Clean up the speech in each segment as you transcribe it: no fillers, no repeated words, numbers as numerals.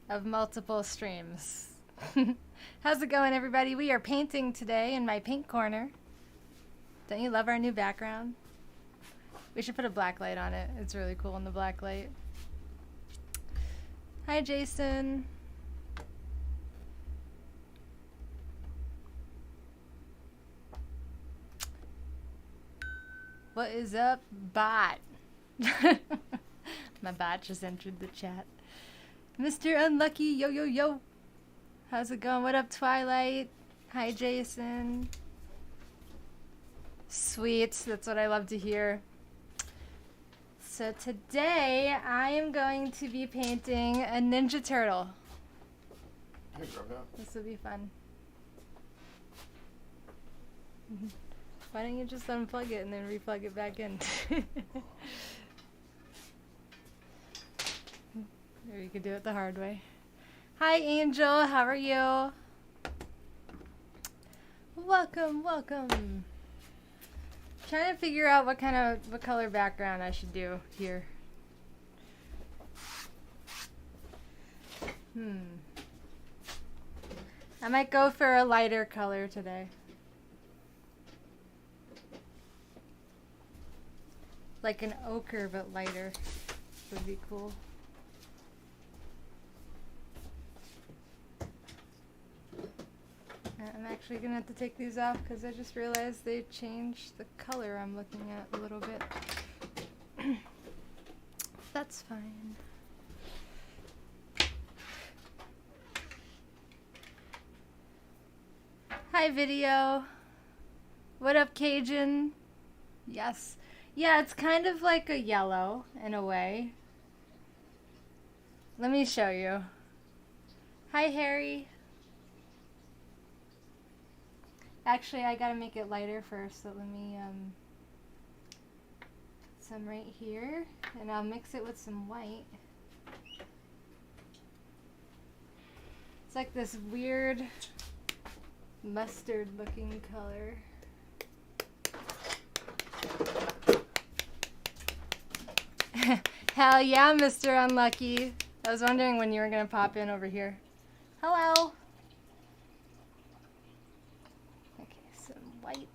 of multiple streams. How's it going, everybody? We are painting today in my paint corner. Don't you love our new background? We should put a black light on it. It's really cool in the black light. Hi, Jason. What is up, bot? My bot just entered the chat. Mr. Unlucky, yo, yo, yo. How's it going? What up, Twilight? Hi, Jason. Sweet, that's what I love to hear. So today, I am going to be painting a Ninja Turtle. This will be fun. Why don't you just unplug it and then replug it back in? Or you could do it the hard way. Hi, Angel. How are you? Welcome, welcome. Trying to figure out what color background I should do here. I might go for a lighter color today. Like an ochre, but lighter would be cool. I'm actually gonna have to take these off because I just realized they changed the color I'm looking at a little bit. That's fine. Hi, video. What up, Cajun? Yes. Yeah, it's kind of like a yellow in a way. Let me show you. Hi, Harry. Actually, I gotta make it lighter first, so let me put some right here, and I'll mix it with some white. It's like this weird mustard looking color. Hell yeah, Mr. Unlucky. I was wondering when you were gonna pop in over here. Hello. White.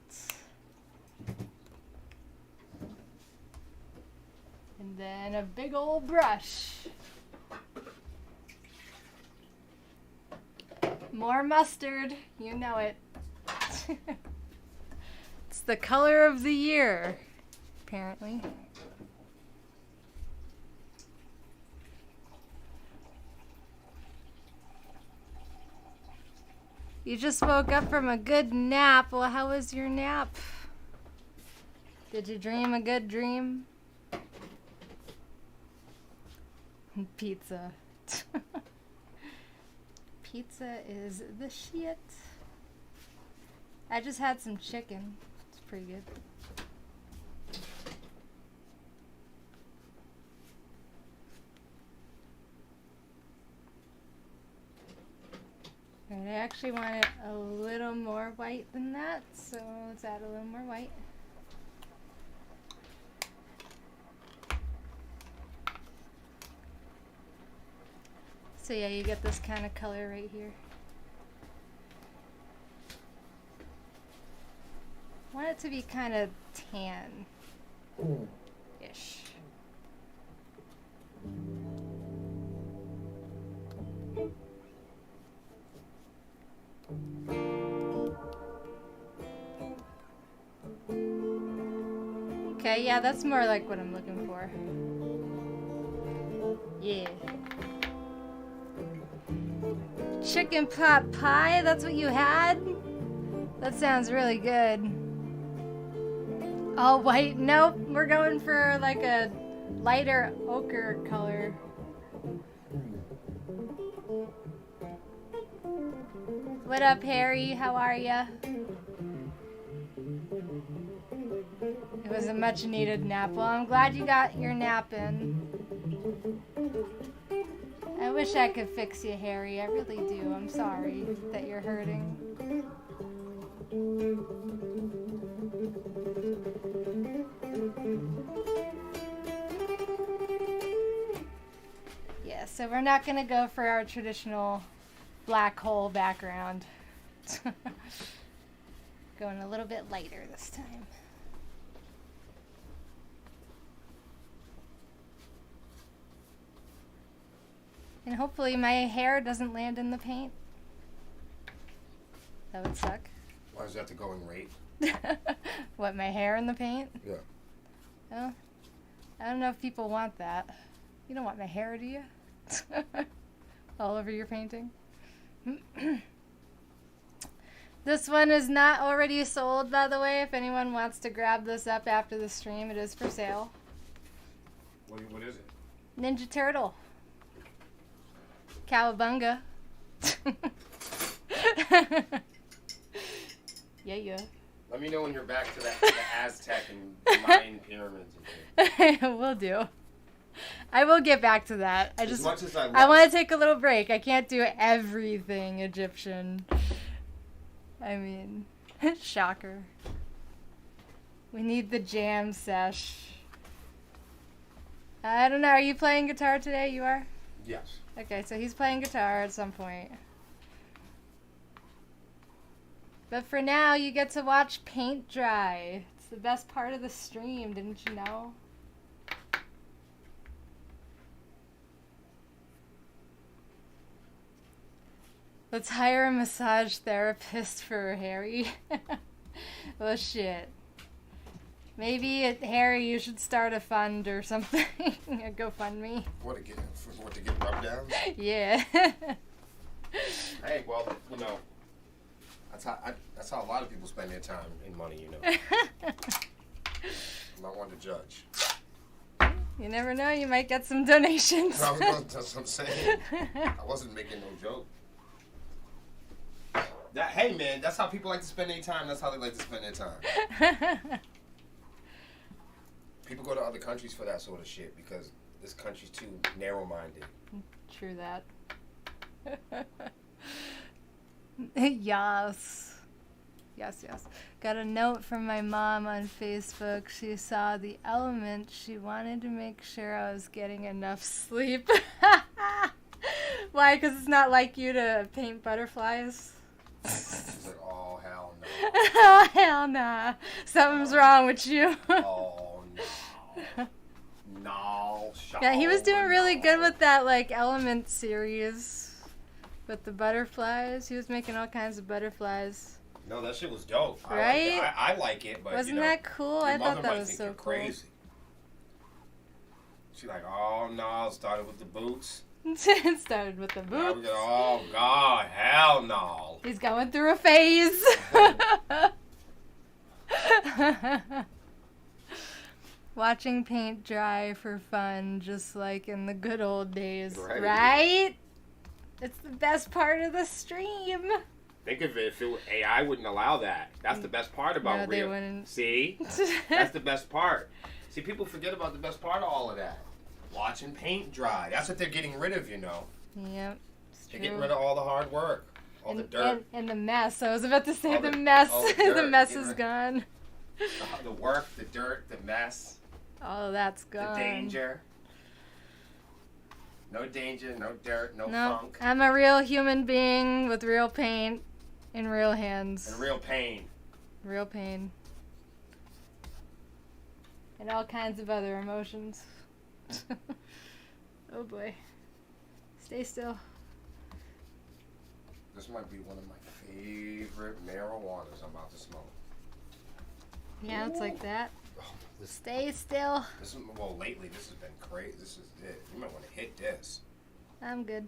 And then a big old brush. More mustard, you know it. It's the color of the year, apparently. You just woke up from a good nap. Well, how was your nap? Did you dream a good dream? Pizza. Pizza is the shit. I just had some chicken. It's pretty good. I actually want it a little more white than that, so let's add a little more white. So yeah, you get this kind of color right here. I want it to be kind of tan-ish. Okay, yeah, that's more like what I'm looking for. Yeah. Chicken pot pie? That's what you had? That sounds really good. All white? Nope, we're going for like a lighter ochre color. What up, Harry? How are ya? It was a much needed nap. Well, I'm glad you got your nap in. I wish I could fix you, Harry. I really do. I'm sorry that you're hurting. Yes. so we're not going to go for our traditional black hole background. Going a little bit lighter this time. And hopefully my hair doesn't land in the paint. That would suck. Why is that the going rate? What, my hair in the paint? Yeah. Oh, I don't know if people want that. You don't want my hair, do you? All over your painting. This one is not already sold, by the way. If anyone wants to grab this up after the stream, it is for sale. What is it? Ninja Turtle. Cowabunga. Yeah. Let me know when you're back to the Aztec and Mayan pyramids and shit. Will do. I will get back to that. As much as I want to take a little break. I can't do everything Egyptian. I mean, shocker. We need the jam sesh. I don't know. Are you playing guitar today? You are? Yes. Okay, so he's playing guitar at some point. But for now, you get to watch paint dry. It's the best part of the stream, didn't you know? Let's hire a massage therapist for Harry. Well, shit. Maybe, Harry, you should start a fund or something. A GoFundMe. What to get rubbed down? Yeah. Hey, well, you know, that's how a lot of people spend their time and money, you know. I'm not one to judge. You never know, you might get some donations. That's what I'm saying. I wasn't making no joke. Hey, man, that's how people like to spend their time. That's how they like to spend their time. People go to other countries for that sort of shit because this country's too narrow-minded. True that. Yes. Got a note from my mom on Facebook. She saw the element. She wanted to make sure I was getting enough sleep. Why? Because it's not like you to paint butterflies? She's like, oh, hell no. Oh, hell nah. Something's wrong with you. Oh, no. No. Yeah, he was doing really good with that, like, element series. With the butterflies. He was making all kinds of butterflies. No, that shit was dope. Right? I like it, but wasn't that cool? I thought that was so cool. Crazy. She's like, oh, no. Started with the boots. It started with the boots. Oh, God. Hell no. He's going through a phase. Watching paint dry for fun, just like in the good old days. Right? It's the best part of the stream. Think of it, if AI wouldn't allow that. That's the best part about real. They wouldn't. See? That's the best part. See, people forget about the best part of all of that. Watching paint dry. That's what they're getting rid of, you know. Yep. They're getting rid of all the hard work. All the dirt. And the mess. I was about to say the mess. The mess is gone. The work, the dirt, the mess. All of that's gone. The danger. No danger, no dirt, no funk. I'm a real human being with real paint in real hands. And real pain. Real pain. And all kinds of other emotions. Oh boy. Stay still. This might be one of my favorite marijuanas I'm about to smoke. Yeah, it's like that. Oh, Stay still. Lately this has been crazy. This is it. You might want to hit this. I'm good.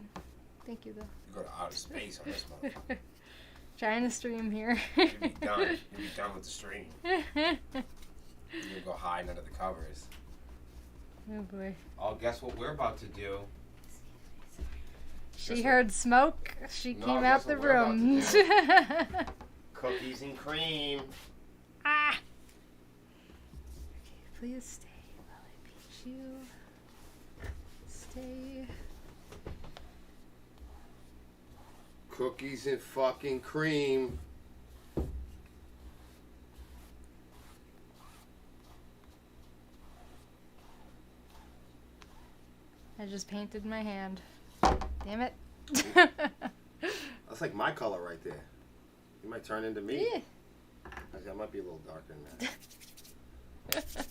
Thank you, though. You go to outer space on this motherfucker. Trying to stream here. You'll be done. You'll be done with the stream. You'll go hide under the covers. Oh boy. Oh, guess what we're about to do? She heard smoke. She came out the room. Cookies and cream. Ah. Okay, please stay while I beat you. Stay. Cookies and fucking cream. I just painted my hand. Damn it. That's like my color right there. You might turn into me. Yeah. Actually, I might be a little darker than that.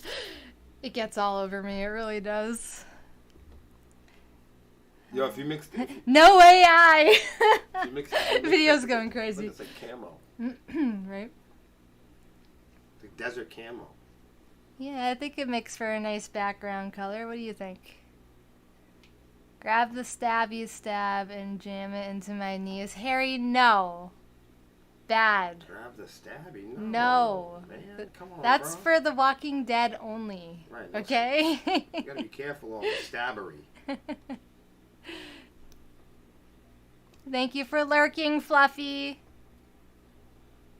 It gets all over me. It really does. Yo, if you mix it. No AI! If you mix it, Video's going crazy. It's like camo. Right? It's like desert camo. Yeah, I think it makes for a nice background color. What do you think? Grab the stabby stab and jam it into my knees. Harry, no. Bad. Grab the stabby? No. Man, come on, That's bro. for The Walking Dead only. Right. No, Okay? you gotta be careful of the stabbery. Thank you for lurking, Fluffy.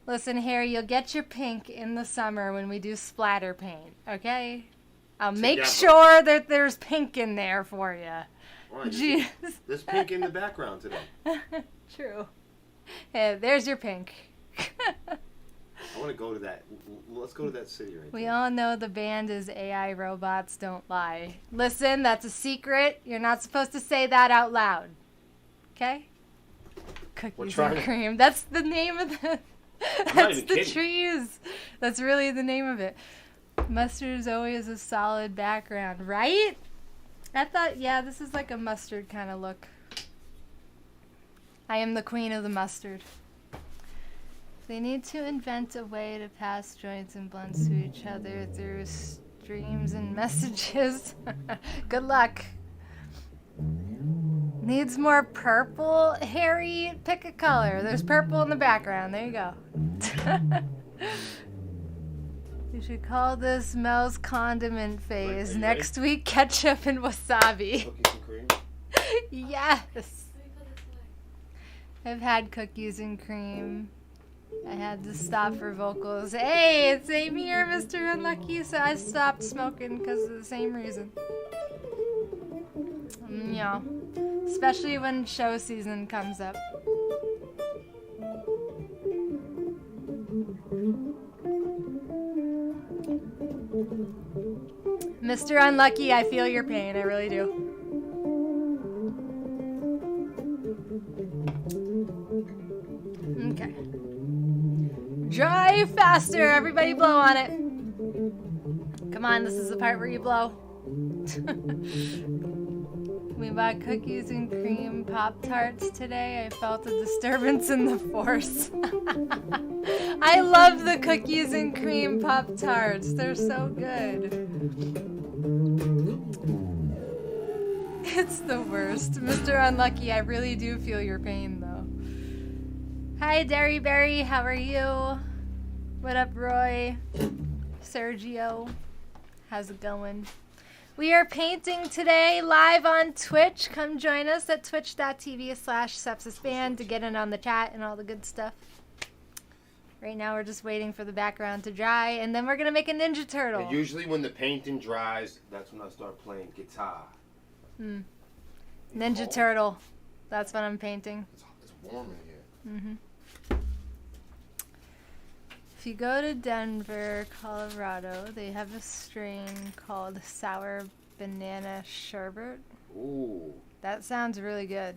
Listen, Harry, you'll get your pink in the summer when we do splatter paint, okay? I'll make sure that there's pink in there for you. Right, Jeez. there's pink in the background today. True. Yeah, there's your pink. I want to go to that. Let's go to that city right We there. all know the band is AI Robots Don't Lie. Listen, that's a secret. You're not supposed to say that out loud. Okay? Cookies and cream. That's the name of the... That's the kidding. trees. That's really the name of it. Mustard is always a solid background, right? I thought, yeah, this is like a mustard kind of look. I am the queen of the mustard. They need to invent a way to pass joints and blunts to each other through streams and messages. Good luck. Needs more purple. Harry, pick a color. There's purple in the background. There you go. You should call this Mel's condiment phase. Wait, Next week, ketchup and wasabi. Cookies and cream. Yes. I've had cookies and cream. I had to stop for vocals. Hey, it's same here, Mr. Unlucky. So I stopped smoking because of the same reason. Yeah. Especially when show season comes up. Mr. Unlucky, I feel your pain. I really do. Okay. Drive faster. Everybody blow on it. Come on, this is the part where you blow. We bought cookies and cream Pop-Tarts today. I felt a disturbance in the force. I love the cookies and cream Pop-Tarts. They're so good. It's the worst. Mr. Unlucky, I really do feel your pain, though. Hi, Derry Berry. How are you? What up, Roy? Sergio. How's it going? We are painting today live on Twitch. Come join us at twitch.tv/sepsissband to get in on the chat and all the good stuff. Right now we're just waiting for the background to dry, and then we're going to make a Ninja Turtle. And usually when the painting dries, that's when I start playing guitar. Ninja Turtle. That's what I'm painting. It's warm in here. Mm-hmm. If you go to Denver, Colorado, they have a strain called Sour Banana Sherbet. Ooh. That sounds really good.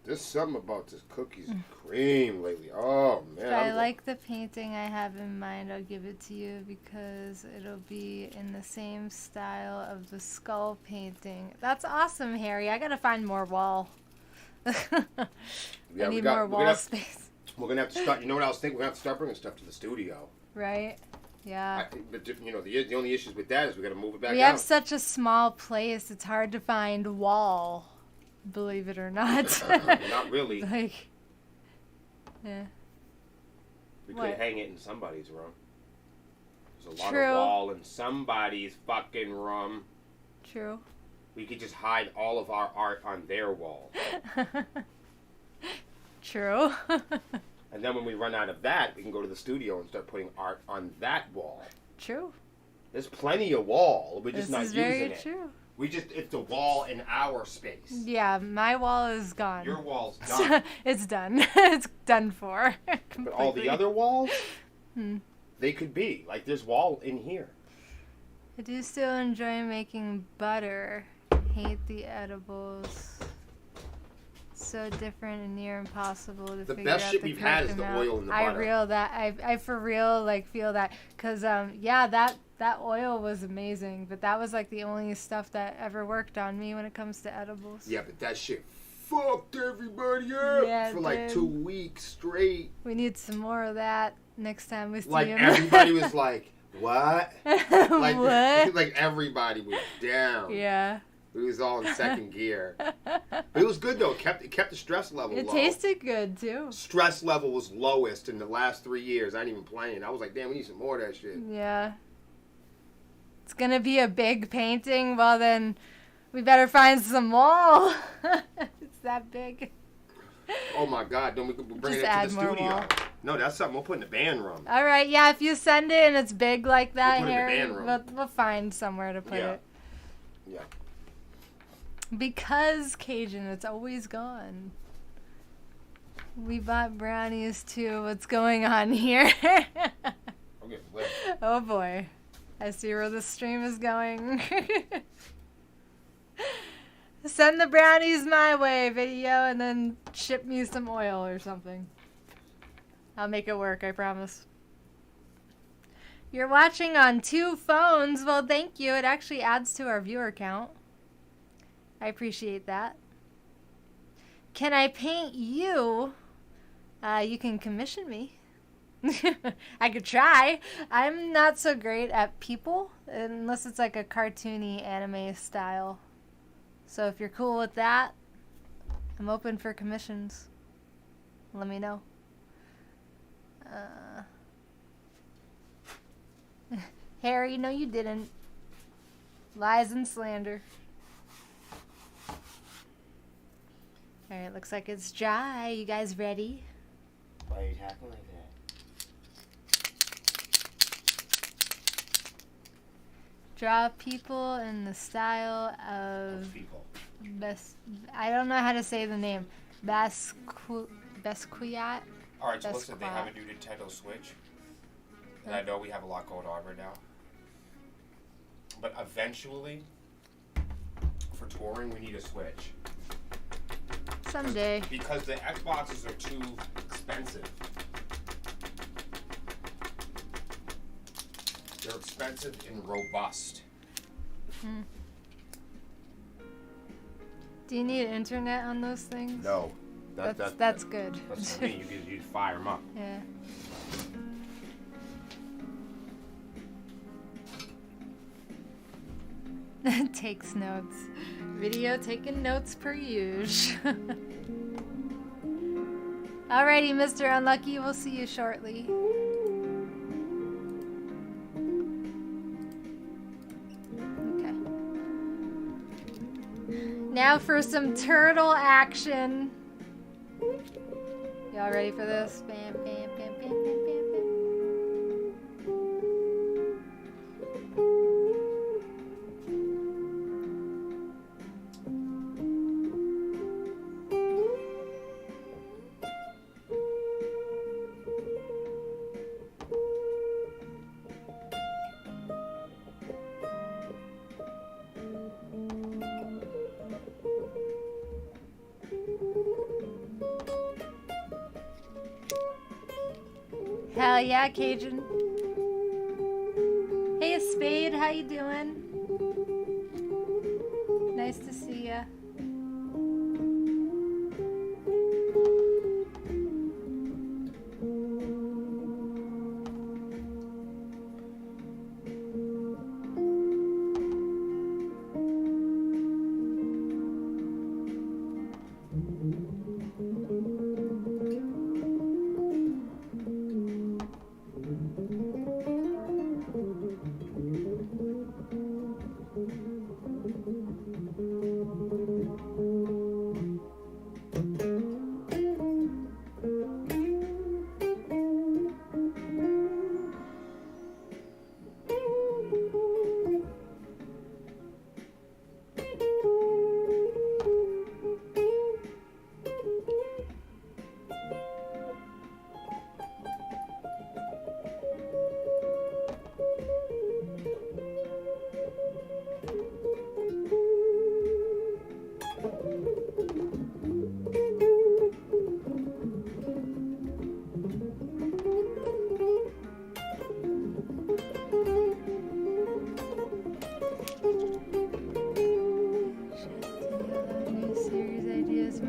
There's something about this cookies and cream lately. Oh, man. If I like the painting I have in mind, I'll give it to you because it'll be in the same style of the skull painting. That's awesome, Harry. I gotta find more wall. I need more wall space. We're going to have to start, you know what I was thinking? We're going to have to start bringing stuff to the studio. Right? Yeah. But, you know, the only issues with that is we got to move it back We have such a small place, it's hard to find wall, believe it or not. Not really. Like, yeah. We could hang it in somebody's room. There's a lot True. of wall in somebody's fucking room. True. We could just hide all of our art on their wall. True. And then when we run out of that, we can go to the studio and start putting art on that wall. True. There's plenty of wall. We're just This not is using very it. true. It's a wall in our space. Yeah, my wall is gone. Your wall's done. It's done. It's done for. But all the other walls, Hmm. they could be. Like, there's wall in here. I do still enjoy making butter. hate the edibles. So different and near impossible to The figure out best shit the we've had correct is the amount. oil and the I butter. real that. I for real like feel that. Cause yeah, that oil was amazing. But that was like the only stuff that ever worked on me when it comes to edibles. Yeah, but that shit fucked everybody up Yeah, for like dude. 2 weeks straight. We need some more of that next time we see Like him. everybody was like, "What?" Like, what? like everybody was down. Yeah. It was all in second gear. But it was good though. It kept the stress level It low. tasted good too. Stress level was lowest in the last 3 years. I ain't even playing. I was like, damn, we need some more of that shit. Yeah. It's gonna be a big painting. Well then, we better find some wall. It's that big. Oh my God! Then we could bring Just it to add the more studio. wall. No, that's something we'll put in the band room. All right, yeah. If you send it and it's big like that, We'll put it in the Harry, band room. we'll find somewhere to put Yeah. it. Yeah. Because Cajun, it's always gone. We bought brownies too. What's going on here? I'm getting lit. Oh boy. I see where the stream is going. Send the brownies my way video and then ship me some oil or something. I'll make it work, I promise. You're watching on 2 phones. Well, thank you. It actually adds to our viewer count. I appreciate that. Can I paint you? You can commission me. I could try. I'm not so great at people, unless it's like a cartoony anime style. So if you're cool with that, I'm open for commissions. Let me know. Harry, no you didn't. Lies and slander. Alright, looks like it's dry. You guys ready? Why are you talking like that? Draw people in the style of People. I don't know how to say the name. Basquiat. Alright, so That's listen, they quiet. have a new Nintendo Switch. And I know we have a lot going on right now. But eventually, for touring, we need a Switch. Someday. Because the Xboxes are too expensive. They're expensive and robust. Do you need internet on those things? No. That's good. That's for me. You fire them up. Yeah. Takes notes. Video taking notes per usual. Alrighty, Mr. Unlucky, we'll see you shortly. Okay. Now for some turtle action. Y'all ready for this? Bam, bam, bam, bam, bam, bam, bam. Hell yeah, Cajun. Hey, Spade, how you doing? Nice to see ya.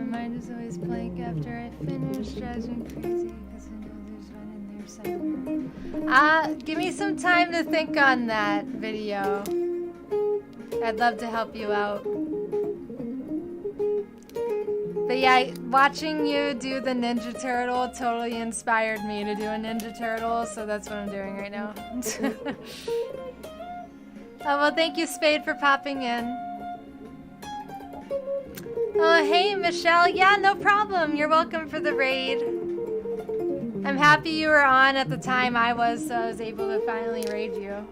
mind is always blank after I finish. Drives me crazy because I know there's one in there somewhere. Give me some time to think on that video. I'd love to help you out. But yeah, watching you do the Ninja Turtle totally inspired me to do a Ninja Turtle, so that's what I'm doing right now. Oh, well, thank you, Spade, for popping in. Oh, hey, Michelle. Yeah, no problem. You're welcome for the raid. I'm happy you were on at the time I was, so I was able to finally raid you.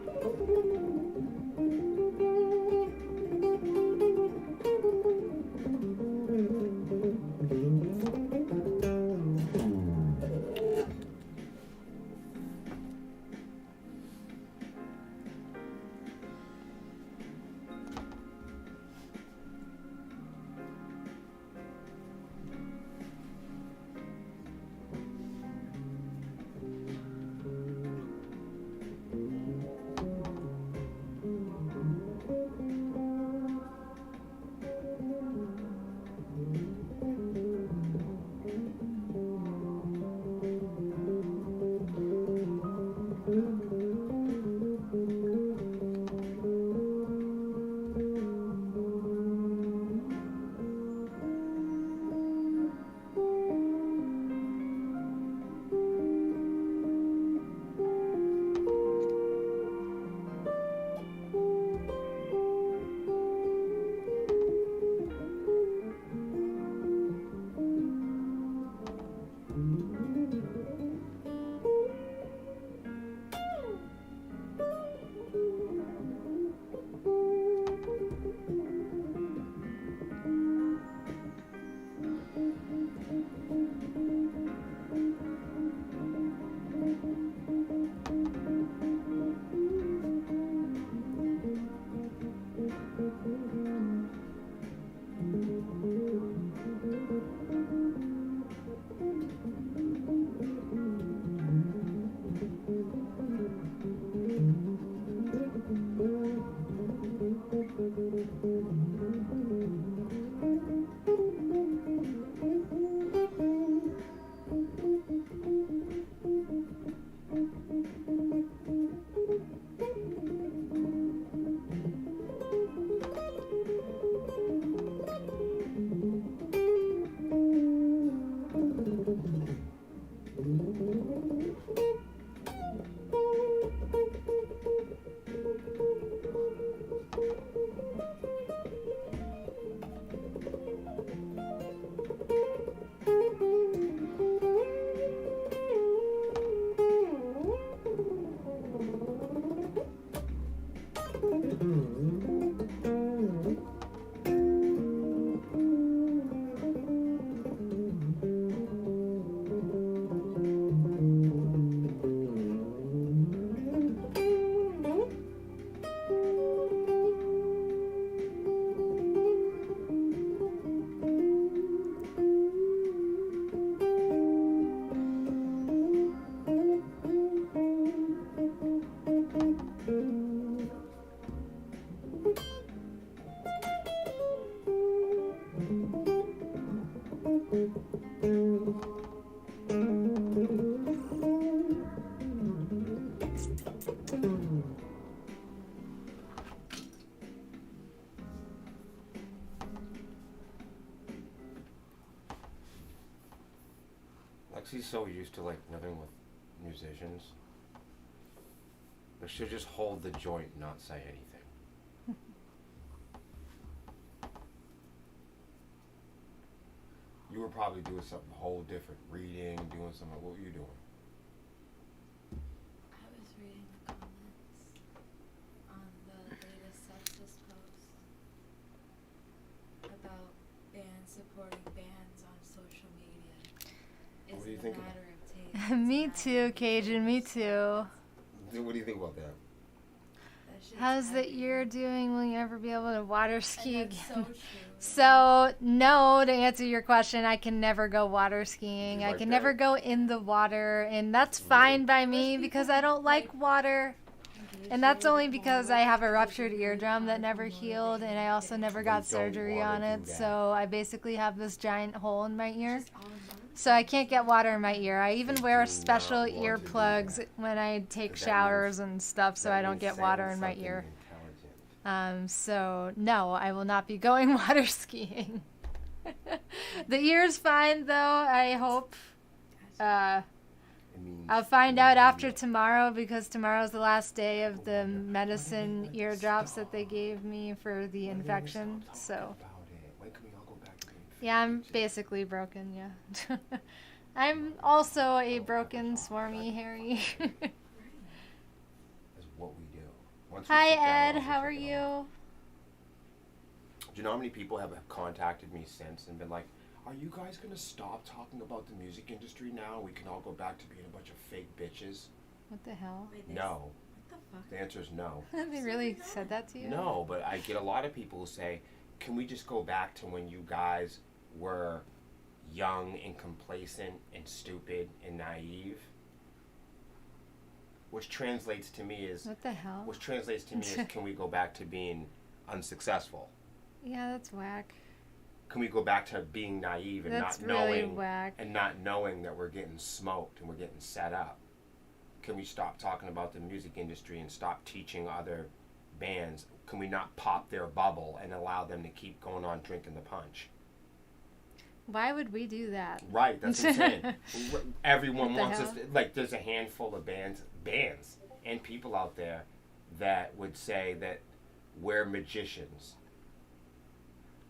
Lexi's so used to like living with musicians, but she'll just hold the joint and not say anything. You were probably doing something whole different, reading, doing something. What were you doing? I was reading the comments on the latest Sepsiss post about bands supporting bands on social media. What do you think about Matter of taste. Me too, Cajun, me too. What do you think about that? How's the ear doing? Will you ever be able to water ski And that's again? so true. So, no, to answer your question, I can never go water skiing. You I like can that? never go in the water, and that's fine by me because I don't like water. And that's only because I have a ruptured eardrum that never healed, and I also never got You don't surgery wanna on do it. that. So I basically have this giant hole in my ear. So I can't get water in my ear. I even You wear do special not want to do earplugs that. when I take 'Cause that showers and stuff, so That I don't means get saying water in my something ear. intelligent. So no, I will not be going water skiing. The ear's fine though, I hope. It means I'll find out after real. tomorrow because tomorrow's the last day of the medicine ear drops that they gave me for the infection. So When can we all go back to being yeah, I'm bitches? basically broken, yeah. I'm also a broken, swarmy Harry. That's what we do. Once we Hi sit down, Ed, we how take are it on. you? Do you know how many people have contacted me since and been like, are you guys going to stop talking about the music industry now? We can all go back to being a bunch of fake bitches? What the hell? No. What the fuck? The answer is no. They really said that to you? No, but I get a lot of people who say, can we just go back to when you guys were young and complacent and stupid and naive? Which translates to me is, What the hell? can we go back to being unsuccessful? Yeah, that's whack. Can we go back to being naive and That's not really knowing whack. and not knowing that we're getting smoked and we're getting set up? Can we stop talking about the music industry and stop teaching other bands? Can we not pop their bubble and allow them to keep going on drinking the punch? Why would we do that? Right, that's what I'm saying. Everyone What the wants us hell? to, like, there's a handful of bands and people out there that would say that we're magicians.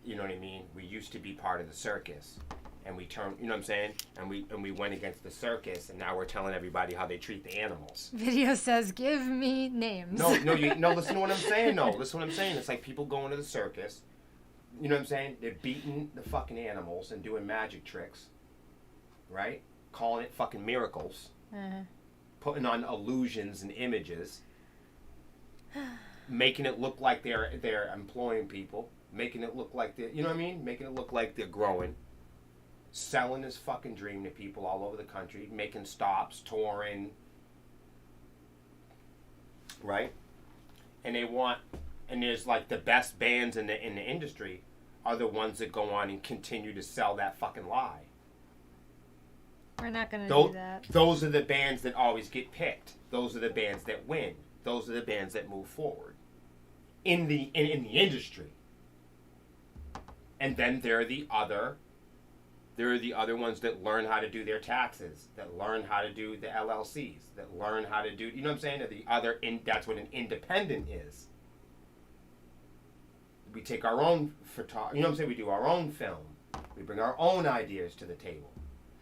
You know what I mean? We used to be part of the circus, and we turned, you know what I'm saying? And we went against the circus, and now we're telling everybody how they treat the animals. Video says, give me names. No, listen to what I'm saying. No, listen to what I'm saying. It's like people going to the circus. You know what I'm saying? They're beating the fucking animals and doing magic tricks, right? Calling it fucking miracles, Uh-huh. putting on illusions and images, making it look like they're employing people. Making it look like you know what I mean? Making it look like they're growing. Selling his fucking dream to people all over the country. Making stops, touring. Right? And there's like the best bands in the industry are the ones that go on and continue to sell that fucking lie. We're not going to Those, do that. those are the bands that always get picked. Those are the bands that win. Those are the bands that move forward. In the industry. And then there are the other ones that learn how to do their taxes, that learn how to do the LLCs, that learn how to do, you know what I'm saying? That's what an independent is. We take our own photography, you know what I'm saying? We do our own film. We bring our own ideas to the table.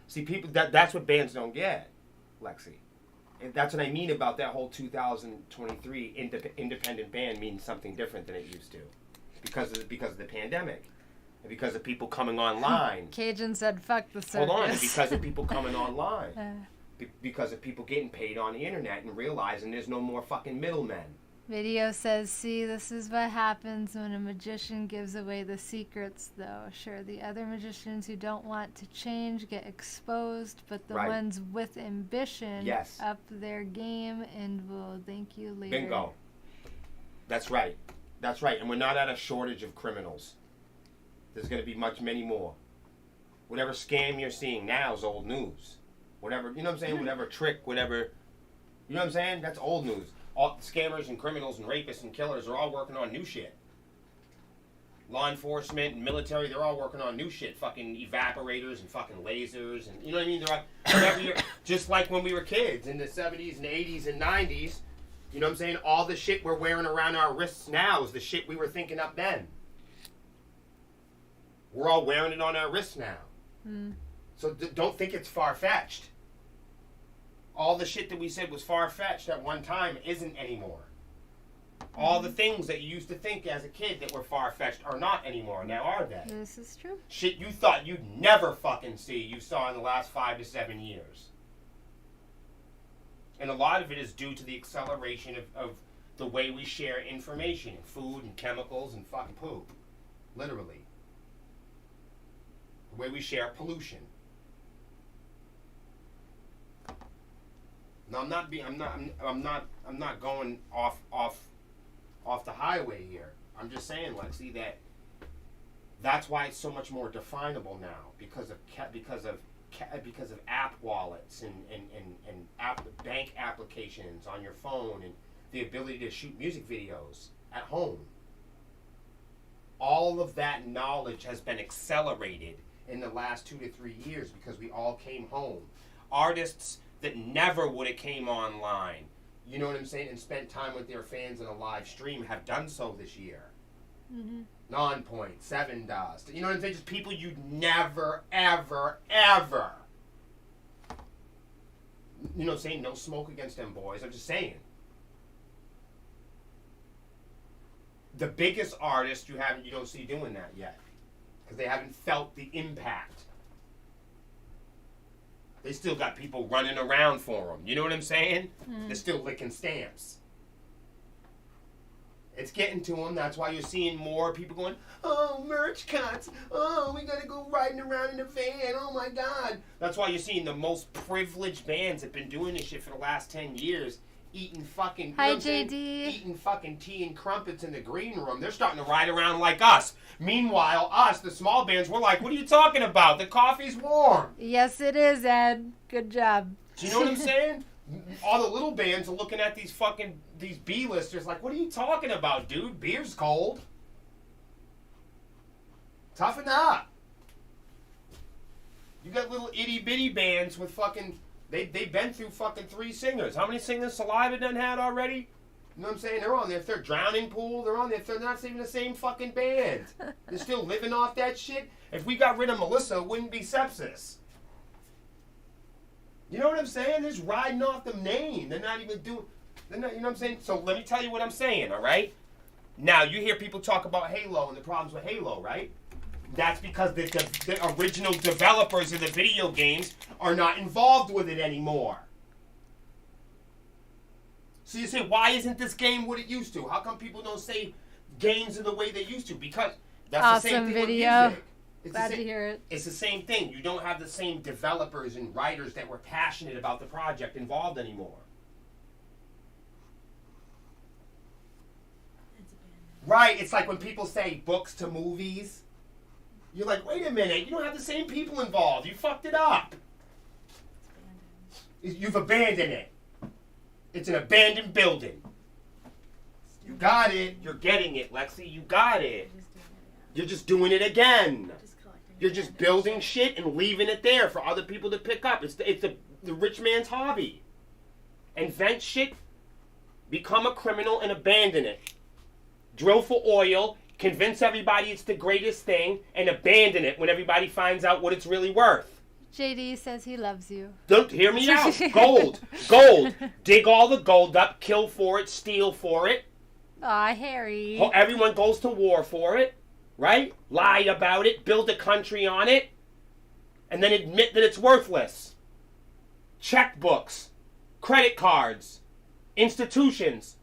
See, people, that's what bands don't get, Lexi. And that's what I mean about that whole 2023 independent band means something different than it used to. Because of the pandemic. And because of people coming online. Cajun said, fuck the circus. Hold on. And because of people coming online. Because of people getting paid on the internet and realizing there's no more fucking middlemen. Video says, see, this is what happens when a magician gives away the secrets, though. Sure, the other magicians who don't want to change get exposed, but the Right. ones with ambition Yes. up their game and will thank you later. Bingo. That's right. That's right. And we're not at a shortage of criminals. There's going to be many more. Whatever scam you're seeing now is old news. Whatever, you know what I'm saying? Whatever trick, whatever, you know what I'm saying? That's old news. All scammers and criminals and rapists and killers are all working on new shit. Law enforcement and military, they're all working on new shit. Fucking evaporators and fucking lasers and, you know what I mean? They're all, just like when we were kids in the 70s and 80s and 90s. You know what I'm saying? All the shit we're wearing around our wrists now is the shit we were thinking up then. We're all wearing it on our wrists now. So don't think it's far-fetched. All the shit that we said was far-fetched at one time isn't anymore. All the things that you used to think as a kid that were far-fetched are not anymore. Now are they? This is true. Shit you thought you'd never fucking see, you saw in the last 5 to 7 years. And a lot of it is due to the acceleration of the way we share information, food and chemicals and fucking poop. Literally. The way we share pollution. No, I'm not being. I'm not going off the highway here. I'm just saying, Lexi, that's why it's so much more definable now because of app wallets and bank applications on your phone and the ability to shoot music videos at home. All of that knowledge has been accelerated in the last 2 to 3 years because we all came home. Artists that never would have came online, you know what I'm saying, and spent time with their fans in a live stream have done so this year. Mm-hmm. Nonpoint, Seven Dust, you know what I'm saying? Just people you'd never, ever, ever. You know what I'm saying? No smoke against them boys. I'm just saying. The biggest artist you don't see doing that yet. Because they haven't felt the impact. They still got people running around for them. You know what I'm saying? Mm. They're still licking stamps. It's getting to them. That's why you're seeing more people going, oh, merch cuts. Oh, we got to go riding around in a van. Oh, my God. That's why you're seeing the most privileged bands that have been doing this shit for the last 10 years eating fucking... Hi, you know JD. eating fucking tea and crumpets in the green room. They're starting to ride around like us. Meanwhile, us, the small bands, we're like, what are you talking about? The coffee's warm. Yes, it is, Ed. Good job. Do you know what I'm saying? All the little bands are looking at these B-listers like, what are you talking about, dude? Beer's cold. Toughen up. You got little itty-bitty bands with fucking... They've been through fucking 3 singers. How many singers Saliva done had already? You know what I'm saying? They're on their third drowning pool. They're on their third. They're not even the same fucking band. They're still living off that shit. If we got rid of Melissa, it wouldn't be Sepsiss. You know what I'm saying? They're just riding off the name. They're not even doing... you know what I'm saying? So let me tell you what I'm saying, all right? Now, you hear people talk about Halo and the problems with Halo, right? That's because the original developers of the video games are not involved with it anymore. So you say, why isn't this game what it used to? How come people don't say games are the way they used to? Because that's Awesome the same thing video. with music. Glad to hear it. It's the same thing. You don't have the same developers and writers that were passionate about the project involved anymore. Right, it's like when people say books to movies. You're like, wait a minute, you don't have the same people involved. You fucked it up. You've abandoned it. It's an abandoned building. You got it. You're getting it, Lexi. You got it. You're just doing it again. You're just building shit and leaving it there for other people to pick up. It's the rich man's hobby. Invent shit, become a criminal, and abandon it. Drill for oil, convince everybody it's the greatest thing, and abandon it when everybody finds out what it's really worth. JD says he loves you. Don't hear me out. Gold. Gold. Dig all the gold up, kill for it, steal for it. Aw, Harry. Everyone goes to war for it, right? Lie about it, build a country on it, and then admit that it's worthless. Checkbooks, credit cards, institutions,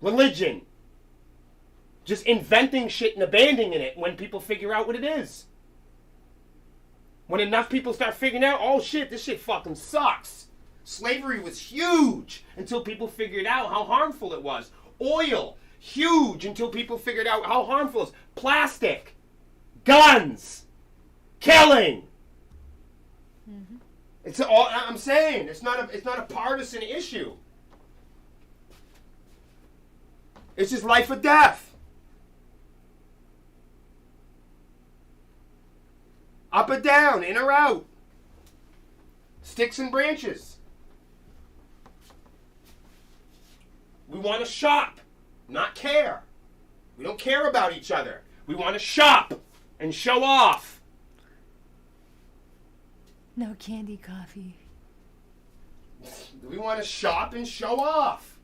religion. Just inventing shit and abandoning it when people figure out what it is. When enough people start figuring out, oh shit, this shit fucking sucks. Slavery was huge until people figured out how harmful it was. Oil, huge until people figured out how harmful it is. Plastic, guns, killing. Mm-hmm. It's all I'm saying. It's not a partisan issue. It's just life or death. Up or down, in or out. Sticks and branches. We want to shop, not care. We don't care about each other. We want to shop and show off. No candy coffee. We want to shop and show off.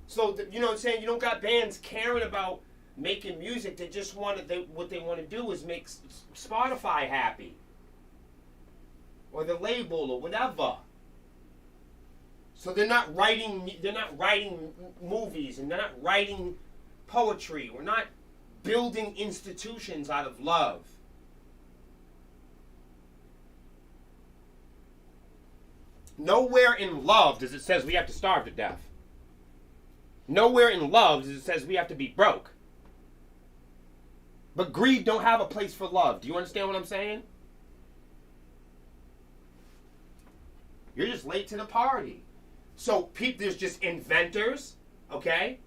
So, you know what I'm saying? You don't got bands caring about making music. They just what they want to do is make Spotify happy. Or the label or whatever. So they're not writing movies and they're not writing poetry. We're not building institutions out of love. Nowhere in love does it says we have to starve to death. Nowhere in love does it says we have to be broke. But greed don't have a place for love. Do you understand what I'm saying? You're just late to the party. So there's just inventors, okay?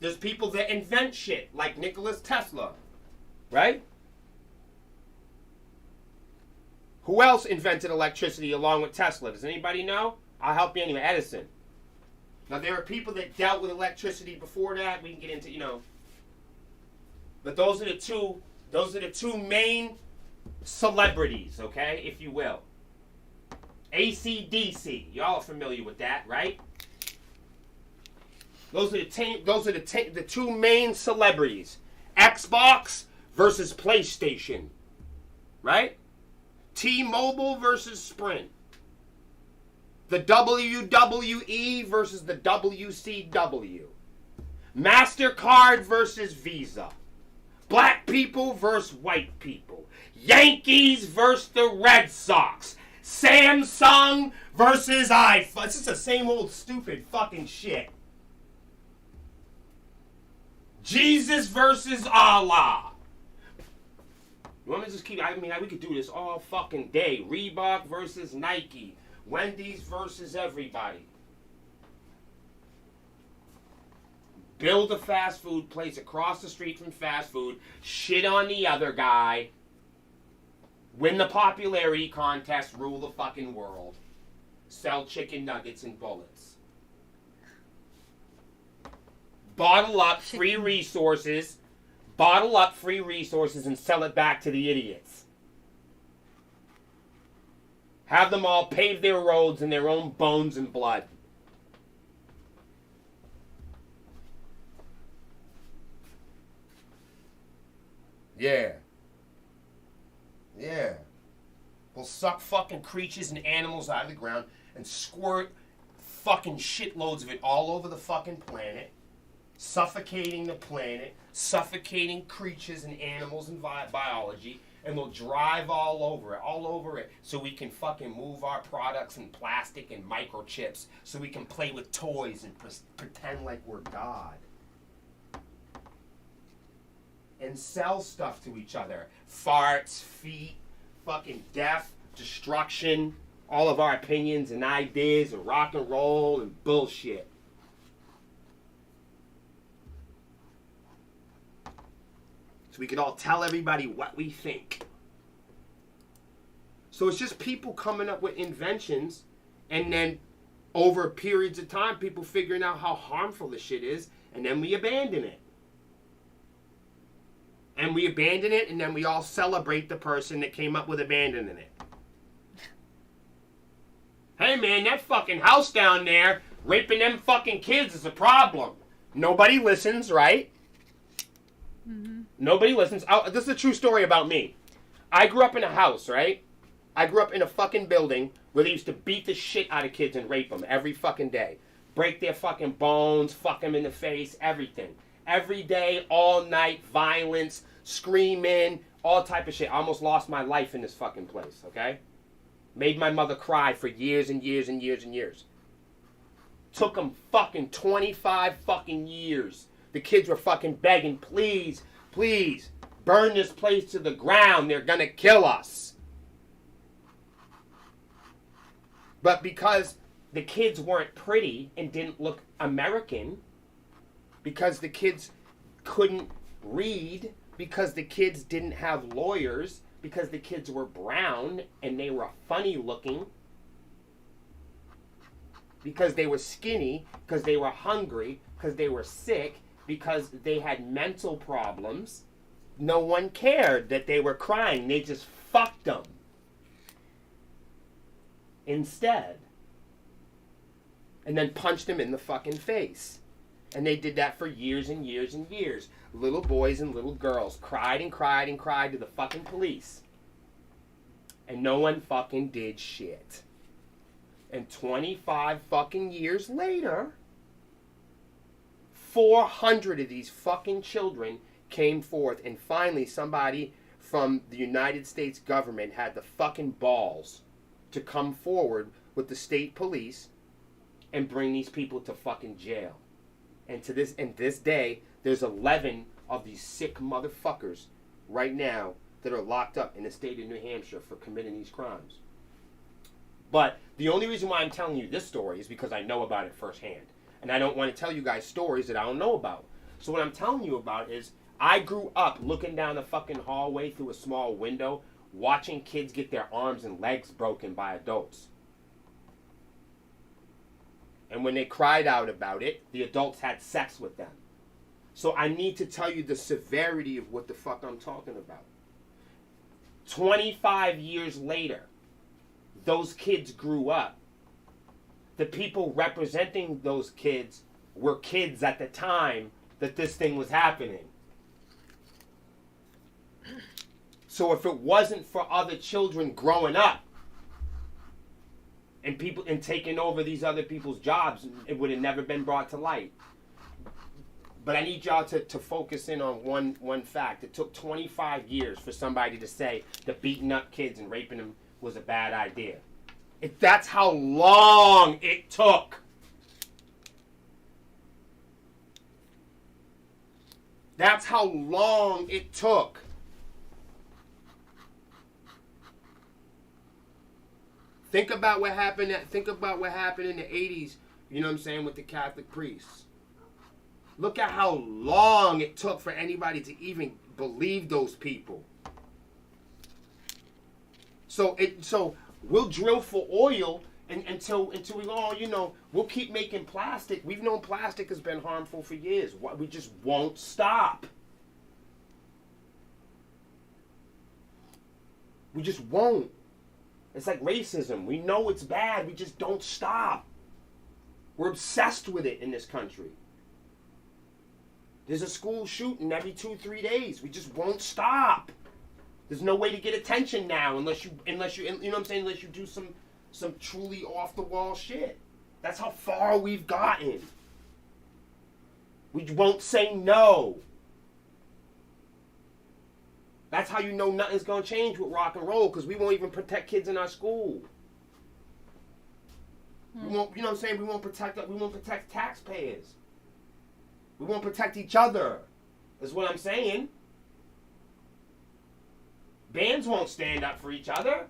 There's people that invent shit, like Nikola Tesla, right? Who else invented electricity along with Tesla? Does anybody know? I'll help you anyway. Edison. Now, there are people that dealt with electricity before that. We can get into, But those are the two main celebrities, okay, if you will. AC/DC. Y'all are familiar with that, right? Those are the two main celebrities. Xbox versus PlayStation, right? T-Mobile versus Sprint. The WWE versus the WCW. MasterCard versus Visa. Black people versus white people. Yankees versus the Red Sox. Samsung versus iPhone. It's just the same old stupid fucking shit. Jesus versus Allah. You want me to just keep... we could do this all fucking day. Reebok versus Nike. Wendy's versus everybody. Build a fast food place across the street from fast food. Shit on the other guy. Win the popularity contest. Rule the fucking world. Sell chicken nuggets and bullets. Bottle up free resources. Bottle up free resources and sell it back to the idiots. Have them all pave their roads in their own bones and blood. Yeah. Yeah. We'll suck fucking creatures and animals out of the ground and squirt fucking shitloads of it all over the fucking planet. Suffocating the planet. Suffocating creatures and animals and biology. And we'll drive all over it, so we can fucking move our products in plastic and microchips, so we can play with toys and pretend like we're God. And sell stuff to each other. Farts, feet, fucking death, destruction, all of our opinions and ideas and rock and roll and bullshit. So we could all tell everybody what we think. So it's just people coming up with inventions, and then over periods of time, people figuring out how harmful the shit is, and then we abandon it. And we abandon it, and then we all celebrate the person that came up with abandoning it. Hey man, that fucking house down there, raping them fucking kids is a problem. Nobody listens, right? Mm-hmm. Nobody listens. This is a true story about me. I grew up in a house, right? I grew up in a fucking building where they used to beat the shit out of kids and rape them every fucking day. Break their fucking bones, fuck them in the face, everything. Every day, all night, violence, screaming, all type of shit. I almost lost my life in this fucking place, okay? Made my mother cry for years and years and years and years. Took them fucking 25 fucking years. The kids were fucking begging, please, please, burn this place to the ground. They're gonna kill us. But because the kids weren't pretty and didn't look American, because the kids couldn't read, because the kids didn't have lawyers, because the kids were brown and they were funny looking, because they were skinny, because they were hungry, because they were sick, because they had mental problems, no one cared that they were crying. They just fucked them instead. And then punched them in the fucking face. And they did that for years and years and years. Little boys and little girls cried and cried and cried to the fucking police. And no one fucking did shit. And 25 fucking years later, 400 of these fucking children came forth, and finally somebody from the United States government had the fucking balls to come forward with the state police and bring these people to fucking jail. And to this day, there's 11 of these sick motherfuckers right now that are locked up in the state of New Hampshire for committing these crimes. But the only reason why I'm telling you this story is because I know about it firsthand. And I don't want to tell you guys stories that I don't know about. So what I'm telling you about is I grew up looking down the fucking hallway through a small window, watching kids get their arms and legs broken by adults. And when they cried out about it, the adults had sex with them. So I need to tell you the severity of what the fuck I'm talking about. 25 years later, those kids grew up. The people representing those kids were kids at the time that this thing was happening. So if it wasn't for other children growing up and people and taking over these other people's jobs, it would have never been brought to light. But I need y'all to focus in on one fact. It took 25 years for somebody to say that beating up kids and raping them was a bad idea. That's how long it took. That's how long it took. Think about what happened in the 80s, you know what I'm saying, with the Catholic priests. Look at how long it took for anybody to even believe those people. So we'll drill for oil until we go, oh, you know, we'll keep making plastic. We've known plastic has been harmful for years. We just won't stop. We just won't. It's like racism. We know it's bad. We just don't stop. We're obsessed with it in this country. There's a school shooting every 2-3 days. We just won't stop. There's no way to get attention now unless you know what I'm saying, unless you do some truly off the wall shit. That's how far we've gotten. We won't say no. That's how you know nothing's gonna change with rock and roll, because we won't even protect kids in our school. We won't, you know what I'm saying? We won't protect taxpayers. We won't protect each other, is what I'm saying. Bands won't stand up for each other.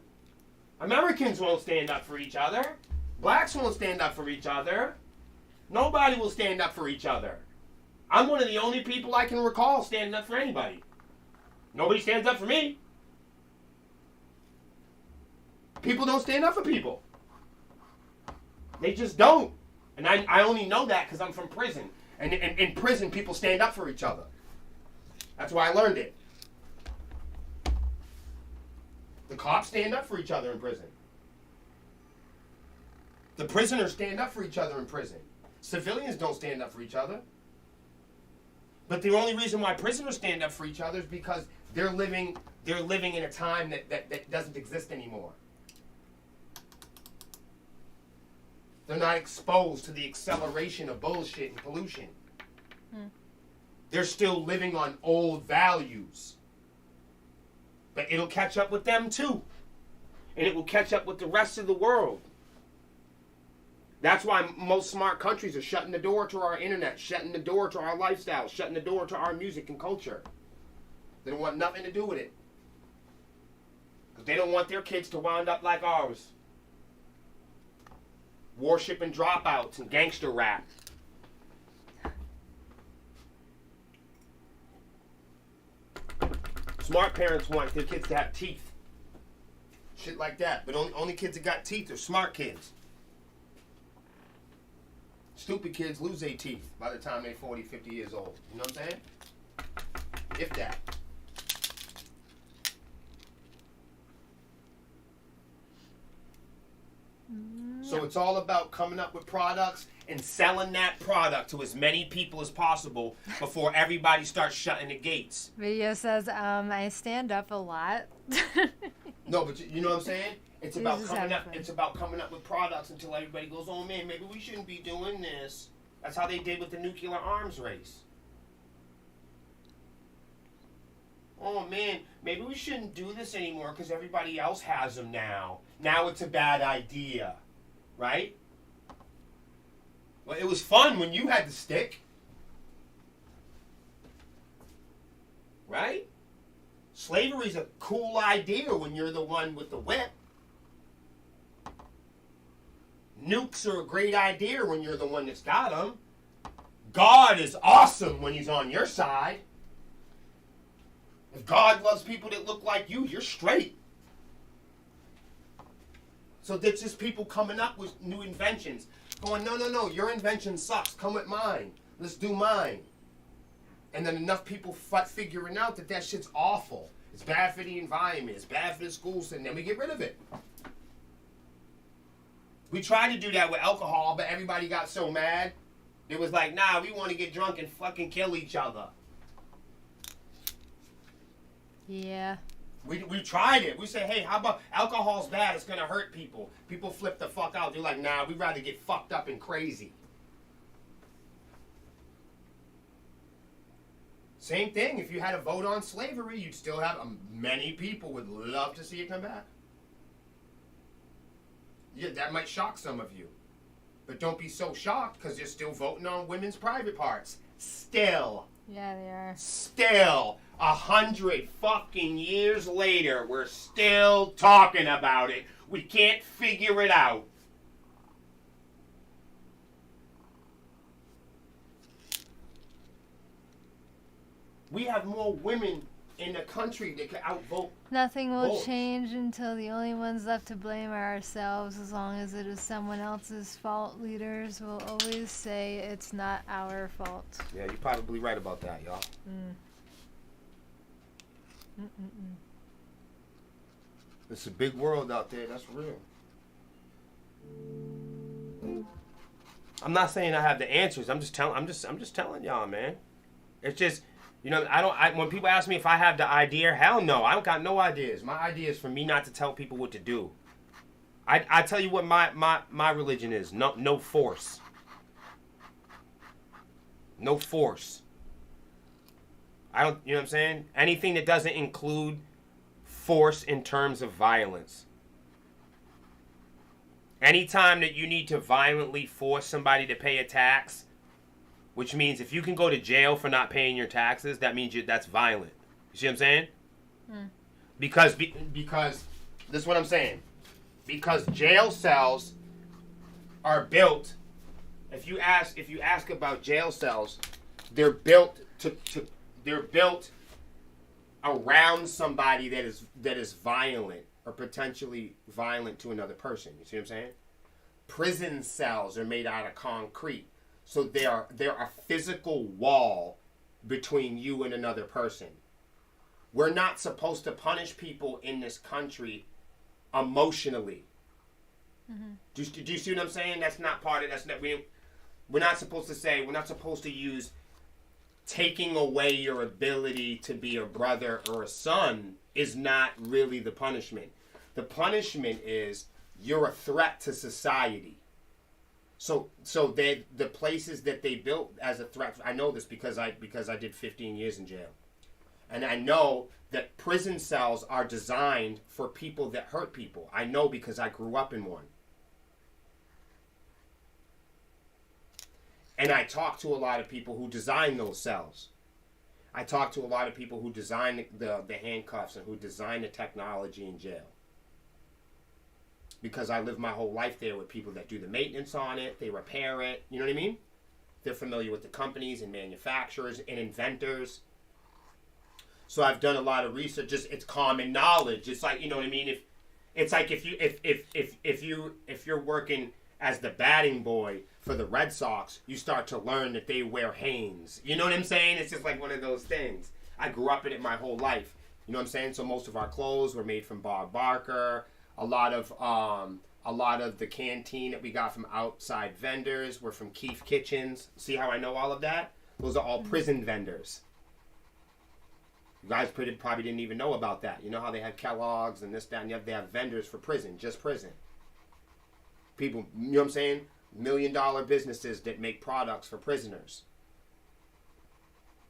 Americans won't stand up for each other. Blacks won't stand up for each other. Nobody will stand up for each other. I'm one of the only people I can recall standing up for anybody. Nobody stands up for me. People don't stand up for people. They just don't. And I only know that because I'm from prison. And in prison, people stand up for each other. That's why I learned it. The cops stand up for each other in prison. The prisoners stand up for each other in prison. Civilians don't stand up for each other. But the only reason why prisoners stand up for each other is because they're living in a time that doesn't exist anymore. They're not exposed to the acceleration of bullshit and pollution. They're still living on old values. But it'll catch up with them too. And it will catch up with the rest of the world. That's why most smart countries are shutting the door to our internet, shutting the door to our lifestyle, shutting the door to our music and culture. They don't want nothing to do with it. Because they don't want their kids to wind up like ours. Worshiping dropouts and gangster rap. Smart parents want their kids to have teeth. Shit like that. But only kids that got teeth are smart kids. Stupid kids lose their teeth by the time they're 40, 50 years old. You know what I'm saying? If that. So it's all about coming up with products and selling that product to as many people as possible before everybody starts shutting the gates. Video says, I stand up a lot. No, but you know what I'm saying? It's about coming up with products until everybody goes, oh man, maybe we shouldn't be doing this. That's how they did with the nuclear arms race. Oh man, maybe we shouldn't do this anymore because everybody else has them now. Now it's a bad idea. right? Well, it was fun when you had the stick. Right? Slavery's a cool idea when you're the one with the whip. Nukes are a great idea when you're the one that's got them. God is awesome when he's on your side. If God loves people that look like you, you're straight. So there's just people coming up with new inventions. Going, no, your invention sucks. Come with mine. Let's do mine. And then enough people figuring out that shit's awful. It's bad for the environment. It's bad for the schools. And then we get rid of it. We tried to do that with alcohol, but everybody got so mad. It was like, nah, we want to get drunk and fucking kill each other. Yeah. We tried it. We said, hey, how about alcohol's bad? It's going to hurt people. People flip the fuck out. They're like, nah, we'd rather get fucked up and crazy. Same thing. If you had a vote on slavery, you'd still have many people would love to see it come back. Yeah, that might shock some of you. But don't be so shocked because they're still voting on women's private parts. Still. Yeah, they are. Still. 100 fucking years later, we're still talking about it. We can't figure it out. We have more women in the country that can outvote. Nothing will votes. change until the only ones left to blame are ourselves. As long as it is someone else's fault, leaders will always say it's not our fault. Yeah, you're probably right about that, y'all. It's a big world out there. That's real. I'm not saying I have the answers. I'm just telling y'all, man. It's just, when people ask me if I have the idea, hell no, I don't got no ideas. My idea is for me not to tell people what to do. I tell you what my religion is. No force. No force. I don't, you know what I'm saying? Anything that doesn't include force in terms of violence. Anytime that you need to violently force somebody to pay a tax, which means if you can go to jail for not paying your taxes, that means that's violent. You see what I'm saying? Because this is what I'm saying. Because jail cells are built. If you ask about jail cells, they're built they're built around somebody that is violent or potentially violent to another person. You see what I'm saying? Prison cells are made out of concrete. So they're a physical wall between you and another person. We're not supposed to punish people in this country emotionally. Do you see what I'm saying? That's not part of we're not supposed to say, we're not supposed to use taking away your ability to be a brother or a son is not really the punishment. The punishment is you're a threat to society. So the places that they built as a threat, I know this because I did 15 years in jail. And I know that prison cells are designed for people that hurt people. I know because I grew up in one. And I talk to a lot of people who design those cells. I talk to a lot of people who design the handcuffs and who design the technology in jail. Because I lived my whole life there with people that do the maintenance on it, they repair it, you know what I mean? They're familiar with the companies and manufacturers and inventors. So I've done a lot of research. It's common knowledge. It's like, you know what I mean? If you're working as the batting boy for the Red Sox, you start to learn that they wear Hanes. You know what I'm saying? It's just like one of those things. I grew up in it my whole life. You know what I'm saying? So most of our clothes were made from Bob Barker. A lot of the canteen that we got from outside vendors were from Keith Kitchens. See how I know all of that? Those are all prison vendors. You guys probably didn't even know about that. You know how they have Kellogg's and this, that, and the other? They have vendors for prison, just prison. People, you know what I'm saying? $1 million businesses that make products for prisoners.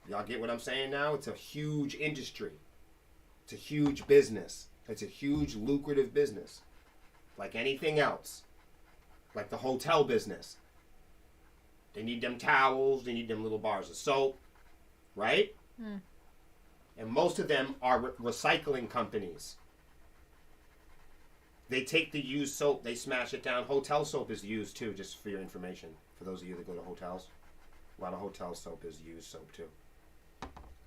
Y'all get what I'm saying now? It's a huge industry. It's a huge business. It's a huge lucrative business. Like anything else. Like the hotel business. They need them towels. They need them little bars of soap. Right? And most of them are recycling companies. They take the used soap, they smash it down. Hotel soap is used too, just for your information. For those of you that go to hotels. A lot of hotel soap is used soap too.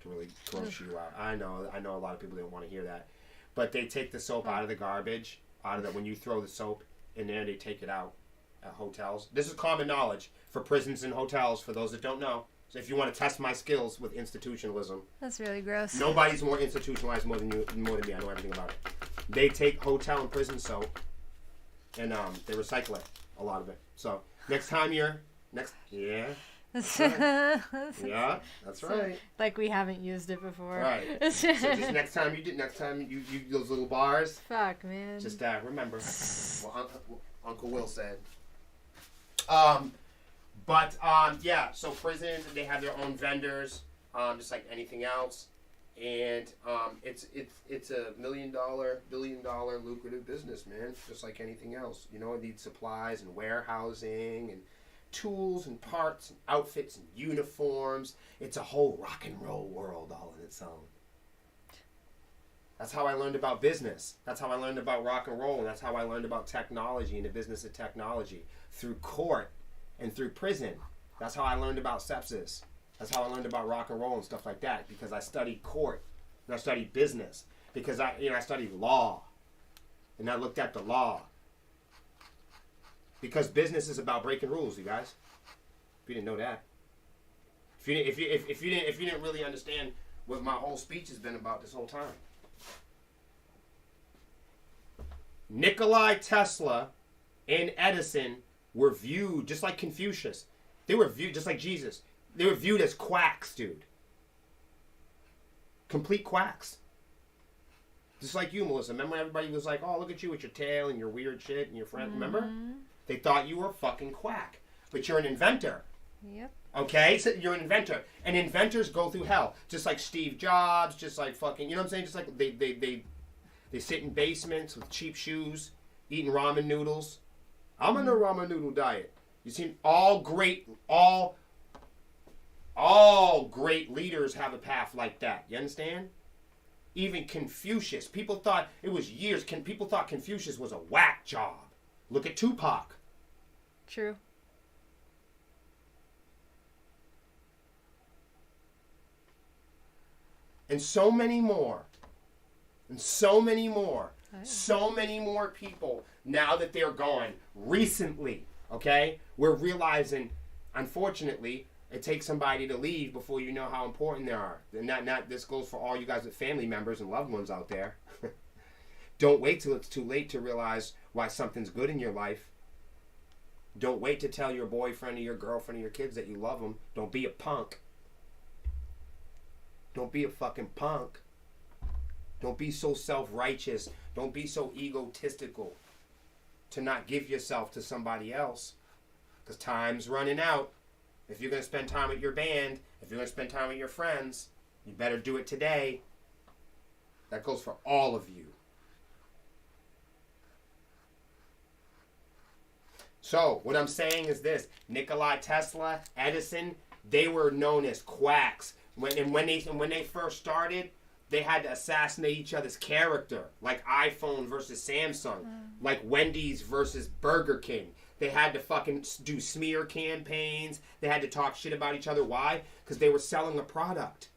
To really gross you out. I know a lot of people don't want to hear that. But they take the soap out of the garbage, when you throw the soap in there, they take it out at hotels. This is common knowledge for prisons and hotels, for those that don't know. So if you want to test my skills with institutionalism. That's really gross. Nobody's more institutionalized more than me. I know everything about it. They take hotel and prison soap and they recycle it, a lot of it. So next time yeah. That's right. Yeah, that's right. Like we haven't used it before. Right. So just next time you those little bars. Fuck, man. Just remember what Uncle Will said. Yeah. So prisons, they have their own vendors, just like anything else, and it's a $1 million, $1 billion lucrative business, man. Just like anything else, you know, it needs supplies and warehousing and tools and parts and outfits and uniforms. It's a whole rock and roll world all in its own. That's how I learned about business. That's how I learned about rock and roll. And that's how I learned about technology and the business of technology, through court and through prison. That's how I learned about sepsis. That's how I learned about rock and roll and stuff like that, because I studied court and I studied business, because I studied law and I looked at the law. Because business is about breaking rules, you guys. If you didn't know that. If you didn't really understand what my whole speech has been about this whole time. Nikola Tesla and Edison were viewed just like Confucius. They were viewed just like Jesus. They were viewed as quacks, dude. Complete quacks. Just like you, Melissa. Remember everybody was like, oh, look at you with your tail and your weird shit and your friend. Remember? They thought you were a fucking quack. But you're an inventor. Yep. Okay? So you're an inventor. And inventors go through hell. Just like Steve Jobs, just like fucking, you know what I'm saying? Just like they sit in basements with cheap shoes, eating ramen noodles. I'm on the ramen noodle diet. You see, all great leaders have a path like that. You understand? Even Confucius. People thought it was years. People thought Confucius was a whack job. Look at Tupac. True. And so many more. And so many more. So many more people, now that they're gone, recently, okay? We're realizing, unfortunately, it takes somebody to leave before you know how important they are. And this goes for all you guys with family members and loved ones out there. Don't wait till it's too late to realize why something's good in your life. Don't wait to tell your boyfriend or your girlfriend or your kids that you love them. Don't be a punk. Don't be a fucking punk. Don't be so self-righteous. Don't be so egotistical to not give yourself to somebody else. Because time's running out. If you're going to spend time with your band, if you're going to spend time with your friends, you better do it today. That goes for all of you. So, what I'm saying is this. Nikola Tesla, Edison, they were known as quacks. When they first started, they had to assassinate each other's character. Like iPhone versus Samsung. Like Wendy's versus Burger King. They had to fucking do smear campaigns. They had to talk shit about each other. Why? Because they were selling a product.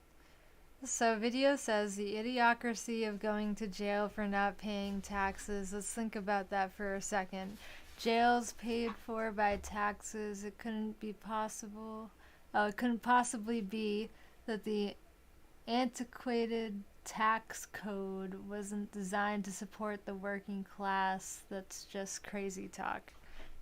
So video says the idiocracy of going to jail for not paying taxes. Let's think about that for a second. Jails paid for by taxes. It couldn't possibly be that the antiquated tax code wasn't designed to support the working class. That's just crazy talk.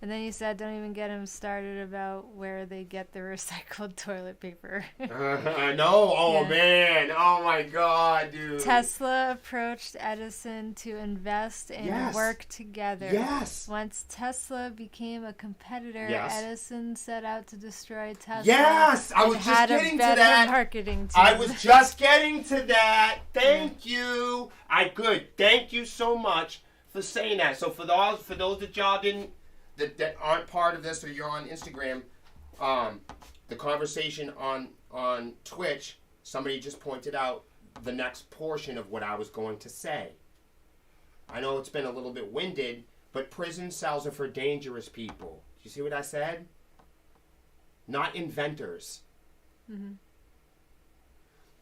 And then he said, don't even get him started about where they get the recycled toilet paper. I know. Oh, yeah. Man. Oh, my God, dude. Tesla approached Edison to invest and work together. Yes. Once Tesla became a competitor, Edison set out to destroy Tesla. Yes. I was just getting to that. Marketing team. I was just getting to that. Thank you. Thank you so much for saying that. So for those that y'all didn't that aren't part of this, or you're on Instagram, the conversation on Twitch, somebody just pointed out the next portion of what I was going to say. I know it's been a little bit winded, but prison cells are for dangerous people. You see what I said? Not inventors. Mm-hmm.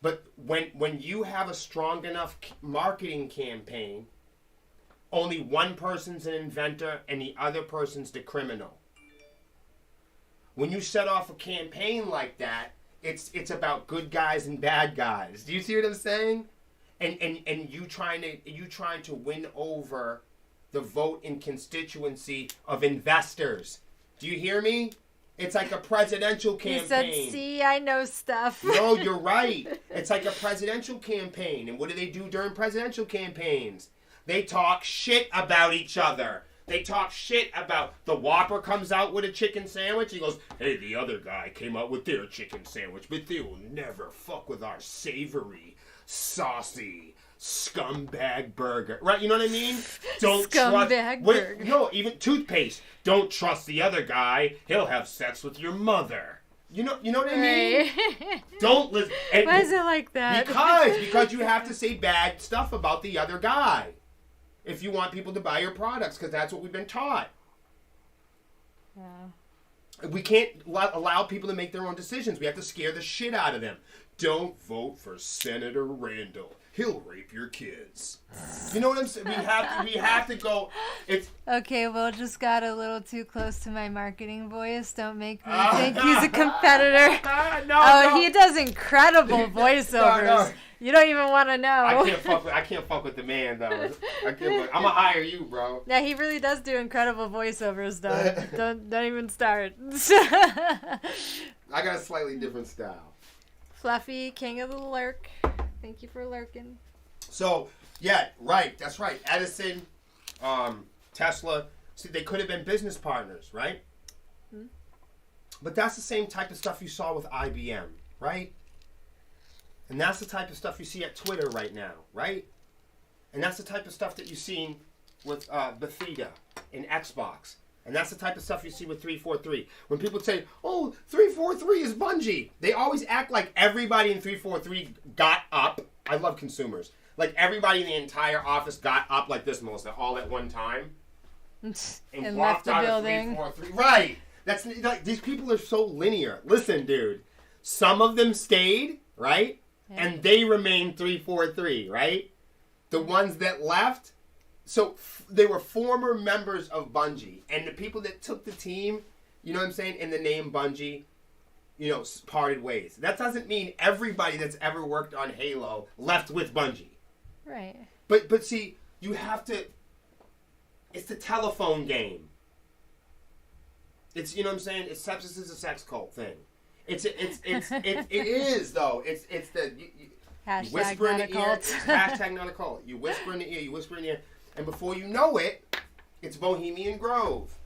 But when you have a strong enough marketing campaign, only one person's an inventor and the other person's the criminal. When you set off a campaign like that, it's about good guys and bad guys. Do you see what I'm saying? And you trying to win over the vote in constituency of investors. Do you hear me? It's like a presidential campaign. You said, see, I know stuff. No, you're right. It's like a presidential campaign. And what do they do during presidential campaigns? They talk shit about each other. They talk shit about the Whopper comes out with a chicken sandwich. He goes, hey, the other guy came out with their chicken sandwich, but they will never fuck with our savory, saucy, scumbag burger. Right? You know what I mean? Don't scumbag burger. No, even toothpaste. Don't trust the other guy. He'll have sex with your mother. You know what I mean? Right. Don't listen. Why is it like that? Because you have to say bad stuff about the other guy if you want people to buy your products, because that's what we've been taught. Yeah. We can't allow people to make their own decisions. We have to scare the shit out of them. Don't vote for Senator Randall. He'll rape your kids. You know what I'm saying? We have to go. It's okay. Will just got a little too close to my marketing voice. Don't make me think he's a competitor. No. He does incredible voiceovers. No. You don't even want to know. I can't fuck with the man though. I'm gonna hire you, bro. Yeah, he really does do incredible voiceovers though. don't even start. I got a slightly different style. Fluffy, king of the lurk. Thank you for lurking. So, yeah, right. That's right. Edison, Tesla. See, they could have been business partners, right? Hmm. But that's the same type of stuff you saw with IBM, right? And that's the type of stuff you see at Twitter right now, right? And that's the type of stuff that you've seen with Bethesda and Xbox. And that's the type of stuff you see with 343. When people say, oh, 343 is Bungie, they always act like everybody in 343 got up. I love consumers. Like everybody in the entire office got up like this, Melissa, all at one time. And left the building. 343. Right. That's like, these people are so linear. Listen, dude. Some of them stayed, right? Yeah. And they remained 343, right? The ones that left, so they were former members of Bungie. And the people that took the team, you know what I'm saying, in the name Bungie, you know, parted ways. That doesn't mean everybody that's ever worked on Halo left with Bungie. Right. But see, you have to, it's the telephone game. It's, you know what I'm saying? It's Sepsiss is a sex cult thing. It is though. It's the hashtag you whisper in not the a ear. cult. Hashtag not a cult. You whisper in the ear. You whisper in the ear, and before you know it, it's Bohemian Grove.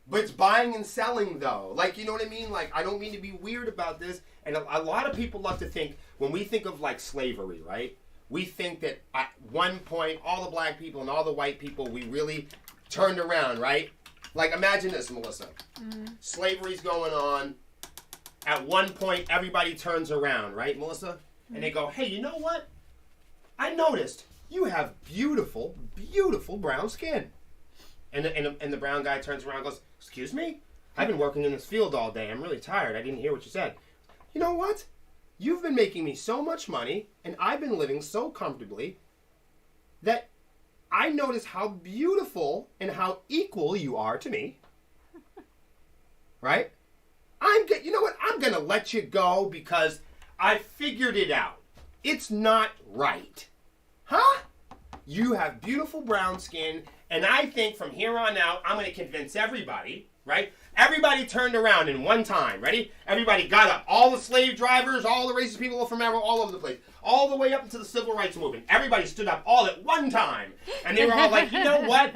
But it's buying and selling though. Like, you know what I mean? Like, I don't mean to be weird about this, and a lot of people love to think when we think of like slavery, right? We think that at one point all the black people and all the white people, we really turned around, right? Like, imagine this, Melissa. Mm-hmm. Slavery's going on. At one point, everybody turns around, right, Melissa? Mm-hmm. And they go, hey, you know what? I noticed you have beautiful, beautiful brown skin. And the brown guy turns around and goes, excuse me? I've been working in this field all day. I'm really tired. I didn't hear what you said. You know what? You've been making me so much money, and I've been living so comfortably that I notice how beautiful and how equal you are to me. Right? You know what? I'm going to let you go because I figured it out. It's not right. Huh? You have beautiful brown skin, and I think from here on out, I'm going to convince everybody, right? Everybody turned around in one time. Ready? Everybody got up. All the slave drivers, all the racist people from everywhere, all over the place. All the way up into the civil rights movement. Everybody stood up all at one time. And they were all like, you know what?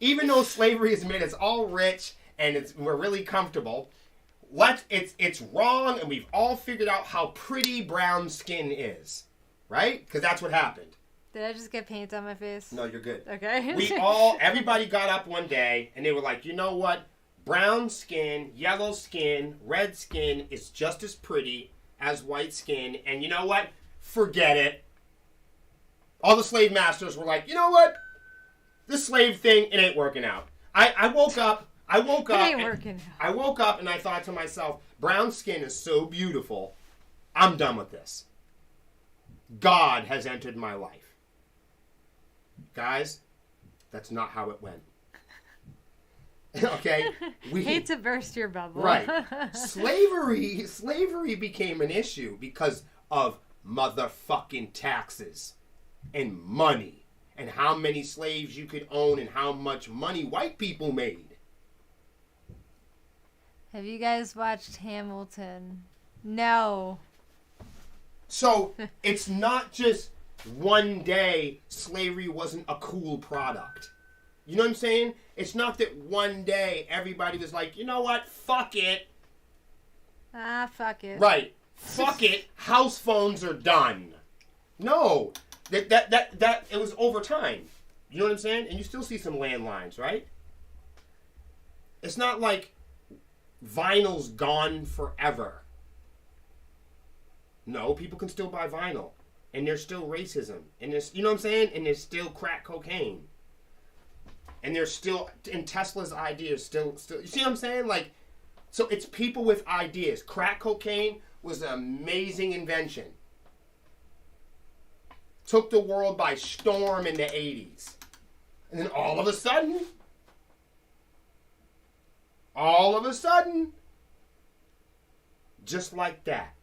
Even though slavery has made us all rich and we're really comfortable, it's wrong, and we've all figured out how pretty brown skin is. Right? Because that's what happened. Did I just get paint on my face? No, you're good. Okay. Everybody got up one day and they were like, you know what? Brown skin, yellow skin, red skin is just as pretty as white skin. And you know what? Forget it. All the slave masters were like, you know what? This slave thing, it ain't working out. I woke up. It ain't working out. I woke up and I thought to myself, brown skin is so beautiful. I'm done with this. God has entered my life. Guys, that's not how it went. Okay? We hate to burst your bubble. Right. Slavery became an issue because of motherfucking taxes and money and how many slaves you could own and how much money white people made. Have you guys watched Hamilton? No. So it's not just one day slavery wasn't a cool product. You know what I'm saying? It's not that one day everybody was like, you know what? Fuck it. Fuck it. Right. Fuck it. House phones are done. No. That it was over time. You know what I'm saying? And you still see some landlines, right? It's not like vinyl's gone forever. No, people can still buy vinyl. And there's still racism. And there's, you know what I'm saying? And there's still crack cocaine. And there's still, and Tesla's ideas still, you see what I'm saying? Like, so it's people with ideas. Crack cocaine was an amazing invention. Took the world by storm in the 80s. And then all of a sudden, just like that,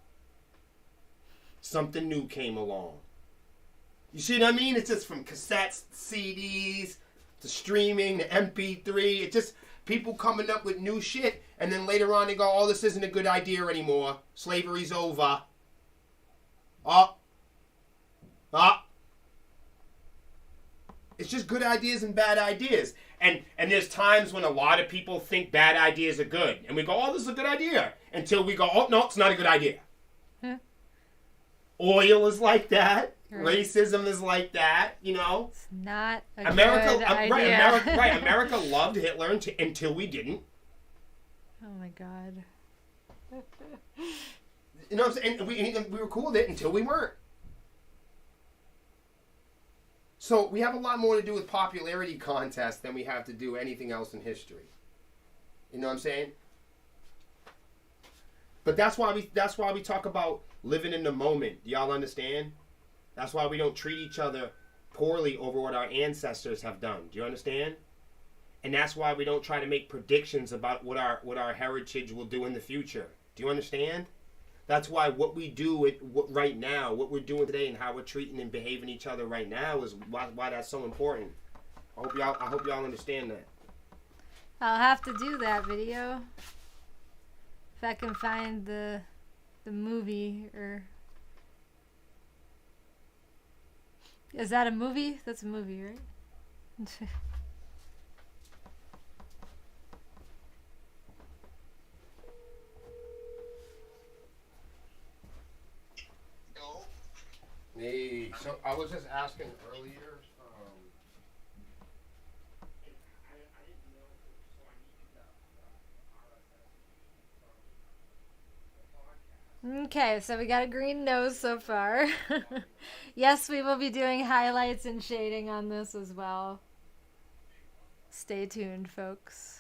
something new came along. You see what I mean? It's just from cassettes, CDs, to streaming, to MP3. It's just people coming up with new shit. And then later on they go, oh, this isn't a good idea anymore. Slavery's over. It's just good ideas and bad ideas. And there's times when a lot of people think bad ideas are good. And we go, oh, this is a good idea. Until we go, oh, no, it's not a good idea. Oil is like that. Right. Racism is like that, you know. It's not a good idea. America loved Hitler until we didn't. Oh, my God. You know what I'm saying? And we were cool with it until we weren't. So we have a lot more to do with popularity contests than we have to do anything else in history. You know what I'm saying? But that's why we talk about living in the moment. Do y'all understand? That's why we don't treat each other poorly over what our ancestors have done. Do you understand? And that's why we don't try to make predictions about what our heritage will do in the future. Do you understand? That's why what we do right now, what we're doing today, and how we're treating and behaving each other right now is why that's so important. I hope y'all understand that. I'll have to do that video if I can find the movie. Or is that a movie? That's a movie, right? Hey, so I was just asking earlier. Okay, so we got a green nose so far. Yes, we will be doing highlights and shading on this as well. Stay tuned, folks.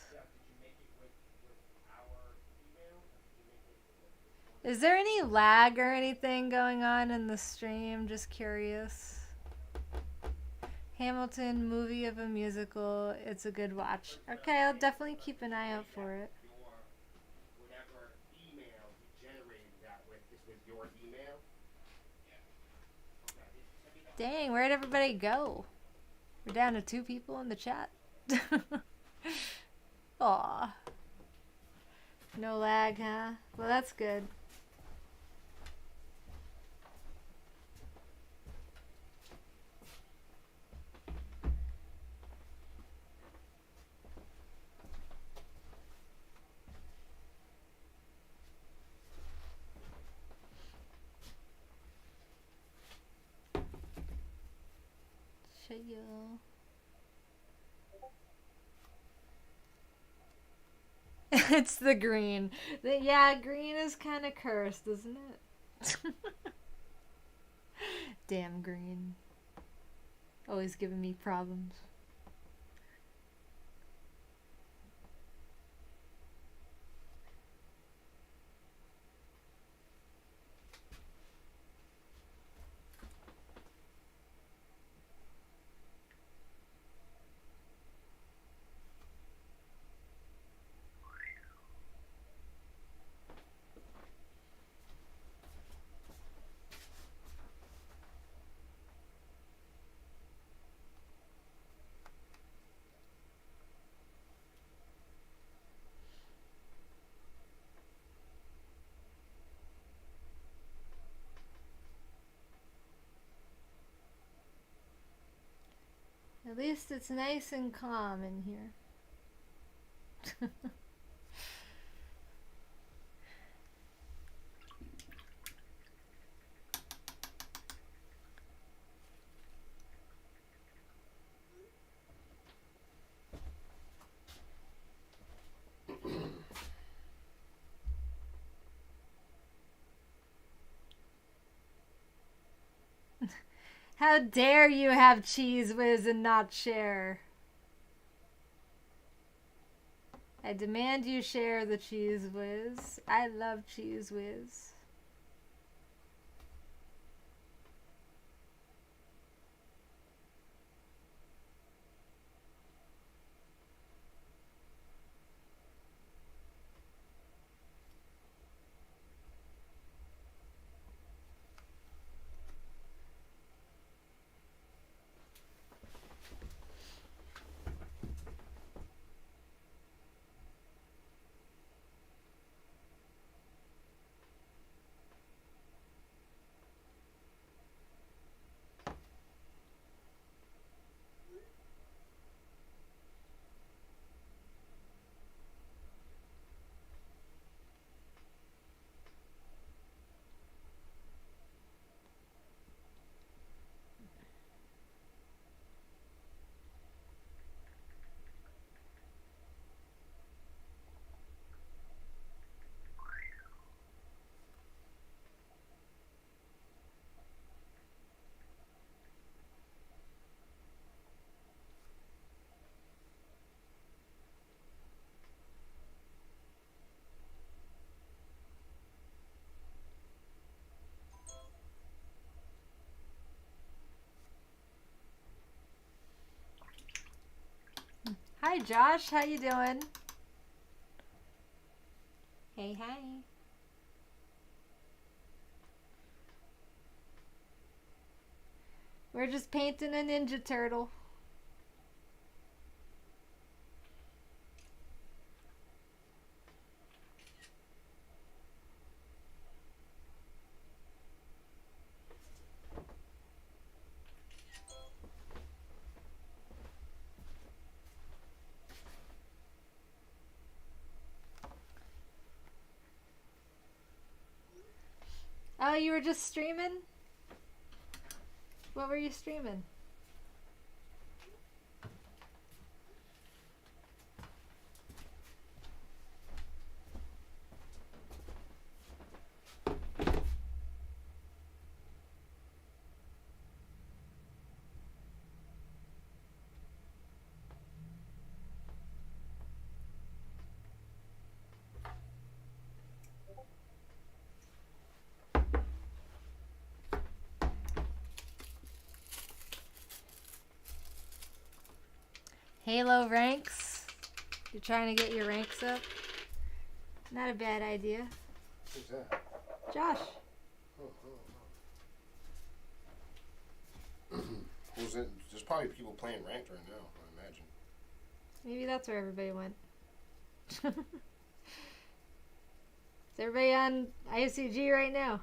Is there any lag or anything going on in the stream? Just curious. Hamilton, movie of a musical. It's a good watch. Okay, I'll definitely keep an eye out for it. Whatever email you generated that with is with your email? Dang, where'd everybody go? We're down to 2 people in the chat. Aw. No lag, huh? Well, that's good. you. It's the green. Yeah, green is kind of cursed, isn't it? Damn green. Always giving me problems. At least it's nice and calm in here. How dare you have Cheese Whiz and not share? I demand you share the Cheese Whiz. I love Cheese Whiz. Hi Josh, how you doing? Hey, hi. We're just painting a Ninja Turtle. Oh, you were just streaming? What were you streaming? Halo ranks. You're trying to get your ranks up. Not a bad idea. Who's that? Josh. Who's it? There's probably people playing ranked right now, I imagine. Maybe that's where everybody went. Is everybody on ICG right now?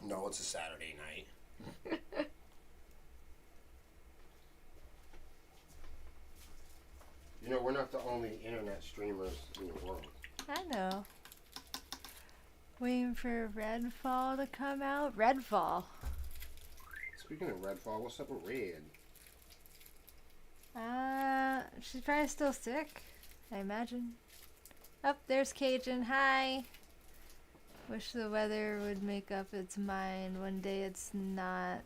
No, it's a Saturday night. You know, we're not the only internet streamers in the world. I know. Waiting for Redfall to come out. Redfall. It's Speaking of Redfall, what's up with Red? She's probably still sick, I imagine. Oh, there's Cajun. Hi. Wish the weather would make up its mind. One day it's not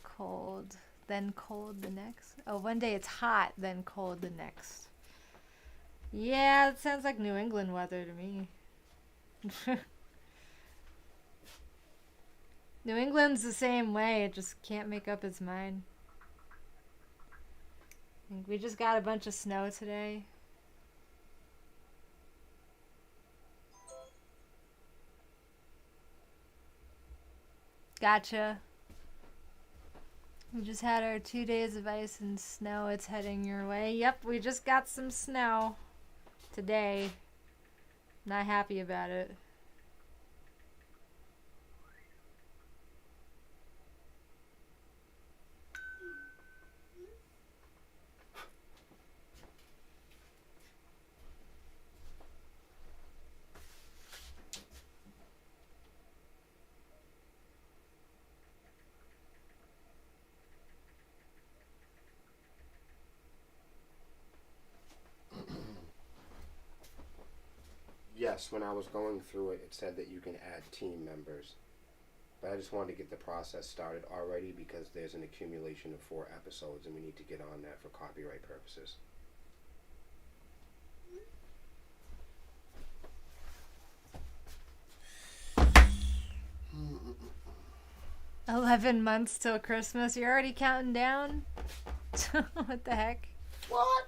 cold, then cold the next. Oh, one day it's hot, then cold the next. Yeah, it sounds like New England weather to me. New England's the same way. It just can't make up its mind. I think we just got a bunch of snow today. Gotcha. We just had our 2 days of ice and snow. It's heading your way. Yep, we just got some snow today. Not happy about it. Yes, when I was going through it, it said that you can add team members. But I just wanted to get the process started already because there's an accumulation of 4 episodes and we need to get on that for copyright purposes. 11 months till Christmas. You're already counting down? What the heck? What?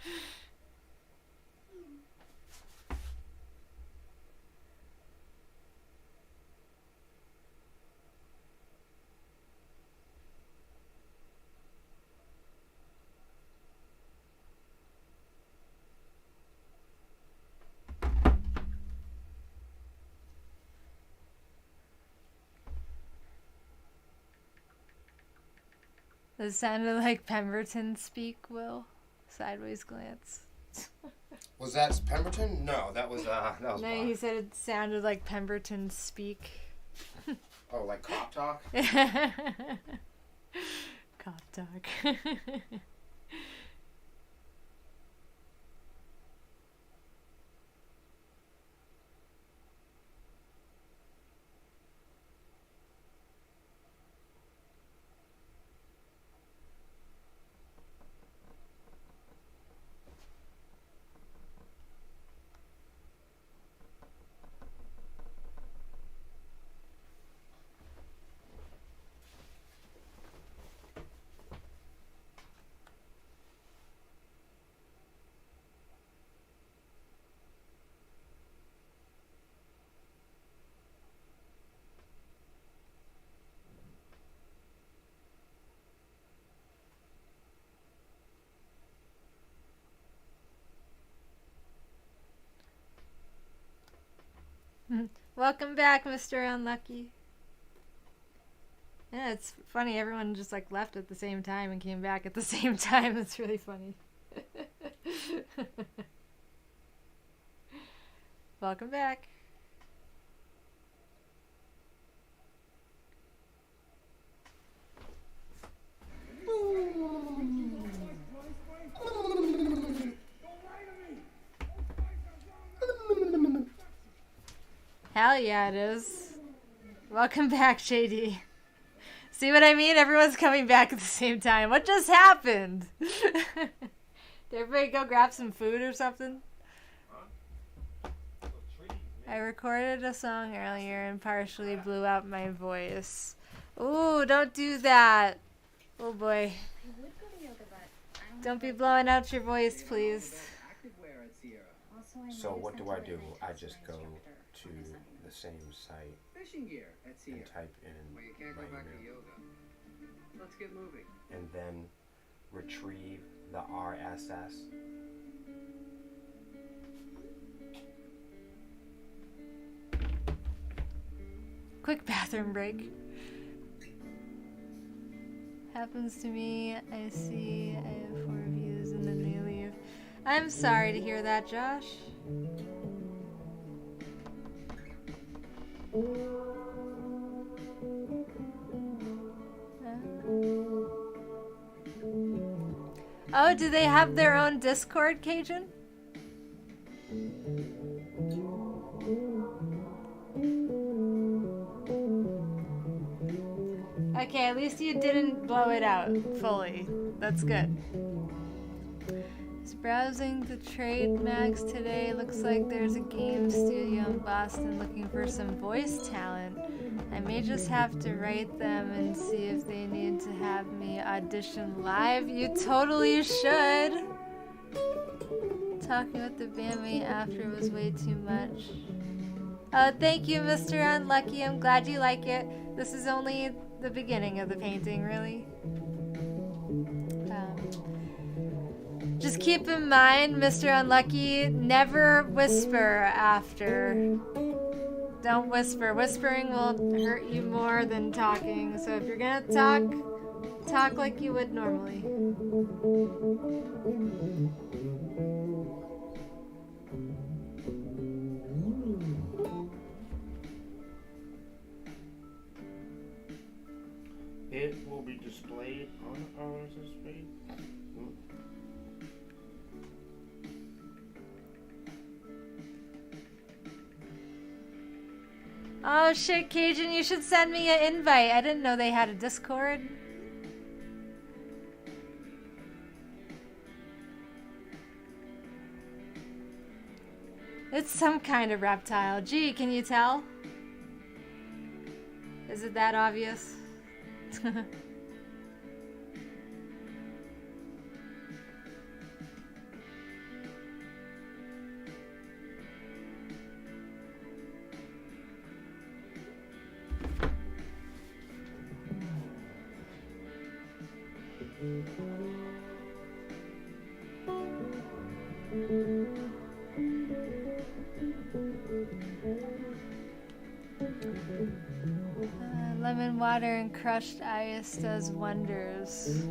That sounded like Pemberton speak, Will. Sideways glance. Was that Pemberton? No, that was No, Bob. he said it sounded like Pemberton speak. Oh, like cop talk? Cop talk. Welcome back, Mr. Unlucky. Yeah, it's funny. Everyone just like left at the same time and came back at the same time. It's really funny. Welcome back. Hell yeah, it is. Welcome back, JD. See what I mean? Everyone's coming back at the same time. What just happened? Did everybody go grab some food or something? I recorded a song earlier and partially blew out my voice. Ooh, don't do that. Oh boy. Don't be blowing out your voice, please. So what do? I just go to the same site and type in my email. Let's get moving. And then retrieve the RSS. Quick bathroom break. Happens to me. I see I have 4 views and then they leave. I'm sorry to hear that, Josh. Oh, do they have their own Discord, Cajun? Okay, at least you didn't blow it out fully. That's good. Just browsing the trade mags today. Looks like there's a game studio in Boston looking for some voice talent. I may just have to write them and see if they need to have me audition live. You totally should. Talking with the bandmate after was way too much. Thank you, Mr. Unlucky. I'm glad you like it. This is only the beginning of the painting, really. Just keep in mind, Mr. Unlucky, never whisper after. Don't whisper. Whispering will hurt you more than talking. So if you're gonna talk like you would normally. It will be displayed on our screen. Oh shit, Cajun, you should send me an invite. I didn't know they had a Discord. It's some kind of reptile. Gee, can you tell? Is it that obvious? Lemon water and crushed ice does wonders.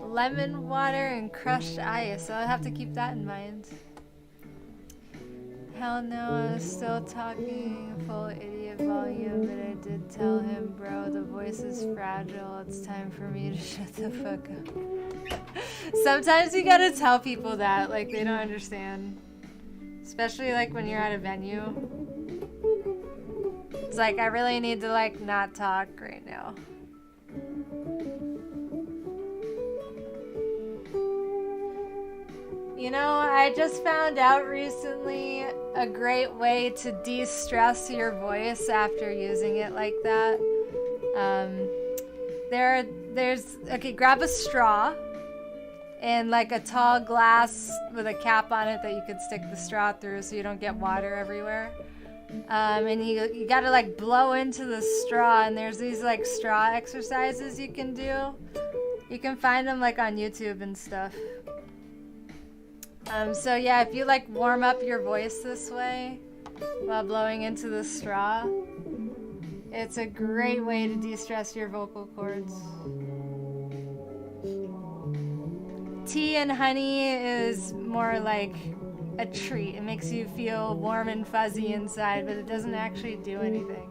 Lemon water and crushed ice. I'll have to keep that in mind. Hell no, I was still talking full idiot volume, but I did tell him, bro, the voice is fragile. It's time for me to shut the fuck up. Sometimes you gotta tell people that, like, they don't understand. Especially, like, when you're at a venue. It's like, I really need to, like, not talk right now. You know, I just found out recently a great way to de-stress your voice after using it like that. Okay, grab a straw and like a tall glass with a cap on it that you could stick the straw through so you don't get water everywhere. And you gotta like blow into the straw, and there's these like straw exercises you can do. You can find them like on YouTube and stuff. So yeah, if you like warm up your voice this way while blowing into the straw, it's a great way to de-stress your vocal cords. Tea and honey is more like a treat. It makes you feel warm and fuzzy inside, but it doesn't actually do anything.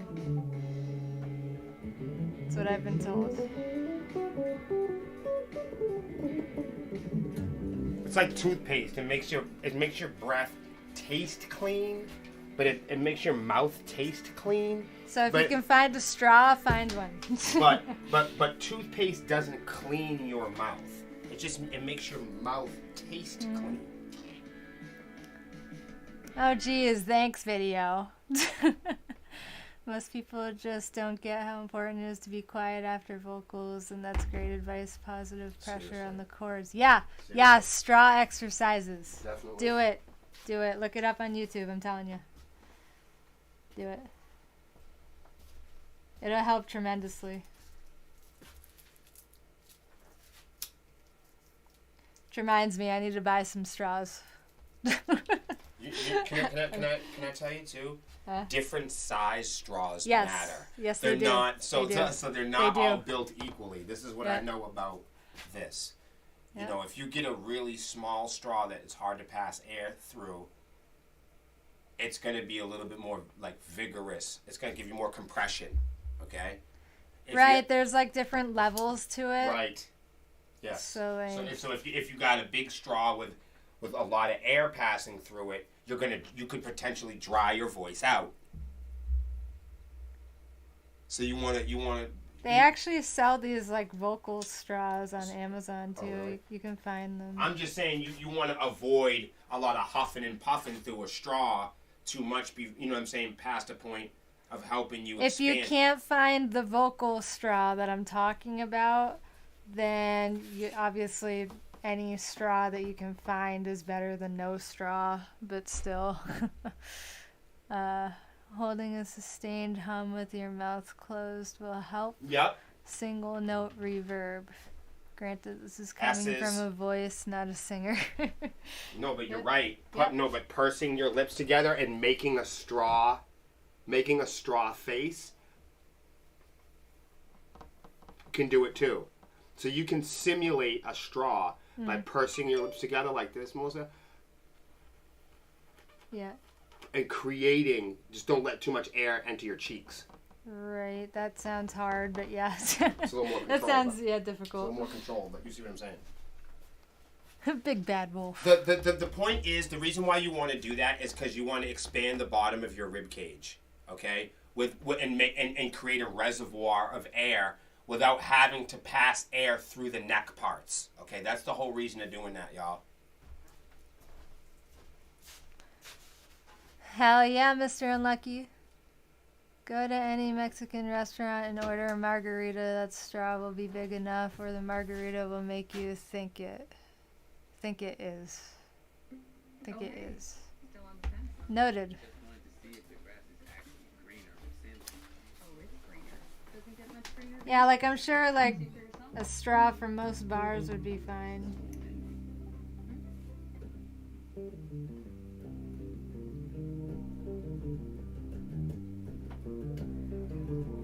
That's what I've been told. It's like toothpaste. It makes your breath taste clean, but it makes your mouth taste clean. So if you can find a straw, find one. but toothpaste doesn't clean your mouth. It makes your mouth taste clean. Oh geez, thanks video. Most people just don't get how important it is to be quiet after vocals, and that's great advice. Positive pressure Seriously. on the chords. Yeah, yeah, straw exercises. Definitely. Do it. Look it up on YouTube, I'm telling you. Do it. It'll help tremendously. Which reminds me, I need to buy some straws. Can I tell you too? Different size straws matter. Yes, they're they do. not so They do. so they're not They all do. built equally. This is what Yeah. I know about this. Yeah. You know, if you get a really small straw that is hard to pass air through, it's going to be a little bit more like vigorous. It's going to give you more compression. Okay. If Right, there's like different levels to it. Right. Yes. So like, So if you got a big straw with a lot of air passing through it, you could potentially dry your voice out. So you want to. they actually sell these like vocal straws on Amazon too. Oh, really? You can find them. I'm just saying you want to avoid a lot of huffing and puffing through a straw too much. You know what I'm saying? Past a point of helping you If you expand. can't find the vocal straw that I'm talking about, then obviously any straw that you can find is better than no straw, but still. Holding a sustained hum with your mouth closed will help. Yep. Single note reverb. Granted, this is coming from a voice, not a singer. No, but you're right. Yep. No, but pursing your lips together and making a straw face can do it too. So you can simulate a straw by pursing your lips together like this, Melissa, Yeah. and creating. Just don't let too much air enter your cheeks. Right. That sounds hard, but yes. It's a little more controlled. That sounds It's a difficult. little more controlled, but you see what I'm saying. Big bad wolf. The point is, the reason why you want to do that is because you want to expand the bottom of your rib cage, okay? And create a reservoir of air without having to pass air through the neck parts. Okay, that's the whole reason of doing that, y'all. Hell yeah, Mr. Unlucky. Go to any Mexican restaurant and order a margarita. That straw will be big enough, or the margarita will make you think it is. Think it is. Still on the fence. Noted. Just wanted to see if the grass is actually greener or simply. Oh, it's greener. Doesn't get much greener. Yeah, like I'm sure like See for yourself. a straw from most bars would be fine.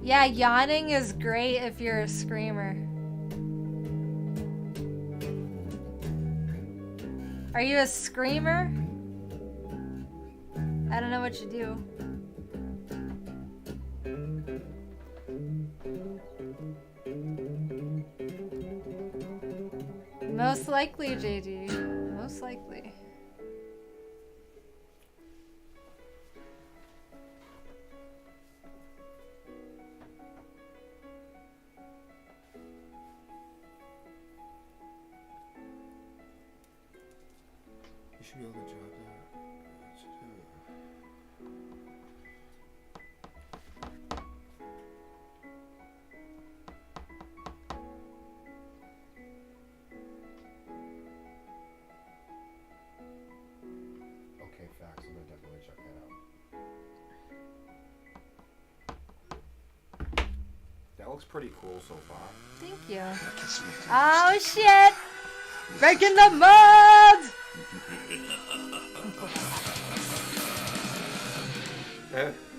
Yeah, yawning is great if you're a screamer. Are you a screamer? I don't know what you do. Most likely, JD. Most likely. You should be able to drop that. Okay, facts. I'm gonna definitely check that out. That looks pretty cool so far. Thank you. Oh shit! Breaking the mud!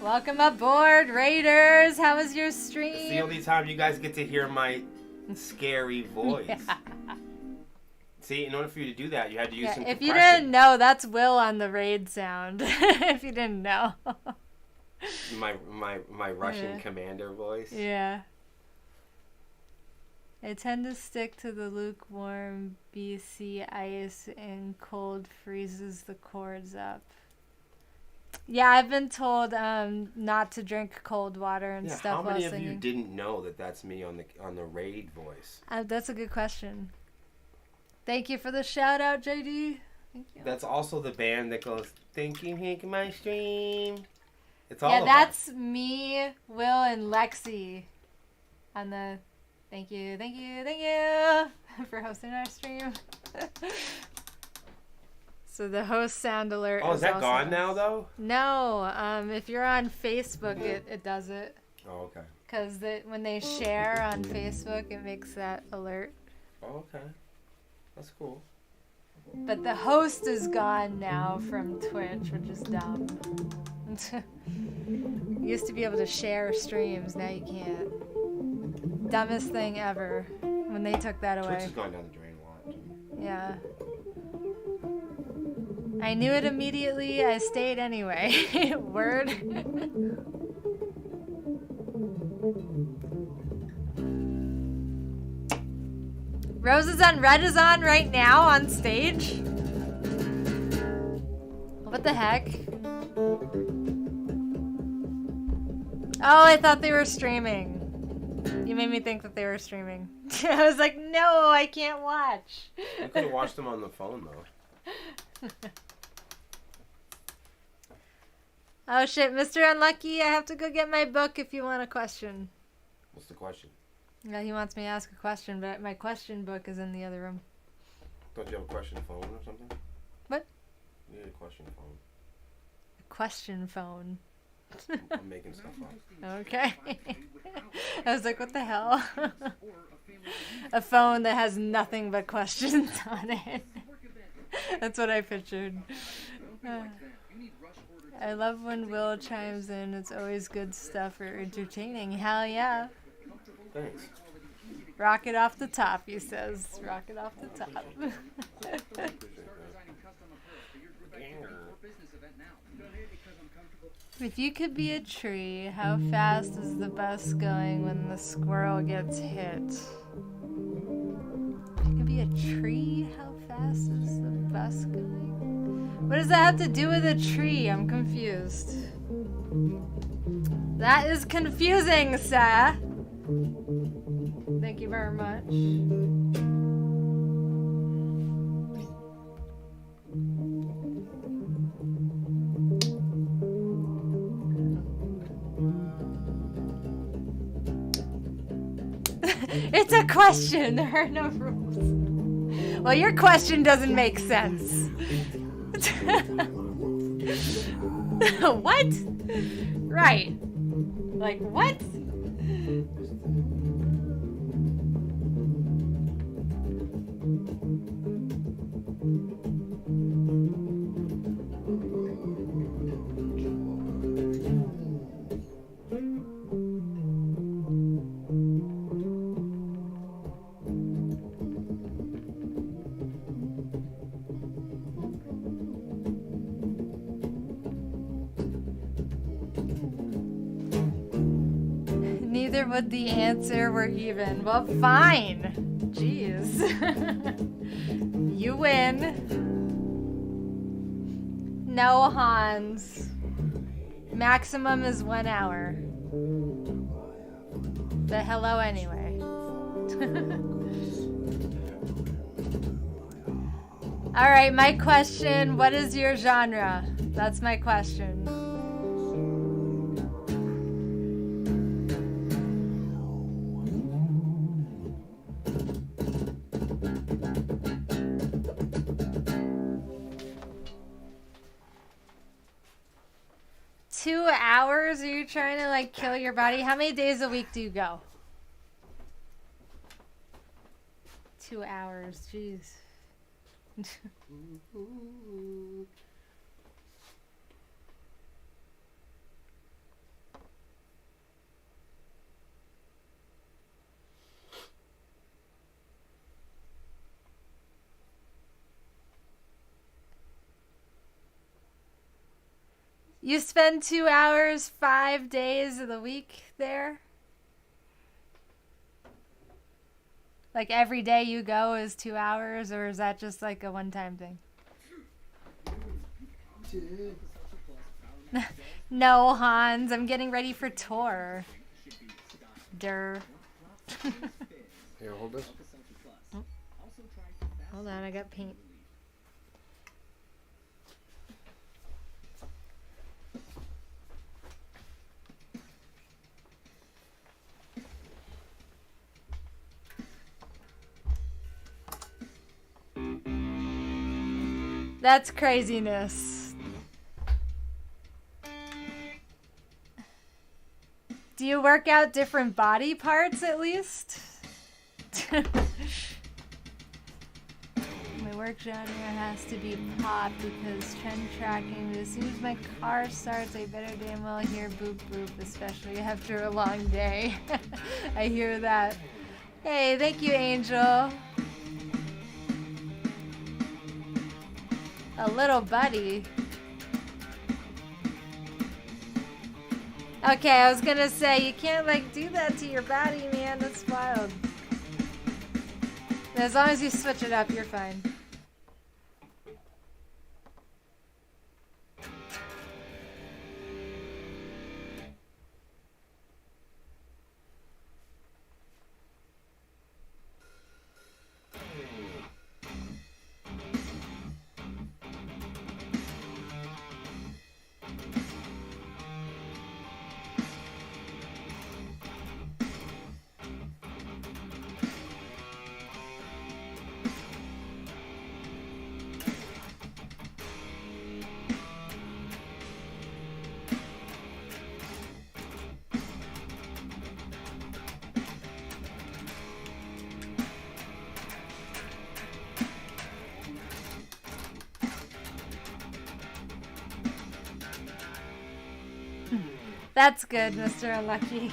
Welcome aboard, Raiders. How was your It's the stream? only time you guys get to hear my scary voice. See, in order for you to do that, you had to use Yeah, some if you compression. didn't know, that's Will on the raid sound. If you didn't know. My Russian Yeah. commander voice. Yeah. I tend to stick to the lukewarm BC ice, and cold freezes the cords up. Yeah, I've been told not to drink cold water and Yeah, stuff how while many of you singing. didn't know that that's me on the raid voice? That's a good question. Thank you for the shout out, JD. Thank you. That's also the band that goes, "Thank you, Hank, my stream." It's all Yeah, of that's me, Will, and Lexi on the thank you for hosting our stream. So the host sound alert. Oh, is that also gone now, though? No, if you're on Facebook, it does it. Oh, okay. Because when they share on Facebook, it makes that alert. Oh, okay. That's cool. But the host is gone now from Twitch, which is dumb. You used to be able to share streams, now you can't. Dumbest thing ever when they took that Twitch away. has gone down the drain a lot. Yeah. I knew it immediately, I stayed anyway. Word. Roses on Red is on right now on stage? What the heck? Oh, I thought they were streaming. You made me think that they were streaming. I was like, no, I can't watch. You could have watched them on the phone, though. Oh shit, Mr. Unlucky, I have to go get my book if you want a question. What's the question? Yeah, he wants me to ask a question, but my question book is in the other room. Don't you have a question phone or something? What? You need a question phone. A question phone. I'm making stuff up. Okay. I was like, what the hell? A phone that has nothing but questions on it. That's what I pictured. I love when Will chimes in. It's always good stuff or entertaining. Hell yeah. Thanks. Rock it off the top, he says. Rock it off the top. If you could be a tree, how fast is the bus going when the squirrel gets hit? If you could be a tree, how fast is the bus going? What does that have to do with a tree? I'm confused. That is confusing, sir. Thank you very much. It's a question. There are no rules. Well, your question doesn't make sense. What? Right. Like, what? Neither would the answer were even. Well, fine. Jeez. You win. No, Hans. Maximum is 1 hour. But hello anyway. Alright, my question. What is your genre? That's my question. Are you trying to like kill your body? How many days a week do you go? 2 hours, jeez. You spend 2 hours, 5 days of the week there? Like every day you go is 2 hours, or is that just like a one-time thing? No, Hans, I'm getting ready for tour. Durr. Here, hold this. Oh. Hold on, I got paint. That's craziness. Do you work out different body parts at least? My work genre has to be pop because trend tracking. As soon as my car starts, I better damn well hear boop boop, especially after a long day. I hear that. Hey, thank you, Angel. A little buddy. Okay, I was gonna say, you can't like do that to your body, man. That's wild. As long as you switch it up, you're fine. That's good, Mr. Unlucky.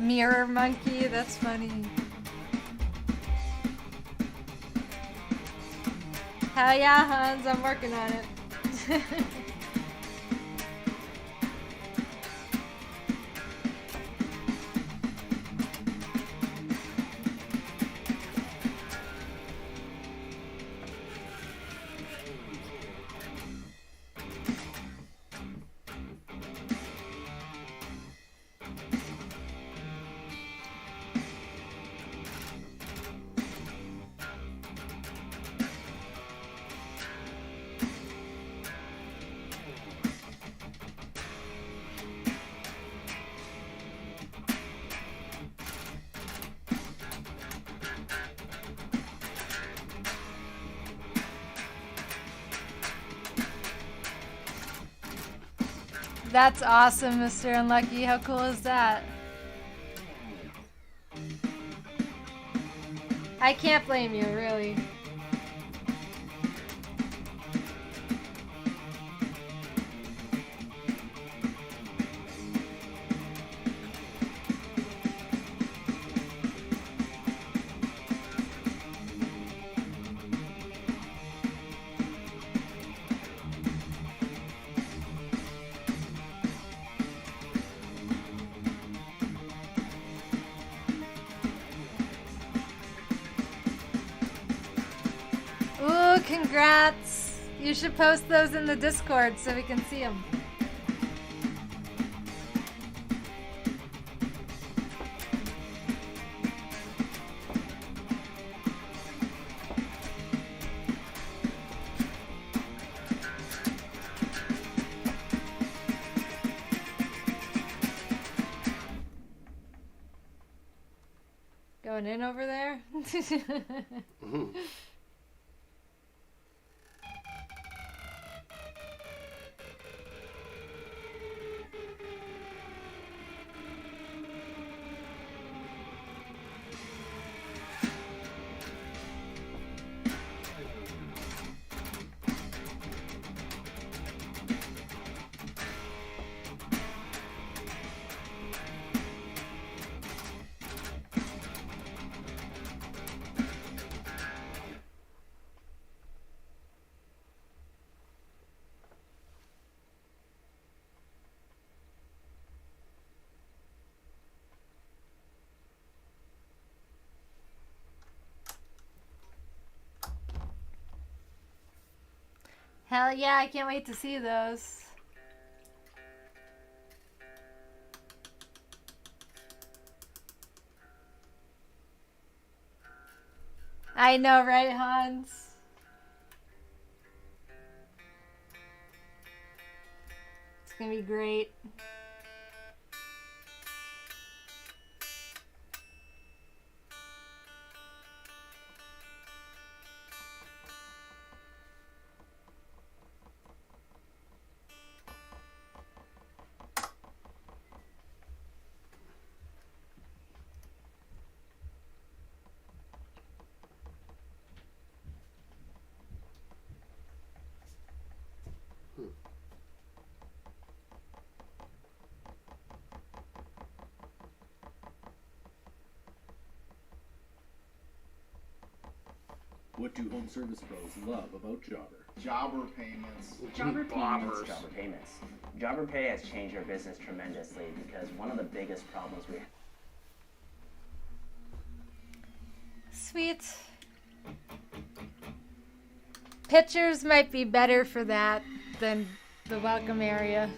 Mirror monkey, that's funny. Hell yeah, Hans, I'm working on it. That's awesome, Mr. Unlucky. How cool is that? I can't blame you, really. Ooh, congrats! You should post those in the Discord so we can see them. Going in over there? Hell yeah, I can't wait to see those. I know, right, Hans? It's gonna be great. What do home service pros love about Jobber? Jobber payments. Jobber payments. Jobber payments. Jobber Pay has changed our business tremendously because one of the biggest problems we have. Sweet. Pictures might be better for that than the welcome area.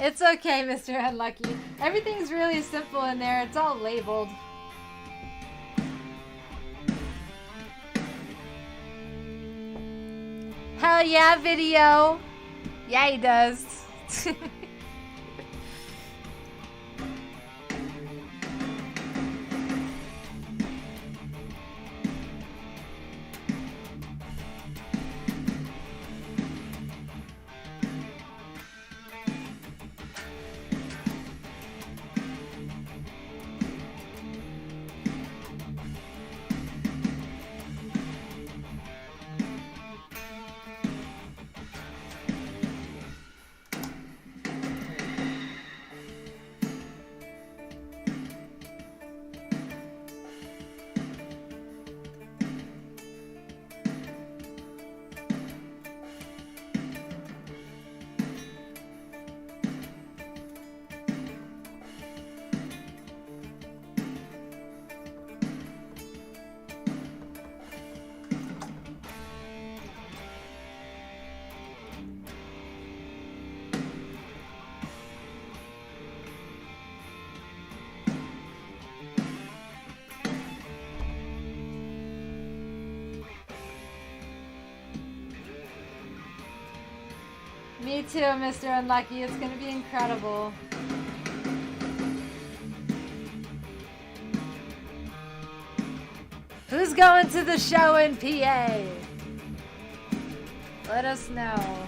It's okay, Mr. Unlucky. Everything's really simple in there. It's all labeled. Hell yeah, video. Yeah, he does. Me too, Mr. Unlucky. It's gonna be incredible. Who's going to the show in PA? Let us know.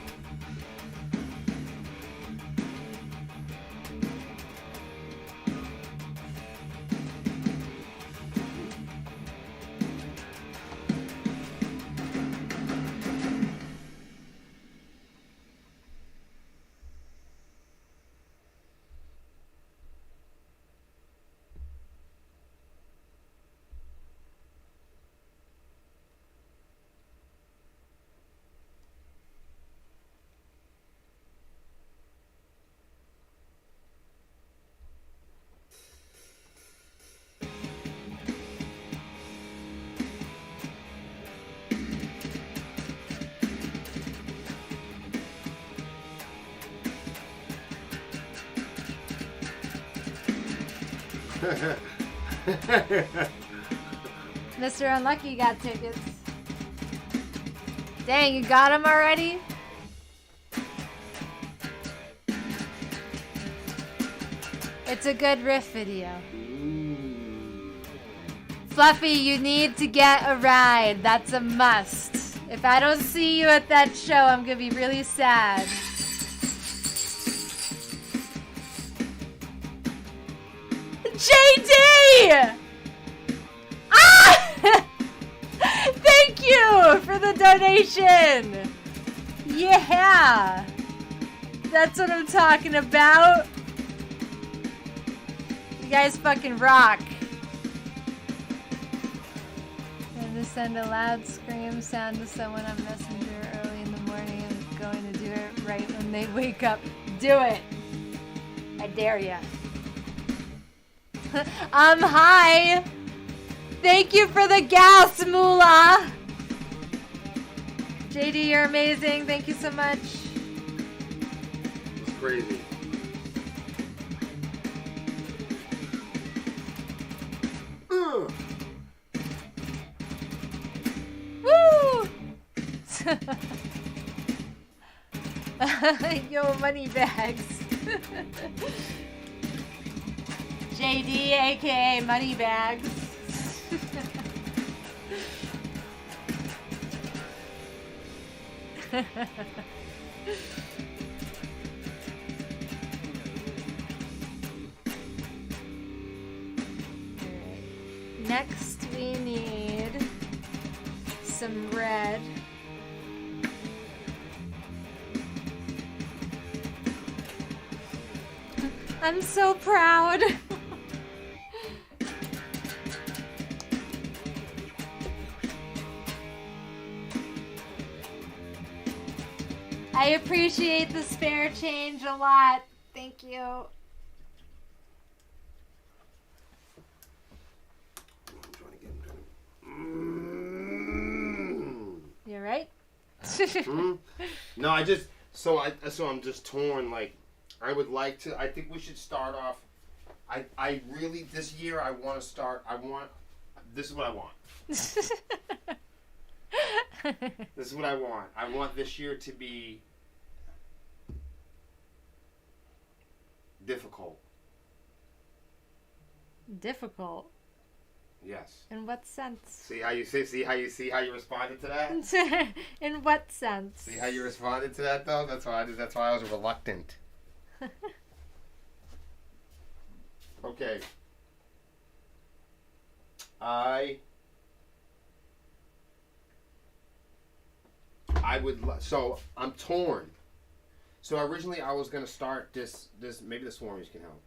Mr. Unlucky got tickets. Dang, you got them already? It's a good riff video. Fluffy, you need to get a ride. That's a must. If I don't see you at that show, I'm gonna be really sad. JD! Ah! Thank you for the donation. Yeah. That's what I'm talking about. You guys fucking rock. And to send a loud scream sound to someone on Messenger early in the morning and going to do it right when they wake up. Do it. I dare ya. Hi. Thank you for the gas, Moolah. JD, you're amazing. Thank you so much. It's crazy. Woo! Yo, money bags. JD, aka money bags. Next, we need some red. I'm so proud. I appreciate the spare change a lot. Thank you. You right? No, I'm just torn. Like, I would like to. I think we should start off. I really this year I want to start. This is what I want. This is what I want. I want this year to be difficult. Difficult. Yes. In what sense? See how you responded to that? In what sense? See how you responded to that though? That's why I was reluctant. Okay. So I'm torn. So originally I was gonna start this maybe the Swarmies can help.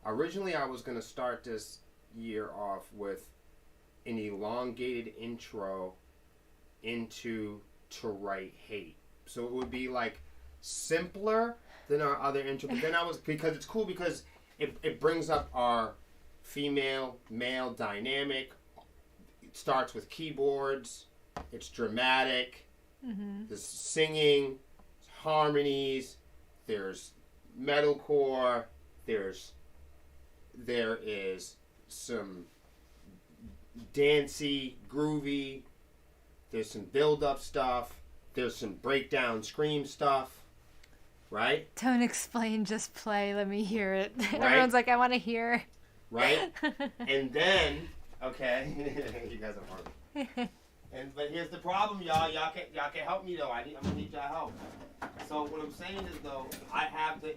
Originally I was gonna start this year off with an elongated intro into To Write Hate. So it would be like simpler than our other intro, but then because it's cool because it brings up our female male dynamic. It starts with keyboards. It's dramatic. Mm-hmm. There's singing, harmonies. There's metalcore. There is some dancey, groovy. There's some build-up stuff. There's some breakdown, scream stuff. Right? Don't explain, just play. Let me hear it. Right? Everyone's like, I want to hear. Right? And then, okay, you guys are hard. But here's the problem, y'all. Y'all can help me though. I'm gonna need y'all help. So what I'm saying is though, I have the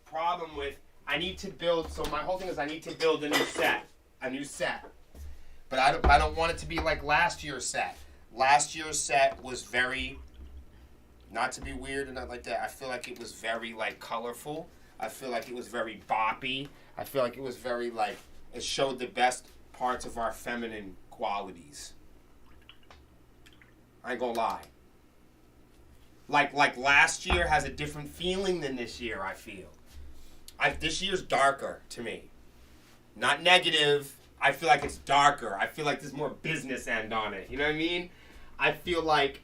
problem with I need to build. So my whole thing is I need to build a new set. But I don't want it to be like last year's set. Last year's set was very, not to be weird and not like that. I feel like it was very like colorful. I feel like it was very boppy. I feel like it was very like it showed the best parts of our feminine qualities. I ain't gonna lie. Like last year has a different feeling than this year, I feel. This year's darker to me. Not negative. I feel like it's darker. I feel like there's more business end on it. You know what I mean? I feel like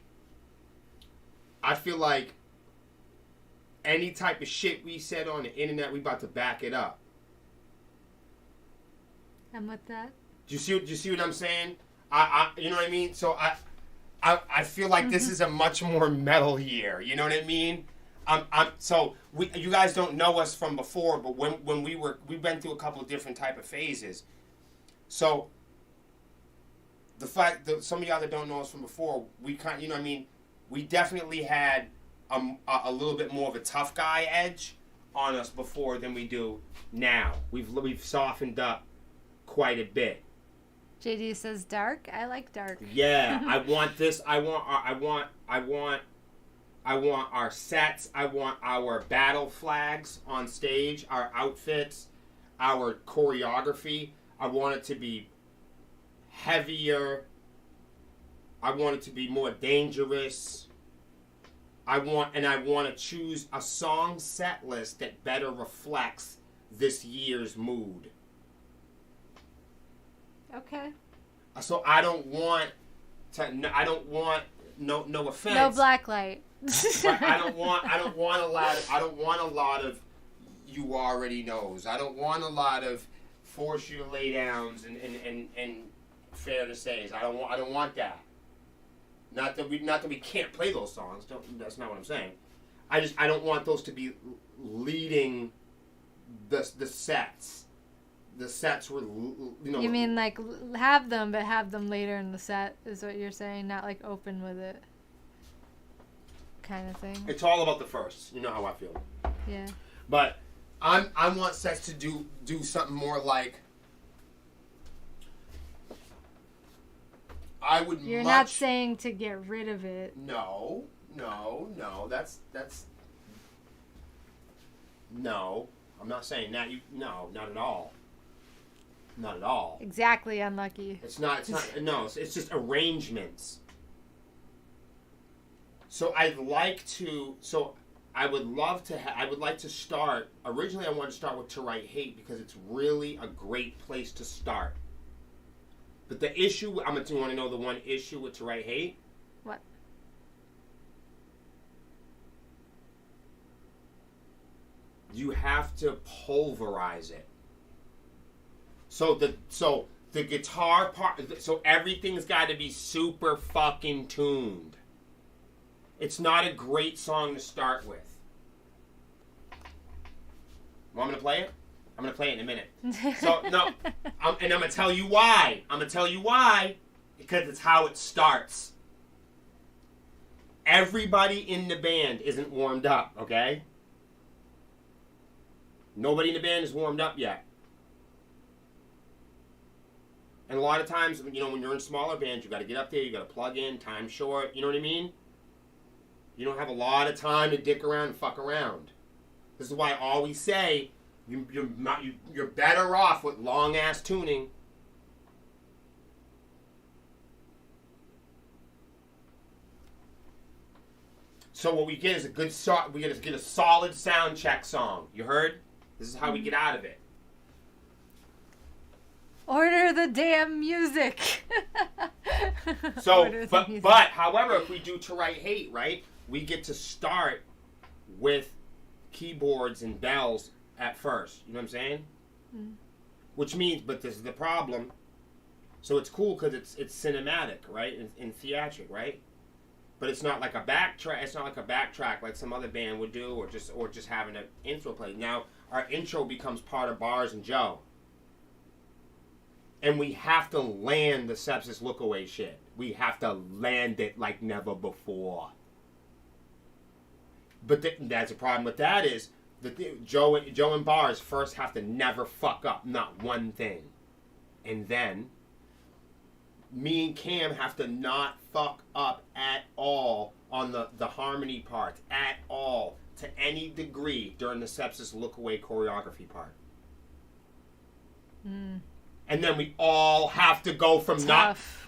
any type of shit we said on the internet, we about to back it up. I'm with that. Do you see what I'm saying? You know what I mean? So I feel like this is a much more metal year. You know what I mean? You guys don't know us from before, but when we went through a couple of different type of phases. So the fact that some of y'all that don't know us from before, we definitely had a little bit more of a tough guy edge on us before than we do now. We've softened up quite a bit. JD says dark. I like dark. Yeah, I want this. I want our sets. I want our battle flags on stage, our outfits, our choreography. I want it to be heavier. I want it to be more dangerous. I want to choose a song set list that better reflects this year's mood. Okay. So I don't want no offense. No black light. But I don't want a lot of you already knows. I don't want a lot of force you to lay downs and fair to say. I don't want that. Not that we can't play those songs. That's not what I'm saying. I don't want those to be leading the sets. The sets were, You mean like have them, but have them later in the set is what you're saying, not like open with it, kind of thing. It's all about the first. You know how I feel. Yeah. But I want sets to do something more like. I would. You're not saying to get rid of it. No. That's. No, I'm not saying that. No, not at all. Not at all. Exactly unlucky. It's not. No, it's just arrangements. So I'd like to. So I would love to. I would like to start. Originally, I wanted to start with "To Write Hate" because it's really a great place to start. But the issue, I'm going to want to know the one issue with "To Write Hate." What? You have to pulverize it. So the guitar part, so everything's got to be super fucking tuned. It's not a great song to start with. Want me to play it? I'm going to play it in a minute. So, no, and I'm going to tell you why. Because it's how it starts. Everybody in the band isn't warmed up, okay? Nobody in the band is warmed up yet. And a lot of times, when you're in smaller bands, you got to get up there, you got to plug in, time short, you know what I mean? You don't have a lot of time to dick around and fuck around. This is why I always say, you're better off with long-ass tuning. So what we get is we get a solid sound check song. You heard? This is how we get out of it. Order the damn music. So, but however, if we do "To Write Hate," right, we get to start with keyboards and bells at first. You know what I'm saying? Mm. Which means, but this is the problem. So it's cool because it's cinematic, right, and theatric, right? But it's not like a backtrack. It's not like a backtrack like some other band would do, or just having an intro play. Now our intro becomes part of Bars and Joe. And we have to land the Sepsiss look away shit. We have to land it like never before. But that's a problem with that is that Joe and Bars first have to never fuck up, not one thing. And then me and Cam have to not fuck up at all on the harmony parts, at all, to any degree during the Sepsiss look away choreography part. Mm. And then we all have to go from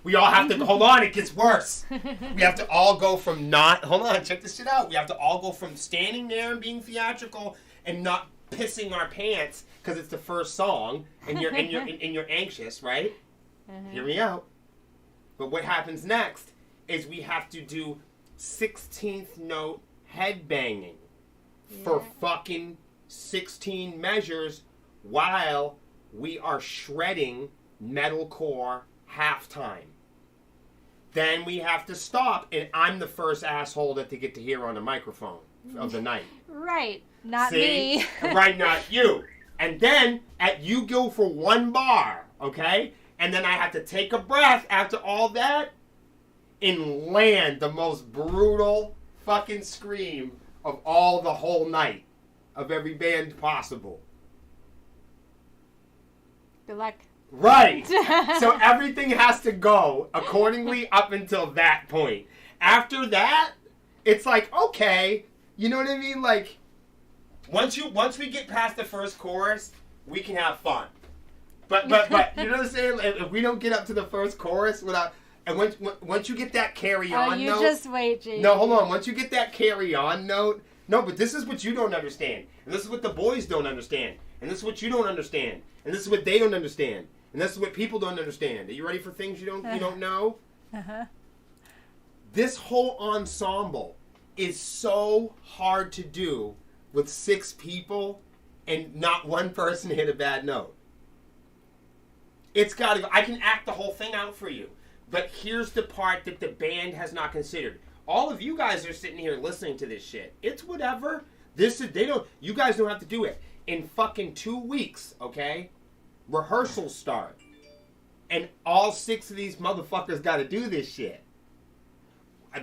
we all have to, hold on, it gets worse. We have to all go from hold on, check this shit out. We have to all go from standing there and being theatrical and not pissing our pants because it's the first song and you're anxious, right? Mm-hmm. Hear me out. But what happens next is we have to do 16th note headbanging for fucking 16 measures while we are shredding metalcore halftime. Then we have to stop, and I'm the first asshole that they get to hear on the microphone of the night. Right, not See? me. Right, not you. And then you go for one bar, okay? And then I have to take a breath after all that and land the most brutal fucking scream of all the whole night of every band possible. Good luck. Right. So everything has to go accordingly up until that point. After that, it's like, okay, you know what I mean? Like, once we get past the first chorus, we can have fun. But you know what I'm saying? If we don't get up to the first chorus without, and once you get that carry on note, just wait, Jake. No, hold on. Once you get that carry on note, no, but this is what you don't understand, and this is what the boys don't understand, and this is what you don't understand, and this is what they don't understand. And this is what people don't understand. Are you ready for things you don't know? Uh-huh. This whole ensemble is so hard to do with 6 people and not one person hit a bad note. It's got to go. I can act the whole thing out for you. But here's the part that the band has not considered. All of you guys are sitting here listening to this shit. It's whatever. You guys don't have to do it. In fucking 2 weeks, okay? Rehearsals start. And all 6 of these motherfuckers got to do this shit.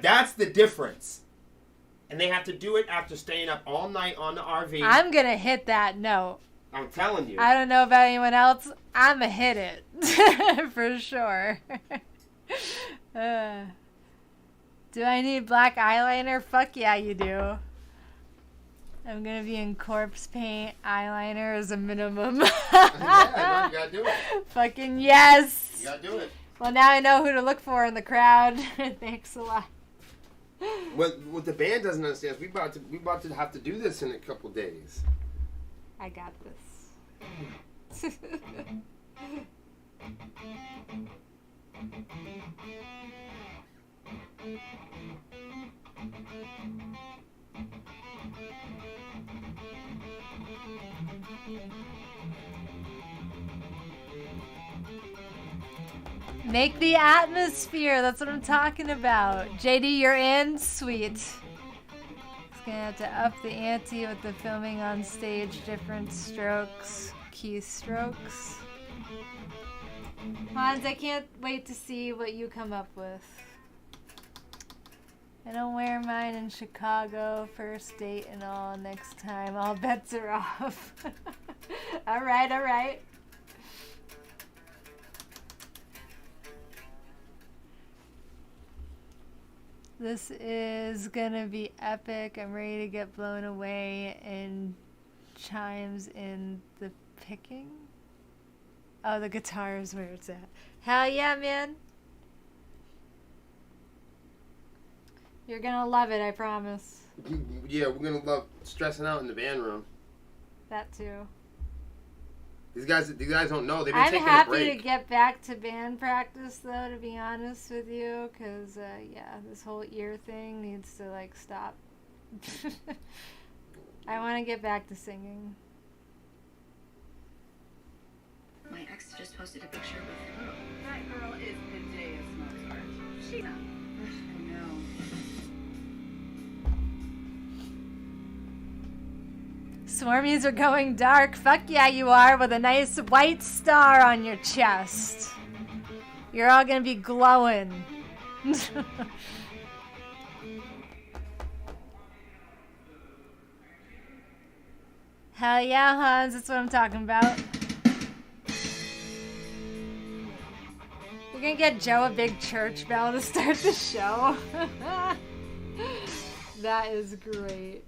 That's the difference. And they have to do it after staying up all night on the RV. I'm going to hit that note. I'm telling you. I don't know about anyone else. I'm going to hit it. For sure. Do I need black eyeliner? Fuck yeah, you do. I'm going to be in corpse paint, eyeliner as a minimum. Yeah, you got to do it. Fucking yes. You got to do it. Well, now I know who to look for in the crowd. Thanks a lot. What the band doesn't understand is we about to have to do this in a couple days. I got this. Make the atmosphere. That's what I'm talking about. JD, you're in? Sweet. It's gonna have to up the ante with the filming on stage, different strokes, keystrokes. Hans, I can't wait to see what you come up with. I don't wear mine in Chicago, first date and all next time. All bets are off. Alright, alright. This is gonna be epic. I'm ready to get blown away and chimes in the picking. Oh, the guitar is where it's at. Hell yeah, man. You're gonna love it, I promise. Yeah, we're gonna love stressing out in the band room. That too. These guys don't know. They've been I'm taking a happy break. to get back to band practice, though, to be honest with you, because, yeah, this whole ear thing needs to, like, stop. I want to get back to singing. My ex just posted a picture with her. That girl is the day of Mozart. She's not. I know. Swarmies are going dark. Fuck yeah, you are, with a nice white star on your chest. You're all gonna be glowing. Hell yeah, Hans, that's what I'm talking about. We're gonna get Joe a big church bell to start the show. That is great.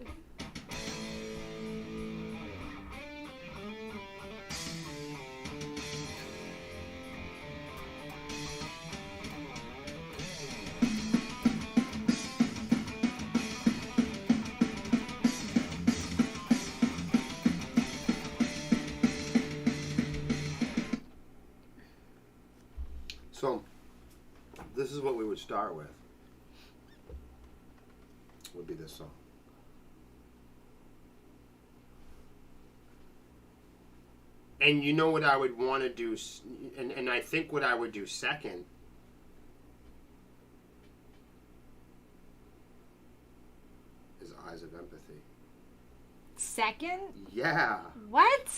So, this is what we would start with. Would be this song. And you know what I would want to do, and I think what I would do second is Eyes of Empathy. Second? Yeah. What?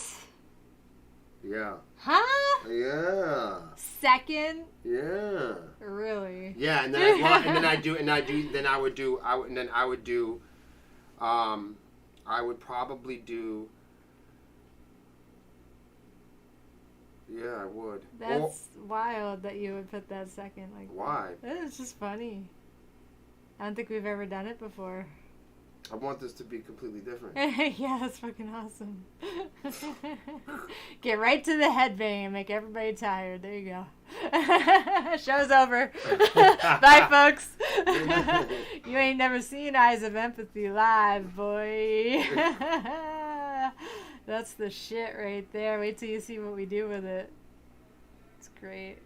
Yeah. Huh? Yeah. Second? Yeah. Really? Yeah, and then I would probably do. Yeah, I would. That's wild that you would put that second like Why? that. It's just funny. I don't think we've ever done it before. I want this to be completely different. Yeah, that's fucking awesome. Get right to the headbang and make everybody tired. There you go. Show's over. Bye, folks. You ain't never seen Eyes of Empathy live, boy. That's the shit right there. Wait till you see what we do with it. It's great.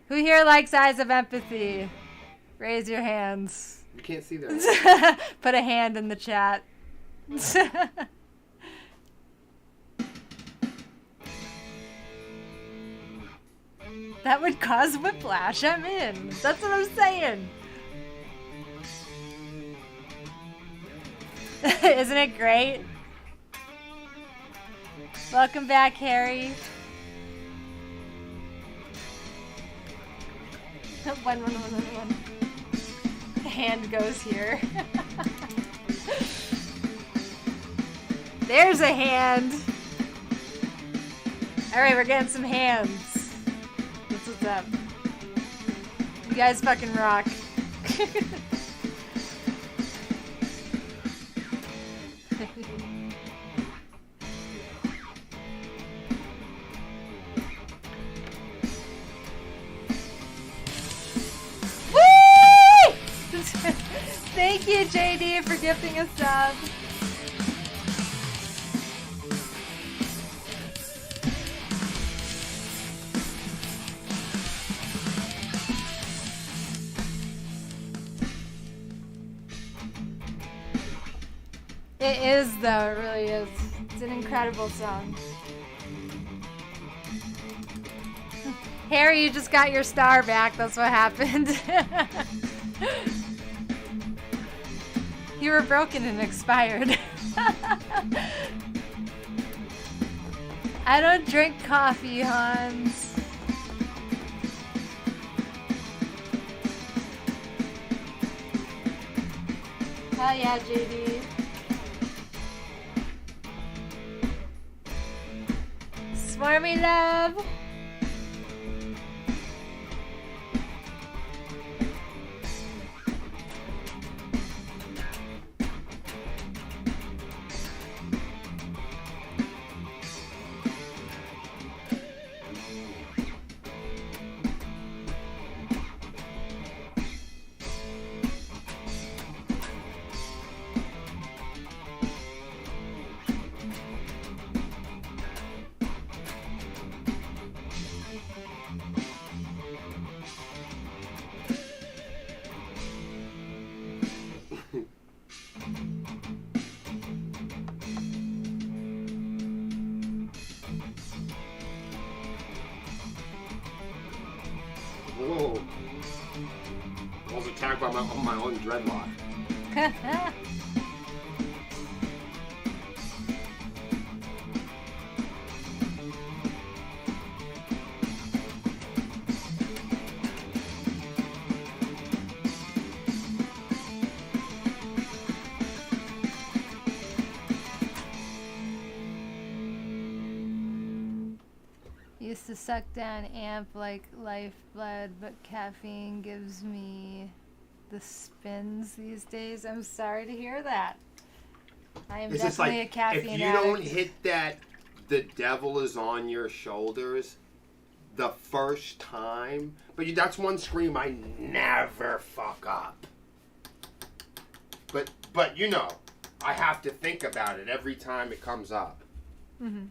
Who here likes Eyes of Empathy? Raise your hands. You can't see that. Put a hand in the chat. That would cause whiplash. I'm in. That's what I'm saying. Isn't it great? Welcome back, Harry. One. The hand goes here. There's a hand. All right, we're getting some hands. That's what's up. You guys fucking rock. Thank you, JD, for gifting a sub. It is, though. It really is. It's an incredible song. Harry, you just got your star back. That's what happened. You were broken and expired. I don't drink coffee, Hans. Hell yeah, JD. Swarmy love. Whoa. I was attacked by my own dreadlock. Used to suck down amp like lifeblood, but caffeine gives me the spins these days. I'm sorry to hear that. I am It's just definitely like, a caffeine if you addict. don't hit that, the devil is on your shoulders the first time. But that's one scream I never fuck up. But you know, I have to think about it every time it comes up. Mm-hmm.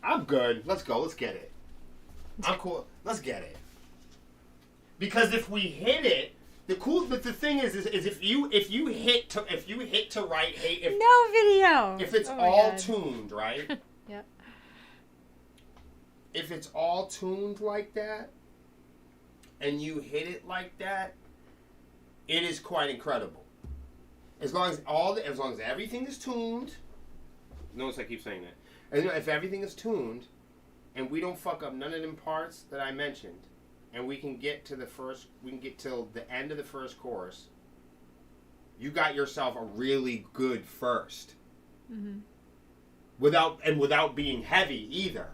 I'm good. Let's go. Let's get it. I'm cool. Let's get it. Because if we hit it, the thing is if you hit to right, No video. if it's Oh my all God. tuned, right? Yep. If it's all tuned like that, and you hit it like that, it is quite incredible. As long as everything is tuned. Notice I keep saying that. And if everything is tuned, and we don't fuck up none of them parts that I mentioned, and we can get till the end of the first chorus, you got yourself a really good first. Mm-hmm. Without being heavy either.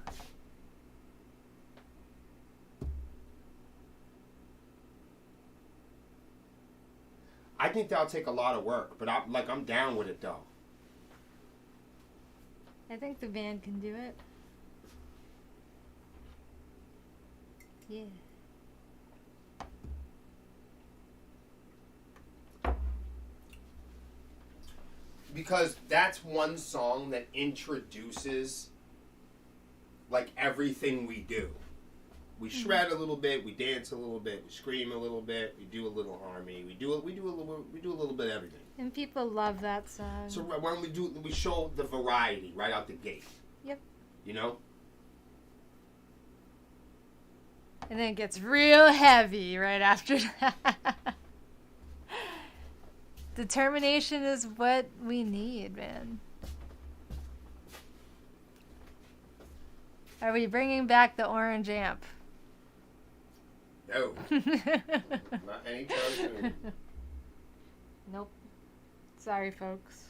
I think that'll take a lot of work, but I'm down with it though. I think the band can do it. Yeah. because that's one song that introduces like everything we do. We shred a little bit, we dance a little bit, we scream a little bit, we do a little harmony, we do a little bit of everything. And people love that song. So when we show the variety right out the gate. Yep. You know? And then it gets real heavy right after that. Determination is what we need, man. Are we bringing back the orange amp? No. Not anytime soon. Nope. Sorry, folks.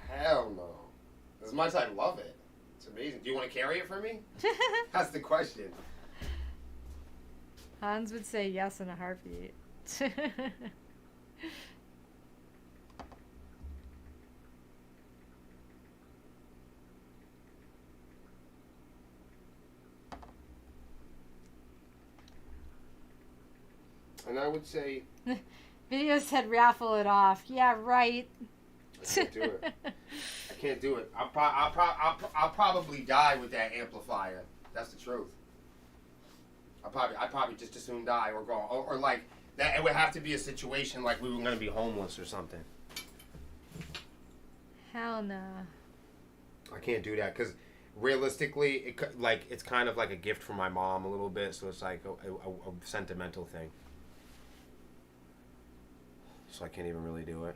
Hell no. As much as I love it. It's amazing. Do you want to carry it for me? That's the question. Hans would say yes in a heartbeat. And I would say... Video said raffle it off. Yeah, right. I can't do it. I can't do it. I'll probably die with that amplifier. That's the truth. I'd probably just as soon die or go. Or like, that. It would have to be a situation like we were going to be homeless or something. Hell no. I can't do that because realistically, it's kind of like a gift from my mom a little bit. So it's like a sentimental thing. So I can't even really do it.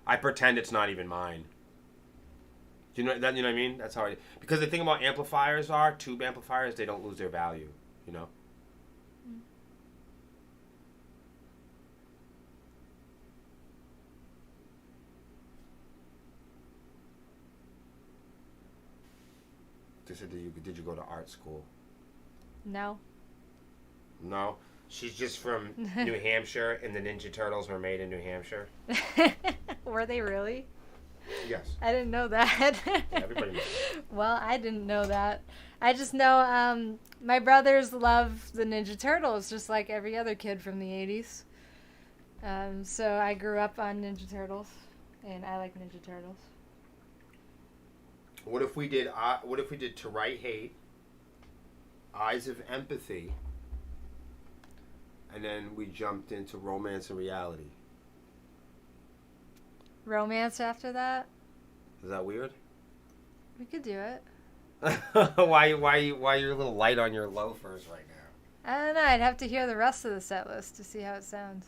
I pretend it's not even mine. Do you know that? You know what I mean? That's how I. Because the thing about amplifiers are tube amplifiers. They don't lose their value. You know. They said, did you go to art school? No. No. She's just from New Hampshire, and the Ninja Turtles were made in New Hampshire. Were they really? Yes. I didn't know that. Everybody knows. Well, I didn't know that. I just know my brothers love the Ninja Turtles, just like every other kid from the 80s. So I grew up on Ninja Turtles, and I like Ninja Turtles. What if we did? To Write Hate, Eyes of Empathy, and then we jumped into Romance and Reality? Romance after that? Is that weird? We could do it. why you're a little light on your loafers right now? I don't know. I'd have to hear the rest of the set list to see how it sounds.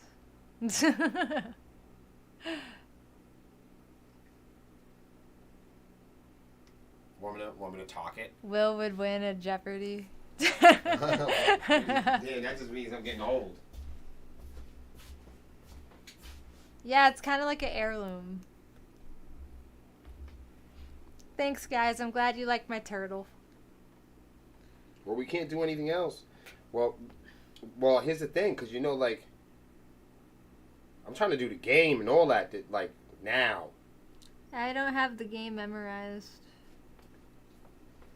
Want me to talk it? Will would win at Jeopardy. Yeah, that just means I'm getting old. Yeah, it's kind of like an heirloom. Thanks, guys. I'm glad you like my turtle. Well, we can't do anything else. Well, here's the thing, because like, I'm trying to do the game and all that, like, now. I don't have the game memorized.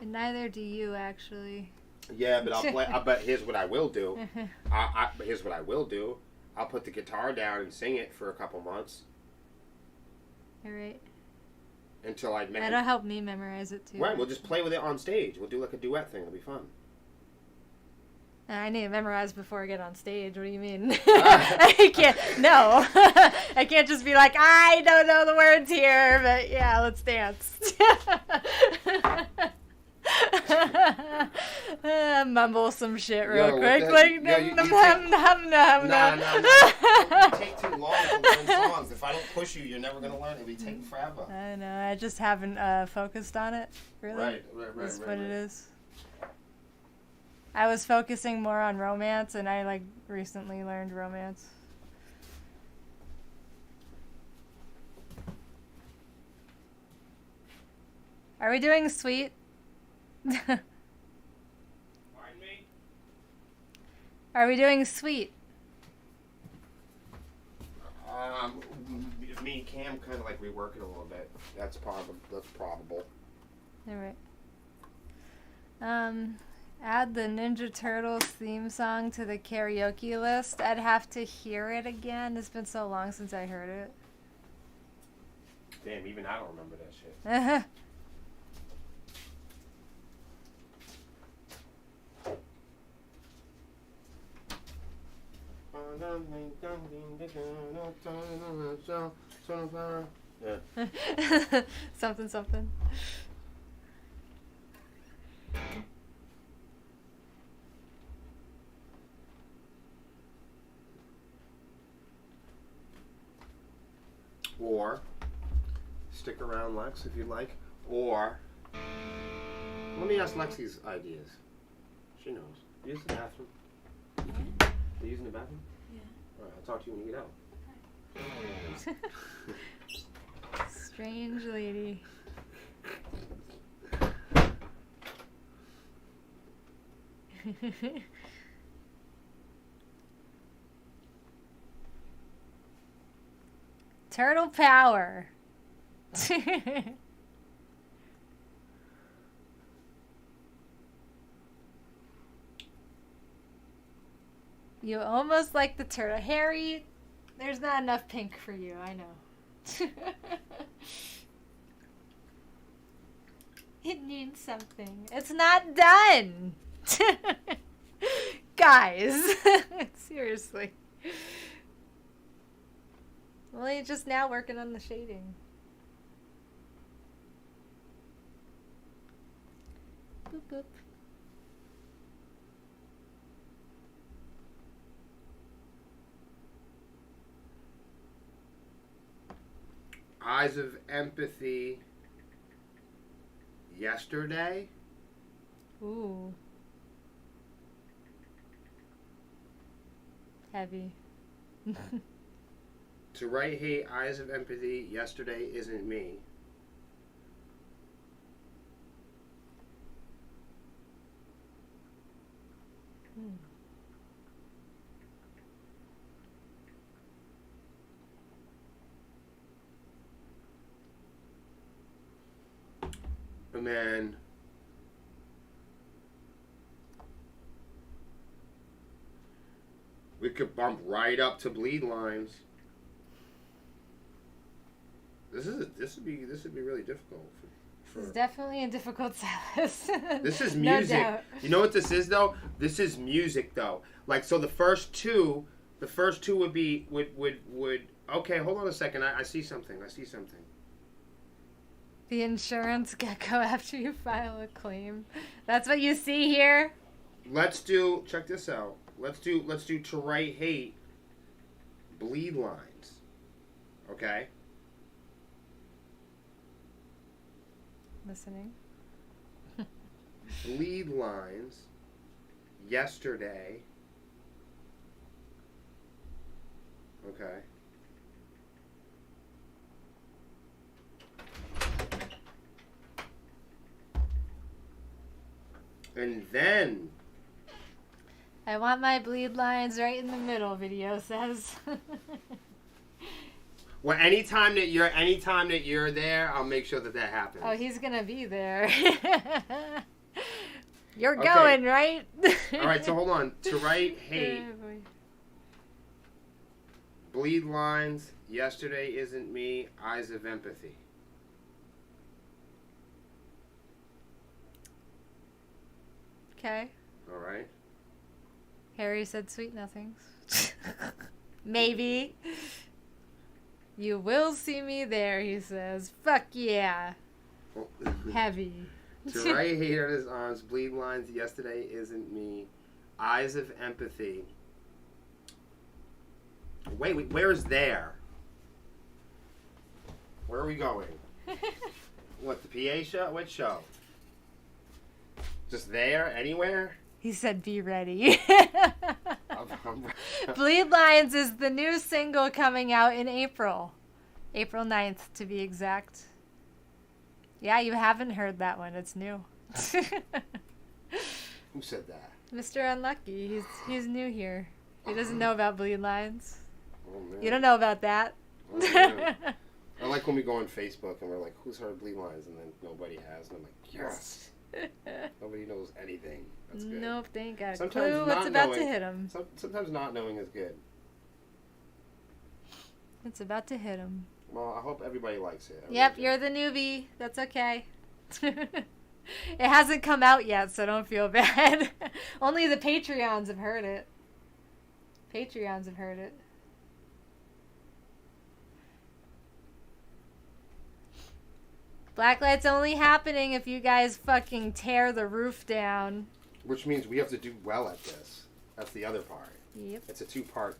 And neither do you, actually. Yeah, but I'll play. But here's what I will do. Here's what I will do. I'll put the guitar down and sing it for a couple months. All right. Until I. That'll help me memorize it too. Right, we'll just play with it on stage. We'll do like a duet thing. It'll be fun. I need to memorize before I get on stage. What do you mean? I can't. No, I can't just be like, I don't know the words here, but yeah, let's dance. Mumble some shit real quick, like Nah. You take too long to learn songs. If I don't push you, you're never gonna learn it. It'll be taking forever. I know. I just haven't focused on it. Really. Right. That's what it is. I was focusing more on romance, and I recently learned romance. Are we doing sweet? Pardon me? Are we doing sweet? Me and Cam kind of rework it a little bit. That's probable. All right. Add the Ninja Turtles theme song to the karaoke list. I'd have to hear it again. It's been so long since I heard it. Damn, even I don't remember that shit. Yeah. Something, something. Or stick around, Lex, if you'd like. Or let me ask Lexi's ideas. She knows. Use the bathroom. Are you using the bathroom? Yeah. All right, I'll talk to you when you get out. Strange lady. Turtle power. You almost like the turtle. Harry, there's not enough pink for you, I know. It needs something. It's not done. Guys, seriously. Well, you're just now working on the shading. Boop, boop. Eyes of Empathy. Yesterday. Ooh. Heavy. To write hate, Eyes of Empathy. Yesterday isn't me. And then we could bump right up to bleed lines. This would be really difficult for This is definitely a difficult Silas. This is No music. doubt. You know what this is though? This is music though. Like so the first two would be would okay, hold on a second. I see something. The insurance gecko after you file a claim. That's what you see here? Let's do check this out. Let's do to write hate bleed lines. Okay? Listening. Bleed lines yesterday. Okay. And then I want my bleed lines right in the middle, video says. well, anytime that you're there, I'll make sure that happens. Oh, he's gonna be there. You're Okay. going, right? All right, so hold on. To write hate, Oh, boy. bleed lines, yesterday isn't me, eyes of empathy. Okay. All right. Harry said sweet nothings. Maybe. You will see me there, he says. Fuck yeah. Well, Heavy. to write hate on his arms, bleed lines, yesterday isn't me, eyes of empathy. Wait, where's there? Where are we going? What, the PA show? Which show? Just there? Anywhere? He said be ready. I'm- Bleed Lines is the new single coming out in April. April 9th, to be exact. Yeah, you haven't heard that one. It's new. Who said that? Mr. Unlucky. He's new here. He doesn't know about Bleed Lines. Oh, man. You don't know about that. Oh, man. I like when we go on Facebook and we're like, who's heard bleed lines? And then nobody has. And I'm like, yes. Nobody knows anything. That's good. Nope, they ain't got a Sometimes clue not what's about to knowing- hit them. Sometimes not knowing is good. It's about to hit them. Well, I hope everybody likes it. Yep, you're the newbie. That's okay. It hasn't come out yet, so don't feel bad. Only the Patreons have heard it. Patreons have heard it. Blacklight's only happening if you guys fucking tear the roof down. Which means we have to do well at this. That's the other part. Yep. It's a two-part.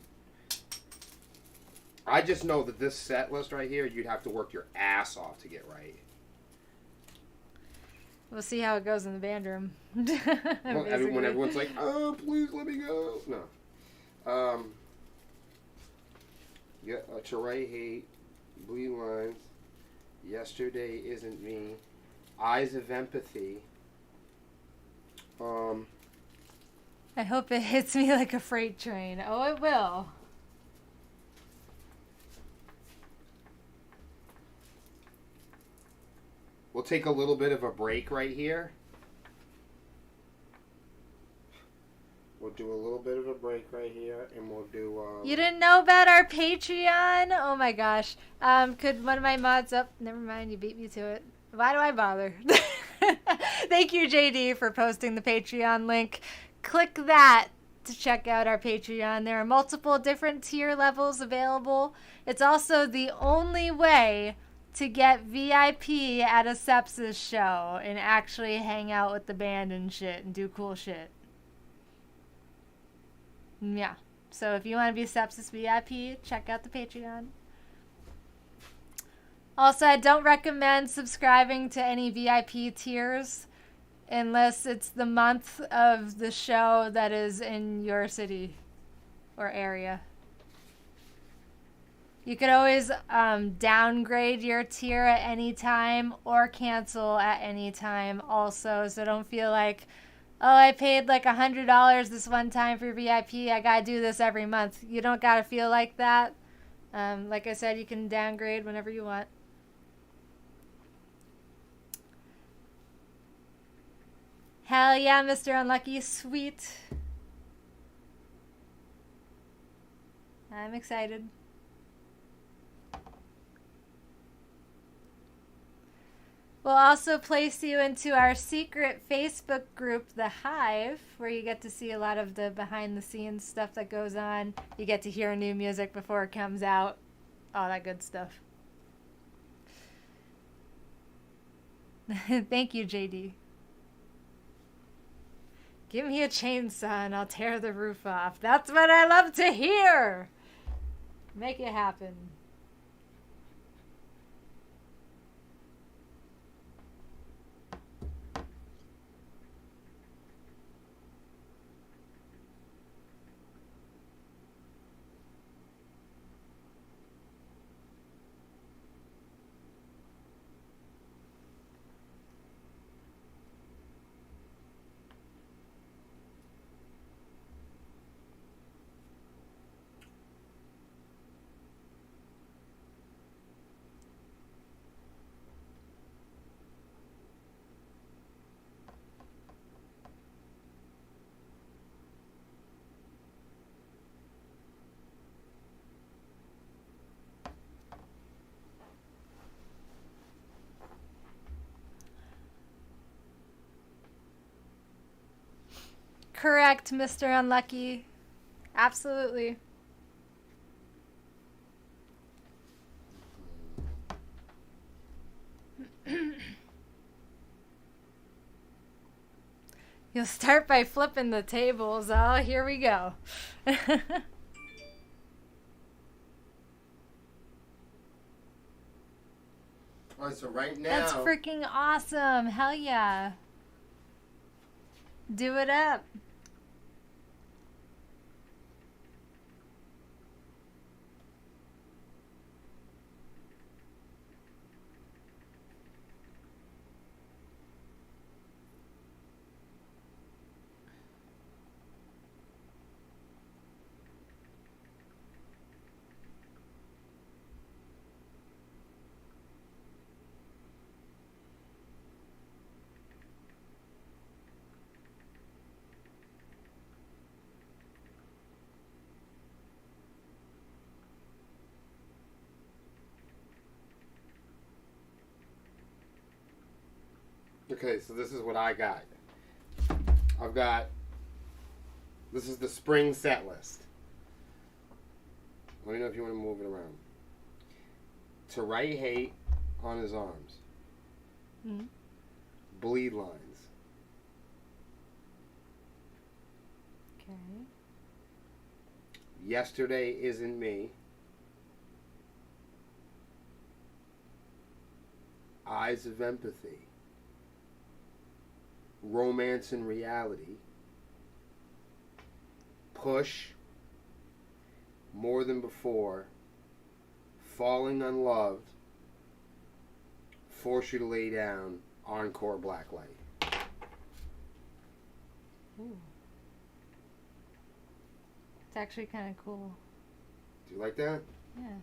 I just know that this set list right here, you'd have to work your ass off to get right. We'll see how it goes in the band room. Well, when Basically. everyone's like, "Oh, please let me go." No. Yeah, to write hate, bleed lines. Yesterday isn't me. Eyes of empathy. I hope it hits me like a freight train. Oh, it will. We'll take a little bit of a break right here. We'll do a little bit of a break right here, and we'll do. You didn't know about our Patreon? Oh my gosh. Could one of my mods up? Never mind, you beat me to it. Why do I bother? Thank you, JD, for posting the Patreon link. Click that to check out our Patreon. There are multiple different tier levels available. It's also the only way to get VIP at a Sepsiss show and actually hang out with the band and shit and do cool shit. Yeah. So if you want to be Sepsiss VIP, check out the Patreon. Also, I don't recommend subscribing to any VIP tiers unless it's the month of the show that is in your city or area. You could always downgrade your tier at any time or cancel at any time also. So don't feel like, oh, I paid like $100 this one time for VIP. I got to do this every month. You don't got to feel like that. Like I said, you can downgrade whenever you want. Hell yeah, Mr. Unlucky. Sweet. I'm excited. We'll also place you into our secret Facebook group, The Hive, where you get to see a lot of the behind-the-scenes stuff that goes on. You get to hear new music before it comes out. All that good stuff. Thank you, JD. Give me a chainsaw and I'll tear the roof off. That's what I love to hear. Make it happen. Correct, Mr. Unlucky. Absolutely. You'll start by flipping the tables. Oh, here we go. All right, so right now. That's freaking awesome. Hell yeah. Do it up. Okay, so this is what I got. This is the spring set list. Let me know if you want to move it around. To write hate on his arms. Mm-hmm. Bleed lines. Okay. Yesterday isn't me. Eyes of empathy. Romance and reality. Push. More than before. Falling unloved. Force you to lay down. Encore blacklight. Ooh. It's actually kind of cool. Do you like that? Yeah.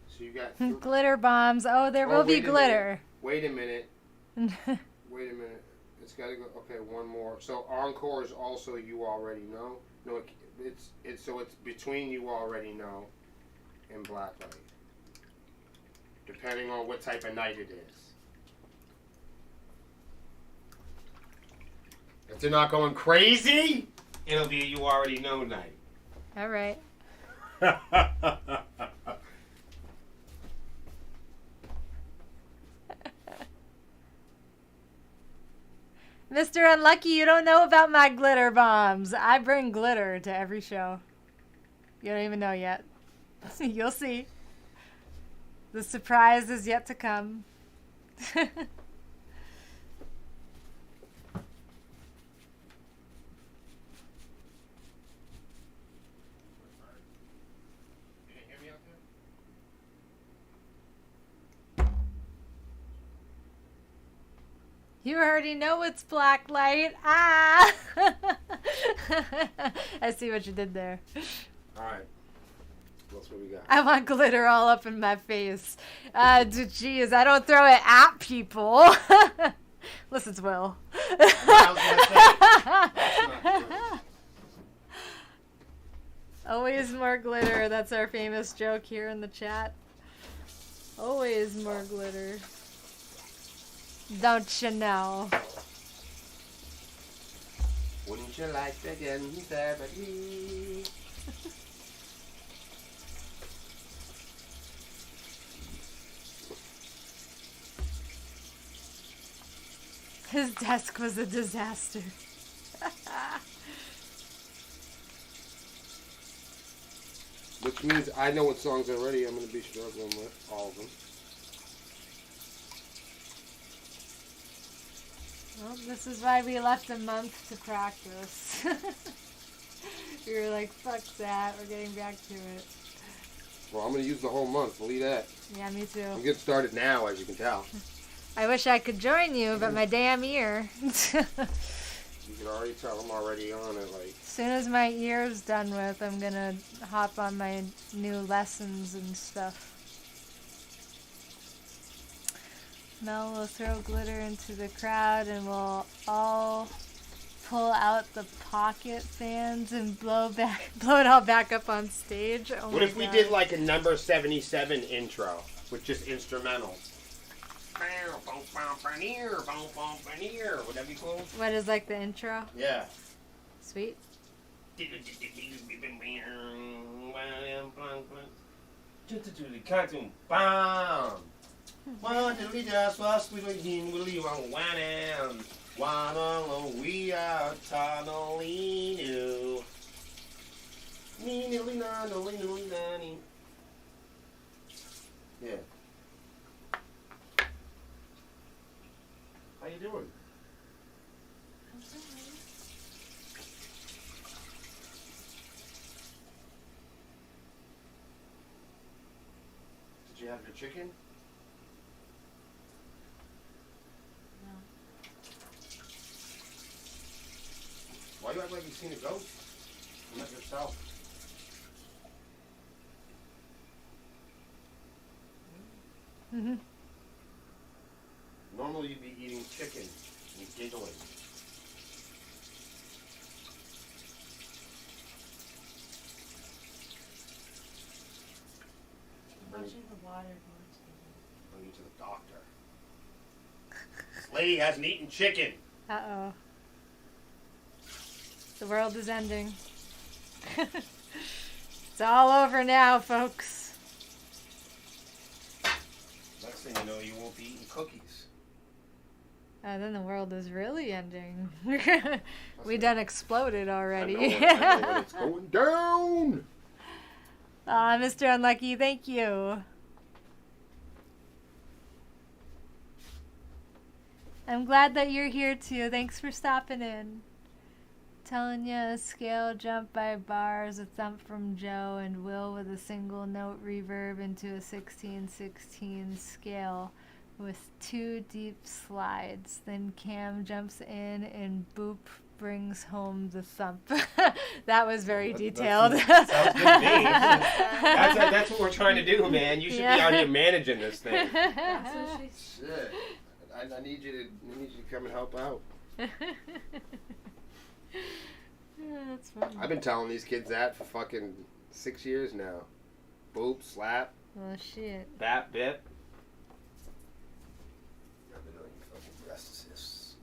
So you got Glitter bombs. Oh, there will be wait a glitter. Wait a minute. Wait a minute. It's got to go. Okay, one more. So encore is also you already know. No, it's so it's between you already know and blacklight. Depending on what type of night it is. If they're not going crazy, it'll be a you already know night. All right. Mr. Unlucky, you don't know about my glitter bombs. I bring glitter to every show. You don't even know yet. You'll see. The surprise is yet to come. You already know it's black light. Ah! I see what you did there. Alright. What's what we got? I want glitter all up in my face. Geez, I don't throw it at people. Listen to Will. Always more glitter. That's our famous joke here in the chat. Always more glitter. Don't you know? Wouldn't you like to get me? His desk was a disaster. Which means I know what songs already I'm going to be struggling with. All of them. Well, this is why we left a month to practice. We were like, fuck that, we're getting back to it. Well, I'm going to use the whole month. Believe that. Yeah, me too. I'm getting started now, as you can tell. I wish I could join you, but my damn ear. You can already tell I'm already on it. Like, As soon as my ear's done with, I'm gonna hop on my new lessons and stuff. Mel will throw glitter into the crowd and we'll all pull out the pocket fans and blow it all back up on stage. Oh what my if we God. did like a number 77 intro with just instrumentals? Would that be cool? What is like the intro? Yeah. Sweet. Cartoon bomb. One to lead us, was we will leave on one end. One alone, we are totally new. Yeah. How you doing? Did you have your chicken? No. Why you act like you've seen a ghost? Not yourself. Mm-hmm. Normally you'd be eating chicken and giggling. Watching the water go into Bring you to the doctor. This lady hasn't eaten chicken. Uh-oh. The world is ending. It's all over now, folks. Next thing you know, you won't be eating cookies. Then the world is really ending. We done exploded already. I know when it's going down. Mr. Unlucky, thank you. I'm glad that you're here too. Thanks for stopping in. Telling you a scale jump by bars, a thump from Joe, and Will with a single note reverb into a 16/16 scale with 2 deep slides. Then Cam jumps in and boop brings home the thump. That was very detailed. Sounds good to me. That's what we're trying to do, man. You should be out here managing this thing. That's what she said. Shit. I need you to come and help out. That's funny. I've been telling these kids that for fucking 6 years now. Boop, slap, Well, shit. bap, bip. I've been on you fucking restless.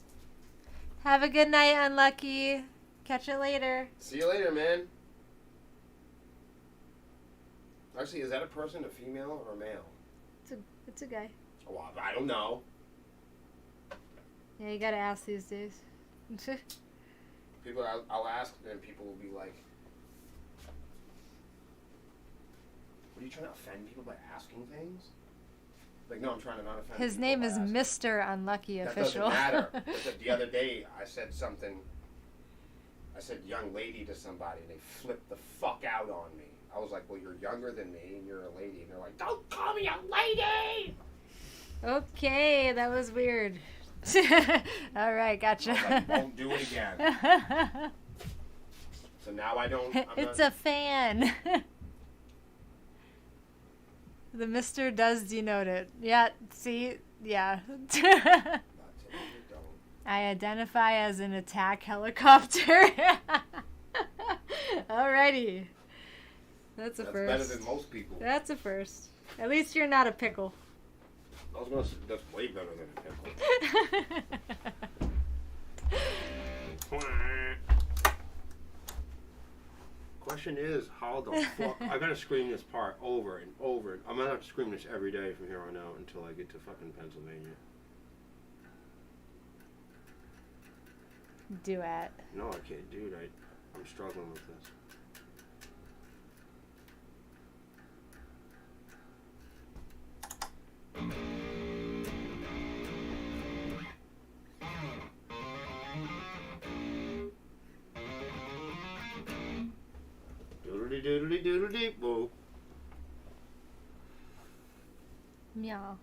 Have a good night, Unlucky. Catch you later. See you later, man. Actually, is that a person, a female or a male? It's a guy. Oh, I don't know. Yeah, you gotta ask these days. People, I'll ask, and people will be like, "What are you trying to offend people by asking things?" Like, no, I'm trying to not offend. His people name by is asking. Mr. Unlucky That Official. doesn't matter. The other day, I said something. I said "young lady" to somebody, and they flipped the fuck out on me. I was like, "Well, you're younger than me, and you're a lady," and they're like, "Don't call me a lady." Okay, that was weird. All right, gotcha. I was like, "Won't do it again." So now I don't. It's a fan. The Mr. does denote it. Yeah, see? Yeah. I identify as an attack helicopter. Alrighty. That's a That's first. better than most people. That's a first. At least you're not a pickle. I was gonna say that's way better than a pickle. Question is, how the fuck? I gotta scream this part over and over. I'm gonna have to scream this every day from here on out until I get to fucking Pennsylvania. Duet. No, I can't, dude. I'm struggling with this. Doodly doodly doodly deep boo. Meow.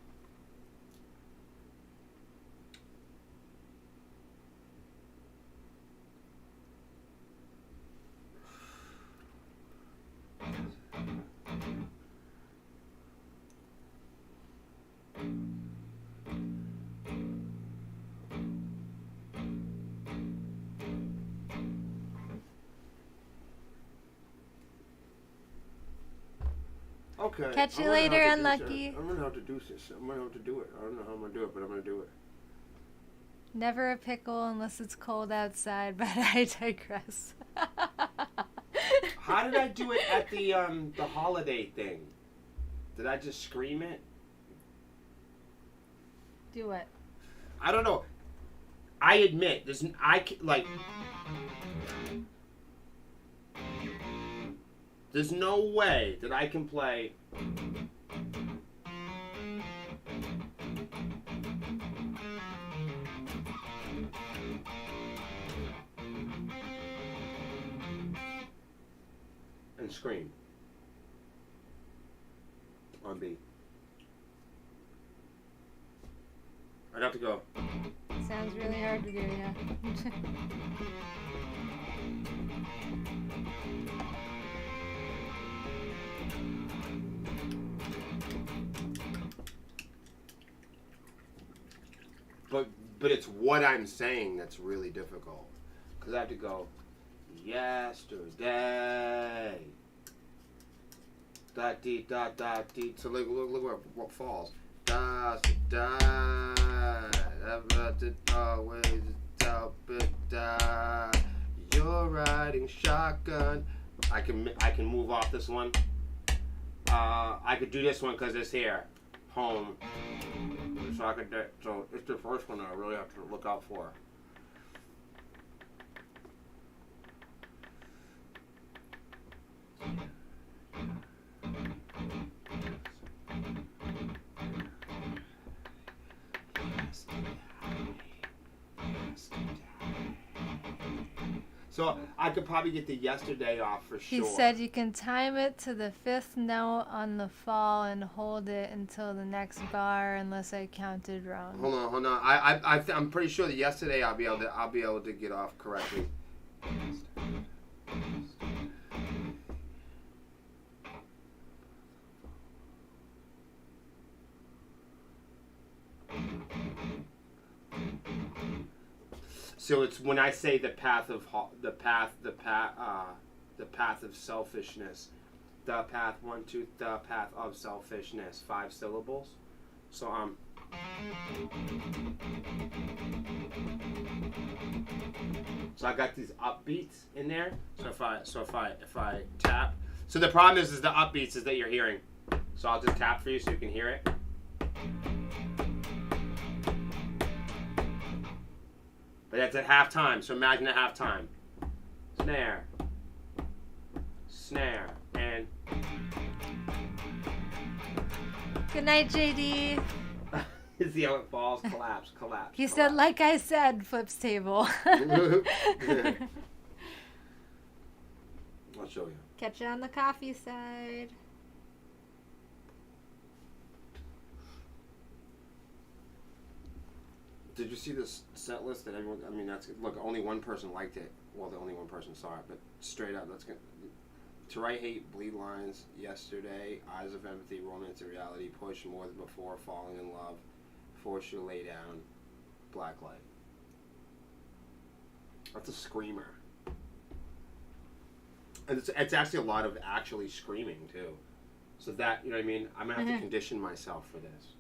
Okay. Catch you I'm gonna later, have to do Unlucky. this. I'm gonna have to do this. I'm gonna have to do it. I don't know how I'm gonna do it, but I'm gonna do it. Never a pickle unless it's cold outside, but I digress. How did I do it at the holiday thing? Did I just scream it? Do what? I don't know. I admit, there's no way that I can play. And scream on beat. I'd have to go. Sounds really hard to do, yeah. But it's what I'm saying that's really difficult. Because I have to go, yesterday. Da dee da da dee. So look where what falls. Da da always da. You're riding shotgun. I can move off this one. I could do this one because it's here. Home. So it's the first one that I really have to look out for. So I could probably get the yesterday off for sure. He said you can time it to the 5th note on the fall and hold it until the next bar, unless I counted wrong. Hold on. I'm pretty sure that yesterday I'll be able to get off correctly. So it's when I say the path of selfishness, the path the path of selfishness, 5 syllables. So so I got these upbeats in there. So if I tap, so the problem is the upbeats is that you're hearing. So I'll just tap for you so you can hear it. But that's at half time, so imagine at half time. Snare, and... Good night, JD. See how it falls? Collapse. He said, like I said, flips table. I'll show you. Catch you on the coffee side. Did you see this set list that everyone? I mean, look. Only one person liked it. Well, the only one person saw it. But straight up, let's get To Write Hate, Bleed Lines, Yesterday, Eyes of Empathy, Romance and Reality, Push, More Than Before, Falling in Love, Force You to Lay Down, Blacklight. That's a screamer. And it's actually a lot of actually screaming too. So that, you know what I mean? I'm gonna have to condition myself for this.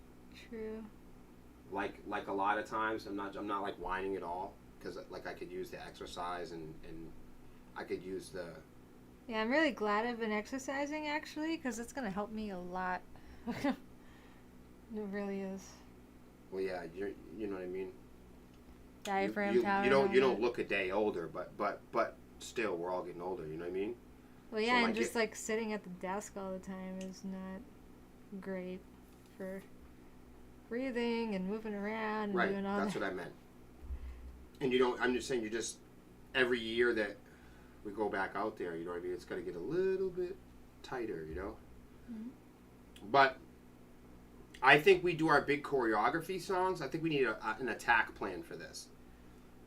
True. Like a lot of times, I'm not like whining at all, because like I could use the exercise and I could use the. Yeah, I'm really glad I've been exercising actually, because it's gonna help me a lot. It really is. Well, yeah, you know what I mean. Diaphragm power. You don't look a day older, but still, we're all getting older. You know what I mean? Well, yeah, So, and just like sitting at the desk all the time is not great for breathing and moving around and Right, doing all that's that. what I meant. And I'm just saying, you just, every year that we go back out there, you know what I mean, it's got to get a little bit tighter, you know? Mm-hmm. But I think we do our big choreography songs. I think we need an attack plan for this.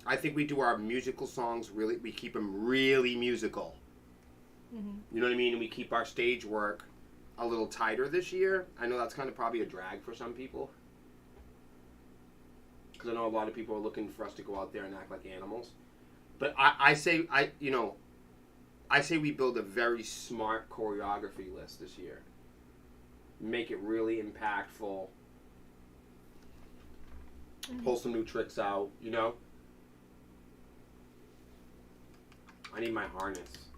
I think we do our musical songs we keep them really musical. Mm-hmm. You know what I mean? And we keep our stage work a little tighter this year. I know that's kind of probably a drag for some people. Because I know a lot of people are looking for us to go out there and act like animals. But I say we build a very smart choreography list this year. Make it really impactful. Mm-hmm. Pull some new tricks out, you know? I need my harness.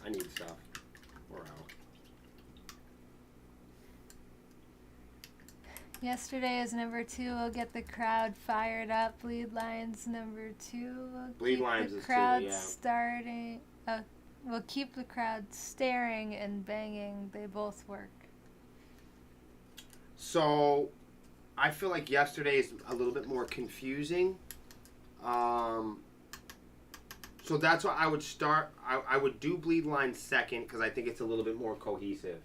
I need stuff. We're out. Yesterday is number 2. We'll get the crowd fired up. Bleed Lines number 2. Bleed Lines is 2, crowd yeah. starting. We'll keep the crowd staring and banging. They both work. So, I feel like yesterday is a little bit more confusing. So that's why I would start. I would do Bleed Lines second because I think it's a little bit more cohesive.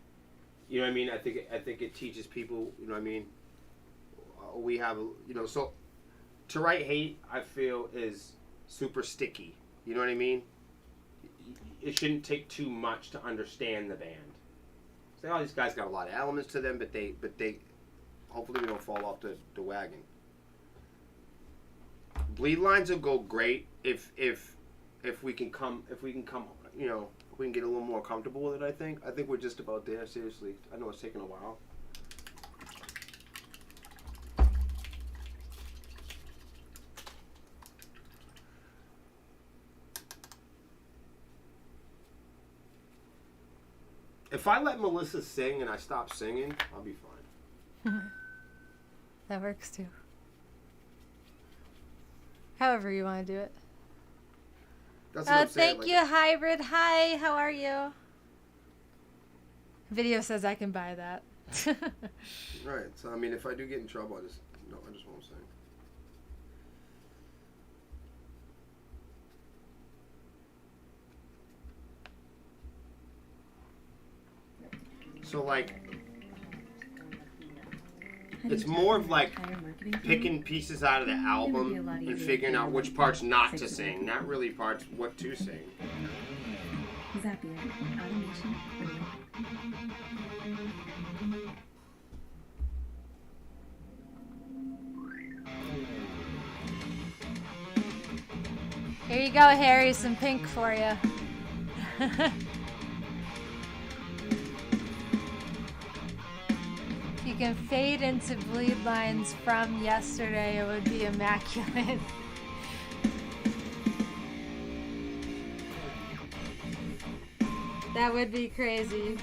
You know what I mean? I think it teaches people. You know what I mean? We have, you know, so To Write Hate, I feel, is super sticky. You know what I mean? It shouldn't take too much to understand the band. So, oh, these guys got a lot of elements to them, but they hopefully we don't fall off the wagon. Bleed Lines will go great if we can come, you know, we can get a little more comfortable with it, I think. I think we're just about there, seriously. I know it's taking a while. If I let Melissa sing and I stop singing, I'll be fine. That works too. However you want to do it. That's what I'm saying. Thank you, Hybrid. Hi, how are you? Video says I can buy that. Right. So I mean, if I do get in trouble, I just won't sing. So like, it's more of like picking pieces out of the album and figuring out which parts not to sing, not really parts what to sing. Zapier, automation, Here you go, Harry. Some pink for you. If you can fade into bleed lines from yesterday, it would be immaculate. That would be crazy.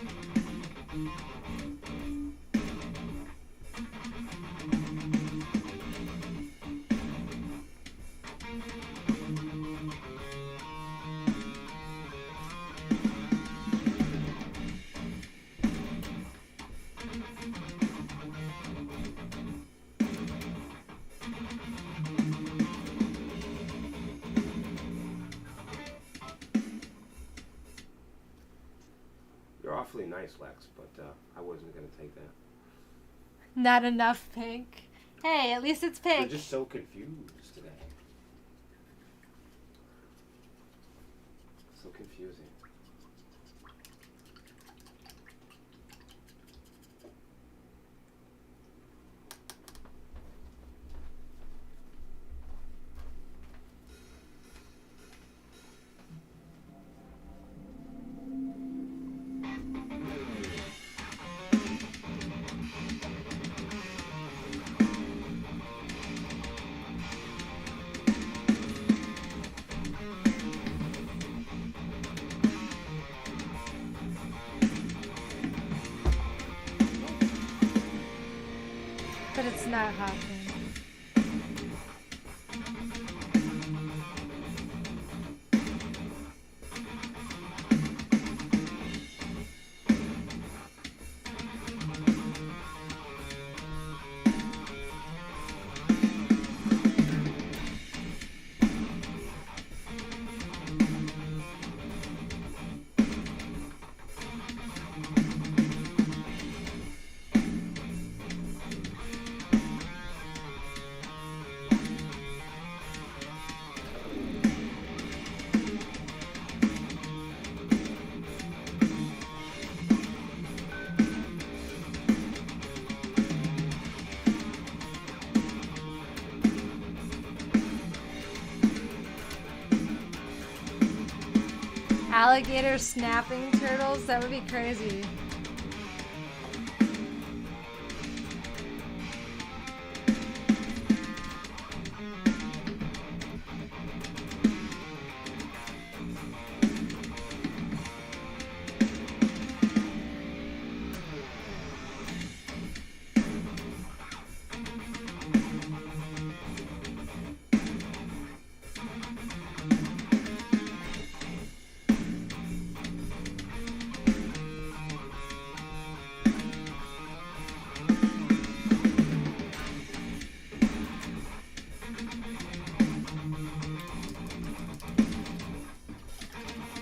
You're awfully nice, Lex, but I wasn't gonna take that. Not enough pink. Hey, at least it's They're pink. just so confused today. So confusing. But it's not hot pink. Alligator snapping turtles? That would be crazy.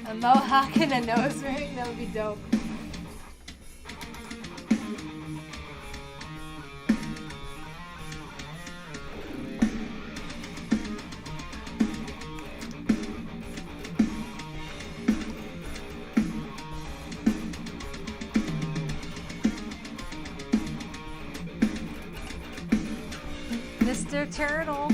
A mohawk and a nose ring? That would be dope. Mr. Turtle.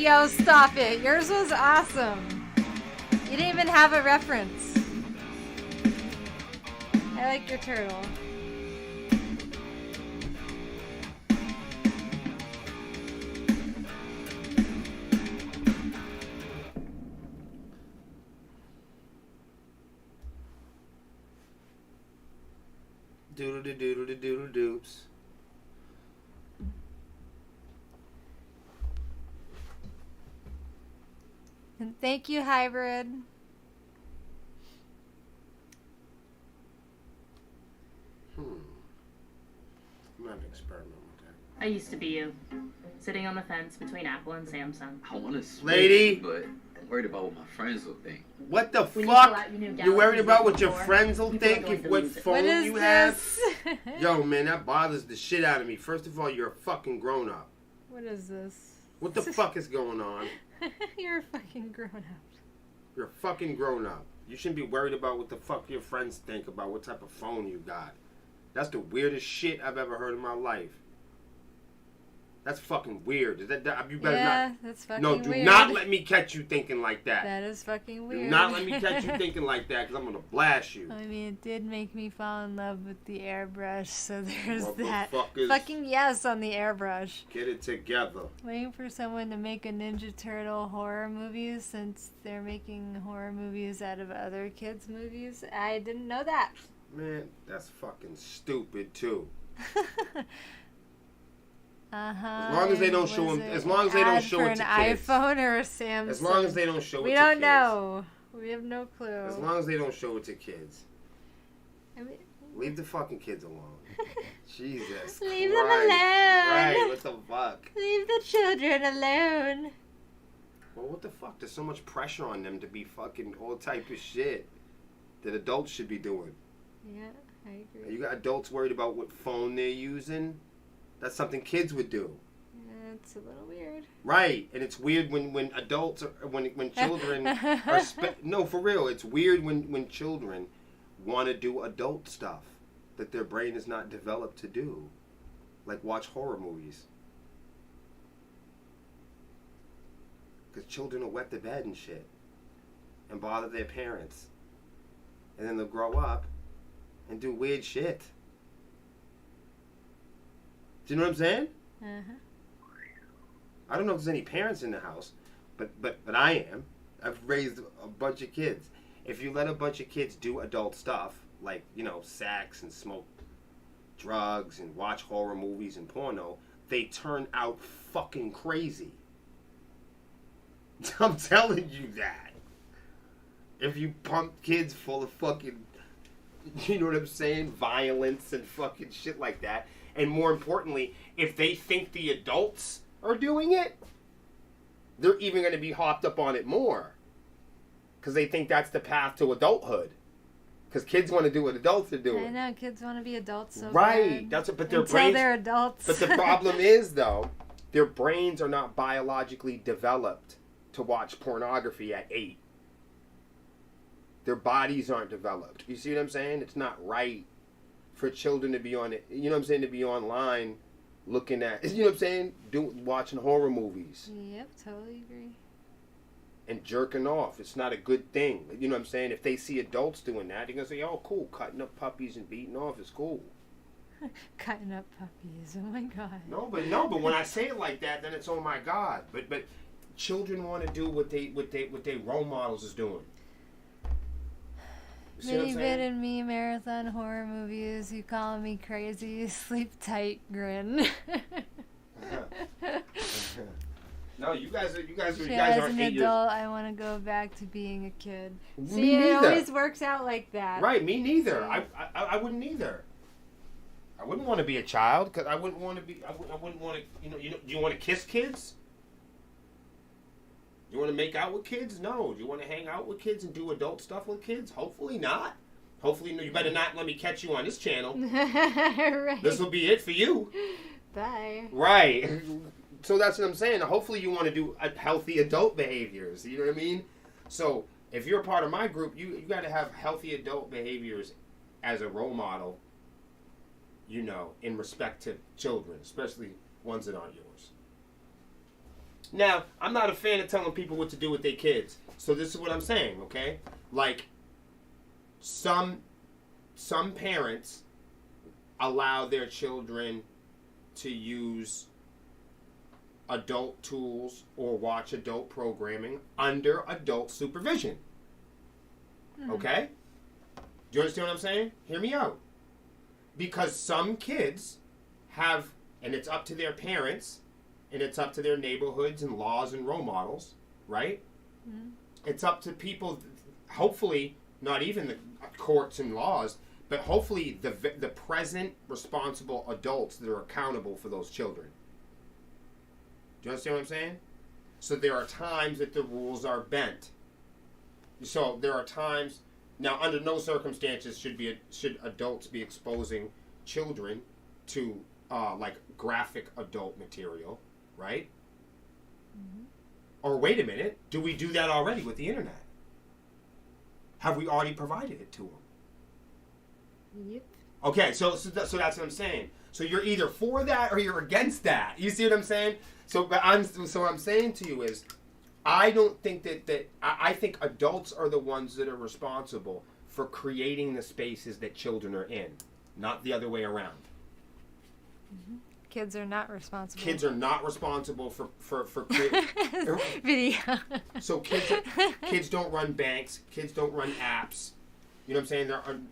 Yo, stop it. Yours was awesome. You didn't even have a reference. I like your turtle. Doodle doodle doodle doops. And thank you, Hybrid. I'm gonna have to experiment with that. I used to be you, sitting on the fence between Apple and Samsung. I want to switch, Lady. but I'm worried about what my friends will think. What the When you pull fuck? out your new You worried Galaxy about what your Z4, friends will people are think going if to what lose it. phone What is you have? this? Yo, man, that bothers the shit out of me. First of all, you're a fucking grown up. What is this? What the fuck is going on? You're a fucking grown up. You're a fucking grown up. You shouldn't be worried about what the fuck your friends think about what type of phone you got. That's the weirdest shit I've ever heard in my life. That's fucking weird. You better Yeah, not. that's fucking No, do weird. not let me catch you thinking like that. That is fucking Do weird. not let me catch you thinking like that, because I'm gonna blast you. I mean, it did make me fall in love with the airbrush, so there's that. Motherfuckers. Fucking yes on the airbrush. Get it together. Waiting for someone to make a Ninja Turtle horror movie since they're making horror movies out of other kids' movies. I didn't know that. Man, that's fucking stupid too. As long as they don't show them, as long as they don't show for it an to kids. iPhone or a Samsung. As long as they don't show it to we kids. don't know. We have no clue. As long as they don't show it to kids. I mean, Leave the fucking kids alone. Jesus Leave them Christ. alone. Right, what the fuck? Leave the children alone. Well, what the fuck? There's so much pressure on them to be fucking all type of shit that adults should be doing. Yeah, I agree. You got adults worried about what phone they're using? That's something kids would do. Yeah, it's a little weird. Right, and it's weird when adults, when children are, no, for real, it's weird when children want to do adult stuff that their brain is not developed to do. Like watch horror movies. Because children will wet the bed and shit. And bother their parents. And then they'll grow up and do weird shit. Do you know what I'm saying? Uh-huh. I don't know if there's any parents in the house, but I am. I've raised a bunch of kids. If you let a bunch of kids do adult stuff, like, you know, sex and smoke drugs and watch horror movies and porno, they turn out fucking crazy. I'm telling you that. If you pump kids full of fucking, you know what I'm saying, violence and fucking shit like that, and more importantly, if they think the adults are doing it, they're even going to be hopped up on it more. Because they think that's the path to adulthood. Because kids want to do what adults are doing. I know, kids want to be adults so right. bad. That's what, but their Until brains. they're adults. But the problem is, though, their brains are not biologically developed to watch pornography at 8. Their bodies aren't developed. You see what I'm saying? It's not right for children to be on it. You know what I'm saying? To be online, looking at. You know what I'm saying? Watching horror movies. Yep, totally agree. And jerking off. It's not a good thing. You know what I'm saying? If they see adults doing that, they're going to say, oh, cool, cutting up puppies and beating off is cool. Cutting up puppies. Oh, my God. No, but when I say it like that, then it's, oh, my God. But children want to do what they role models is doing. You see what I'm Mini saying? Bit and me marathon horror movies. You calling me crazy? Sleep tight, grin. No, you guys Shit, are as 8 an years. adult, I want to go back to being a kid. Me See, it neither. always works out like that. Right, me neither. See? I wouldn't either. I wouldn't want to be a child because I wouldn't want to be. I wouldn't want to. You know. Do you want to kiss kids? Do you want to make out with kids? No. Do you want to hang out with kids and do adult stuff with kids? Hopefully not. Hopefully, no. You better not let me catch you on this channel. Right. This will be it for you. Bye. Right. So that's what I'm saying. Hopefully you want to do healthy adult behaviors. You know what I mean? So if you're a part of my group, you got to have healthy adult behaviors as a role model, you know, in respect to children, especially ones that aren't yours. Now, I'm not a fan of telling people what to do with their kids. So this is what I'm saying, okay? Like, some parents allow their children to use adult tools or watch adult programming under adult supervision. Okay? Do you understand what I'm saying? Hear me out. Because some kids have, and it's up to their parents, and it's up to their neighborhoods and laws and role models, right? It's up to people, hopefully, not even the courts and laws, but hopefully the present responsible adults that are accountable for those children. Do you understand what I'm saying? So there are times that the rules are bent. So there are times, now under no circumstances should adults be exposing children to like graphic adult material, right? Or wait a minute, do we do that already with the internet? Have we already provided it to them? Yep. Okay, so that's what I'm saying. So you're either for that or you're against that. You see what I'm saying? So what I'm saying to you is, I don't think I think adults are the ones that are responsible for creating the spaces that children are in, not the other way around. Kids are not responsible. Kids are not responsible for creating video. So kids don't run banks. Kids don't run apps. You know what I'm saying?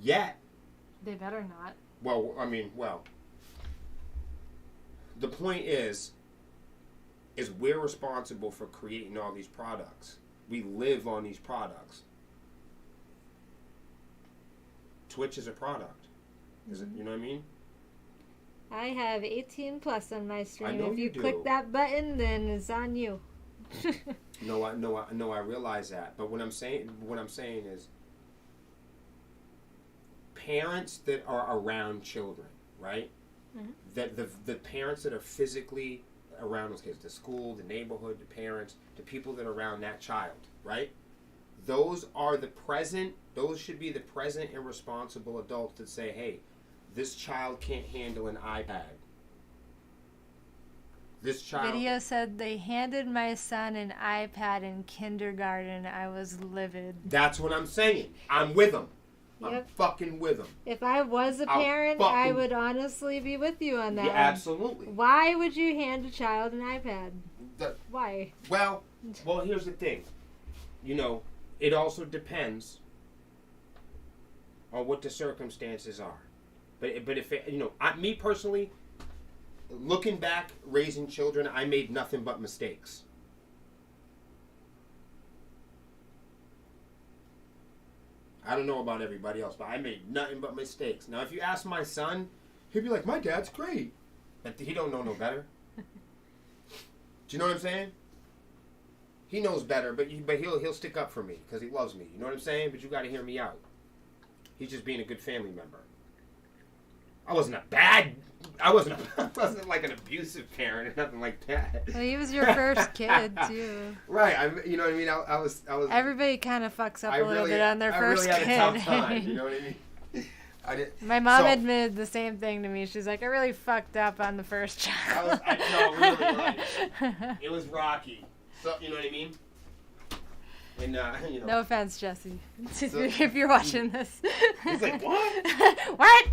Yet. They better not. Well, I mean, the point is we're responsible for creating all these products. We live on these products. Twitch is a product. Is it? You know what I mean? I have 18 plus on my stream. I know If you you do. click that button, then it's on you. No, I realize that. But what I'm saying is, parents that are around children, right? That the parents that are physically around those kids, the school, the neighborhood, the parents, the people that are around that child, right? Those should be the present and responsible adults that say, hey, this child can't handle an iPad. This child... Video said they handed my son an iPad in kindergarten. I was livid. That's what I'm saying. I'm with them. I'm Yep. fucking with them. If I was a parent, I would honestly be with you on that. Yeah, absolutely. Why would you hand a child an iPad? Why? Well, here's the thing. You know, it also depends on what the circumstances are. But if it, me personally, looking back, raising children, I made nothing but mistakes. I don't know about everybody else, but I made nothing but mistakes. Now, if you ask my son, he'd be like, my dad's great. But he don't know no better. Do you know what I'm saying? He knows better, but he'll stick up for me because he loves me. You know what I'm saying? But you got to hear me out. He's just being a good family member. I wasn't like an abusive parent or nothing like that. Well, he was your first kid too. Right. You know what I mean? I was. Everybody kind of fucks up a little bit on their first kid. I really had a tough kid. time. You know what I mean? My mom admitted the same thing to me. She's like, I really fucked up on the first child. Really right. It was rocky. So you know what I mean? And, No offense, Jesse, if you're watching this. He's like, what? What?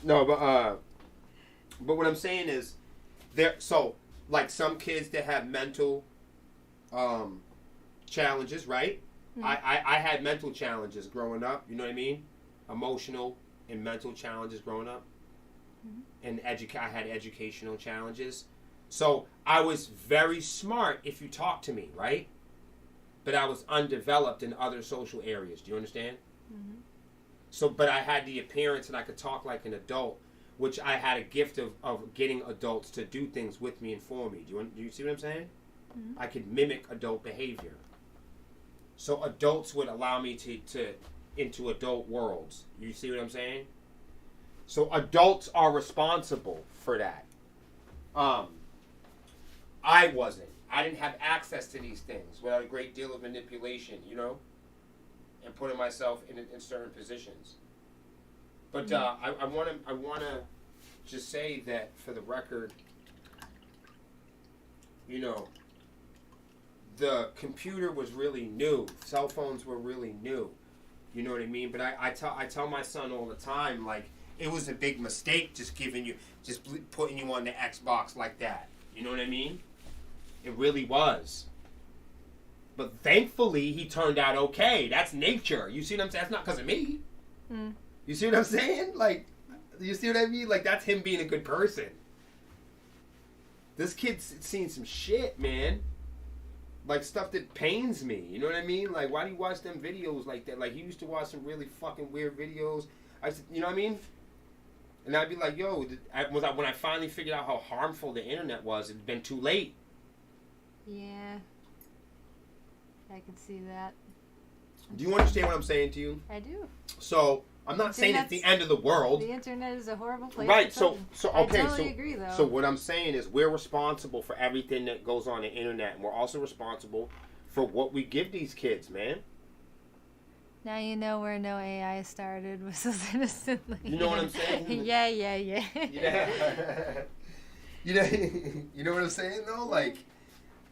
No, but what I'm saying is, like some kids that have mental challenges, right? Mm-hmm. I had mental challenges growing up. You know what I mean? Emotional and mental challenges growing up, and I had educational challenges. So I was very smart if you talk to me, right? But I was undeveloped in other social areas. Do you understand? Mm-hmm. So, but I had the appearance and I could talk like an adult, which I had a gift of getting adults to do things with me and for me. Do you see what I'm saying? Mm-hmm. I could mimic adult behavior. So adults would allow me to into adult worlds. You see what I'm saying? So adults are responsible for that. I wasn't. I didn't have access to these things without a great deal of manipulation, and putting myself in certain positions. But I want to just say that for the record, you know, the computer was really new. Cell phones were really new. You know what I mean? But I tell my son all the time, like, it was a big mistake just putting you on the Xbox like that. You know what I mean? It really was. But thankfully, he turned out okay. That's nature. You see what I'm saying? That's not because of me. Mm. You see what I'm saying? Like, you see what I mean? Like, that's him being a good person. This kid's seen some shit, man. Like, stuff that pains me. You know what I mean? Like, why do you watch them videos like that? Like, he used to watch some really fucking weird videos. You know what I mean? And I'd be like, yo, when I finally figured out how harmful the internet was, it'd been too late. Yeah. I can see that. Do you understand what I'm saying to you? I do. So, I'm not saying it's the end of the world. The internet is a horrible place. Right, so okay, I totally agree, though. So what I'm saying is we're responsible for everything that goes on the internet, and we're also responsible for what we give these kids, man. Now you know where no AI started, was so innocently. You know what I'm saying? Yeah. Yeah. You know what I'm saying though? Like,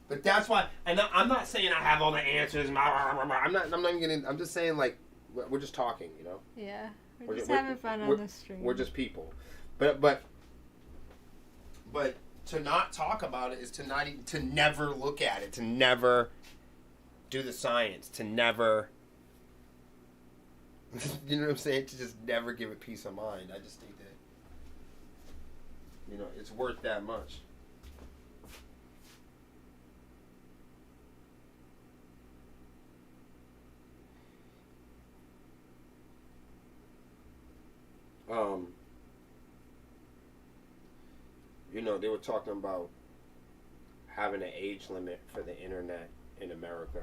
but that's why, and I'm not saying I have all the answers. I'm not even getting. I'm just saying, like, we're just talking, you know. Yeah, we're just having fun on the stream. We're just people, but to not talk about it is to never look at it, to never do the science, to never. You know what I'm saying? To just never give it peace of mind. I just think that, you know, it's worth that much. You know, they were talking about having an age limit for the internet in America.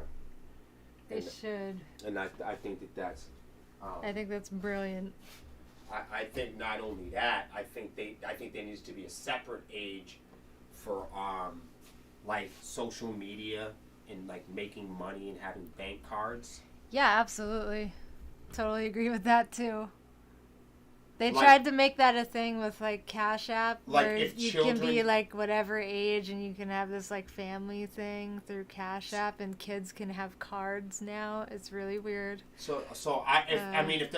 They should. And I think that's. I think that's brilliant. I think not only that, I think there needs to be a separate age for like social media and like making money and having bank cards. Yeah, absolutely. Totally agree with that too. They Like, tried to make that a thing with like Cash App, like where if you children, can be like whatever age and you can have this like family thing through Cash App, and kids can have cards now. It's really weird. So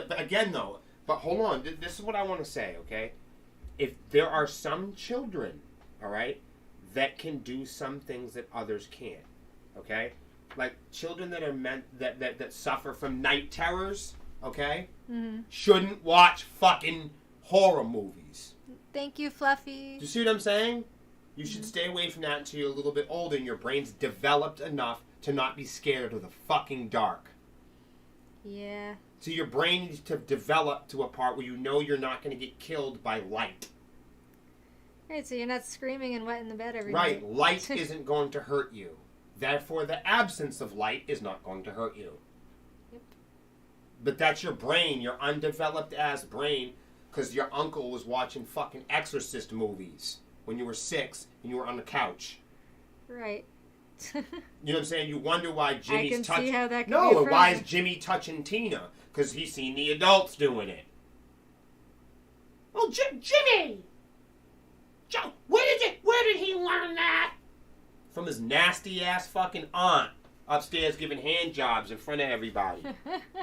but again though, but hold on, this is what I want to say, okay? If there are some children, all right, that can do some things that others can't, okay? Like children that are that suffer from night terrors, okay? Mm-hmm. Shouldn't watch fucking horror movies. Thank you, Fluffy. Do you see what I'm saying? You should stay away from that until you're a little bit older and your brain's developed enough to not be scared of the fucking dark. Yeah. So your brain needs to develop to a part where you know you're not going to get killed by light. Right, so you're not screaming and wet in the bed every night. Right, light isn't going to hurt you. Therefore, the absence of light is not going to hurt you. Yep. But that's your brain, your undeveloped ass brain, because your uncle was watching fucking Exorcist movies when you were 6 and you were on the couch. Right. You know what I'm saying? You wonder why Jimmy's I can touching. see how that could No, be a and why is problem. Jimmy touching Tina? Because he's seen the adults doing it. Oh, Jimmy! Where did he learn that? From his nasty ass fucking aunt upstairs giving hand jobs in front of everybody.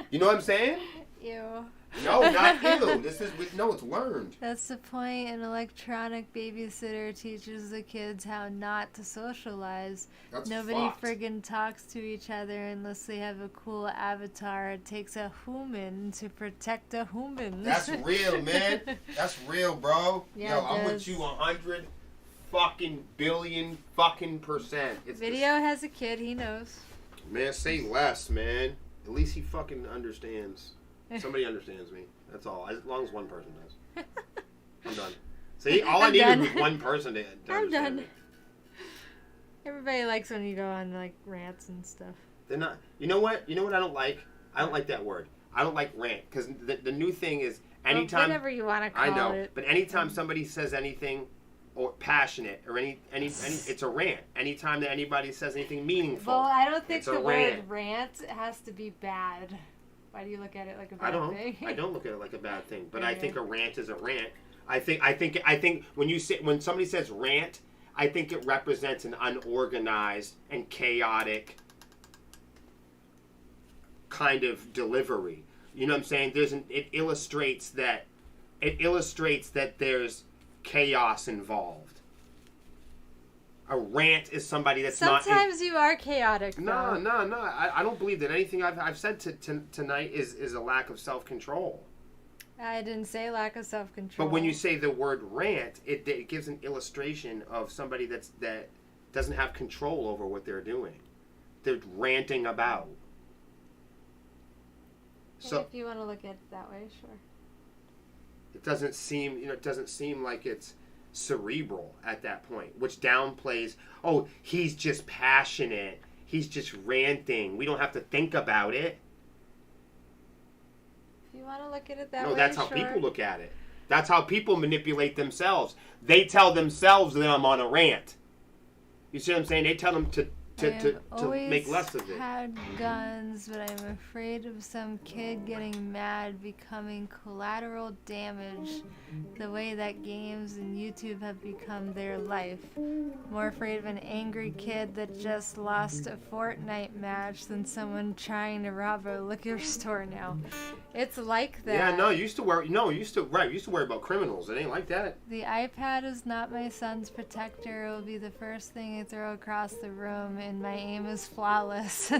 You know what I'm saying? Ew. No, not ew. It's learned. That's the point. An electronic babysitter teaches the kids how not to socialize. That's Nobody fucked. friggin' talks to each other unless they have a cool avatar. It takes a human to protect a human. That's real, man. That's real, bro. Yeah, Yo, it I'm with does. you 100 fucking billion fucking percent. It's Video has a kid. He knows. Man, say less, man. At least he fucking understands. Somebody understands me. That's all. As long as one person does. I'm done. See, all I I'm needed done. was one person to I'm understand done. me. Everybody likes when you go on like rants and stuff. They're not. You know what? You know what I don't like? I don't like that word. I don't like rant because the new thing is anytime. Well, whatever you want to call I know, it. but anytime somebody says anything or passionate or any it's a rant. Anytime that anybody says anything meaningful. Well, I don't think it's a the rant. word rant has to be bad. Why do you look at it like a bad I don't. thing? I don't look at it like a bad thing, but I Okay. think a rant is a rant. I think when somebody says rant, I think it represents an unorganized and chaotic kind of delivery. You know what I'm saying? It illustrates that there's chaos involved. A rant is somebody that's Sometimes you are chaotic. No. I don't believe that anything I've said tonight is a lack of self-control. I didn't say lack of self-control. But when you say the word rant, it gives an illustration of somebody that doesn't have control over what they're doing. They're ranting about. So if you want to look at it that way, sure. It doesn't seem like it's cerebral at that point, which downplays, oh, he's just passionate. He's just ranting. We don't have to think about it. If you want to look at it that way, no, that's how sure. people look at it. That's how people manipulate themselves. They tell themselves that I'm on a rant. You see what I'm saying? They tell them to make less of it. I've had guns, but I'm afraid of some kid getting mad, becoming collateral damage, the way that games and YouTube have become their life. More afraid of an angry kid that just lost a Fortnite match than someone trying to rob a liquor store now. It's like that. Yeah, no, you used to worry about criminals. It ain't like that. The iPad is not my son's protector. It will be the first thing I throw across the room, and my aim is flawless.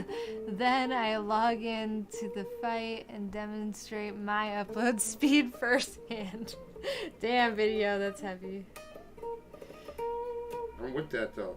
Then I log in to the fight and demonstrate my upload speed firsthand. Damn, video, that's heavy. I'm with that, though.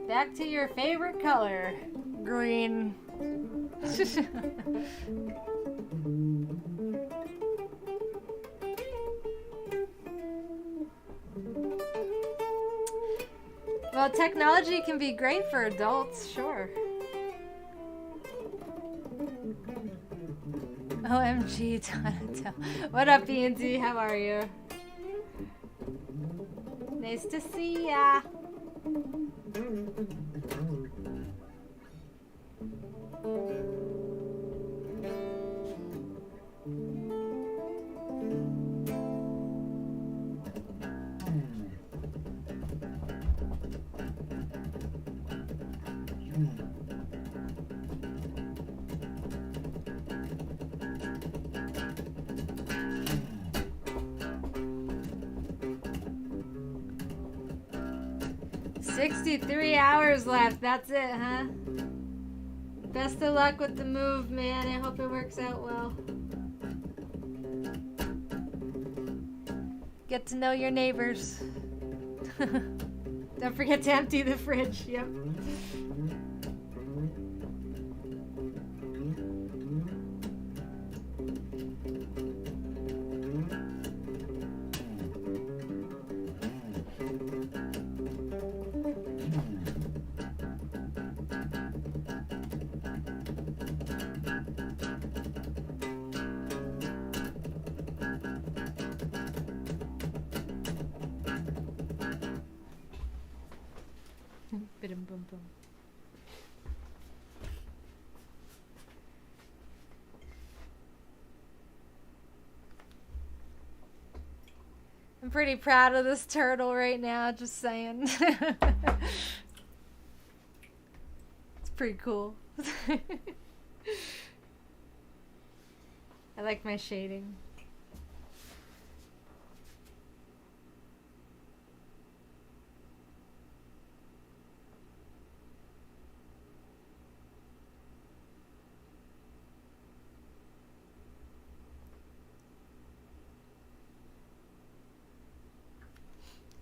Back to your favorite color, green. Well, technology can be great for adults, sure. OMG, Donato. What up, B&D? How are you? Nice to see ya. $63 hours left. That's it, huh? Best of luck with the move, man. I hope it works out well. Get to know your neighbors. Don't forget to empty the fridge. Yep. Boom, boom. I'm pretty proud of this turtle right now, just saying. It's pretty cool. I like my shading.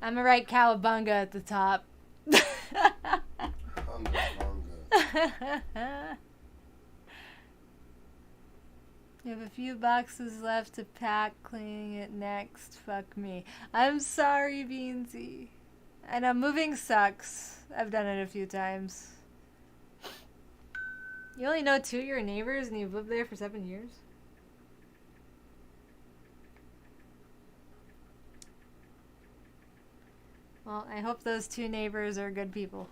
I'm gonna write Cowabunga at the top. Hunger, hunger. You have a few boxes left to pack. Cleaning it next. Fuck me. I'm sorry, Beansy. I know moving sucks. I've done it a few times. You only know 2 of your neighbors and you've lived there for 7 years? Well, I hope those 2 neighbors are good people.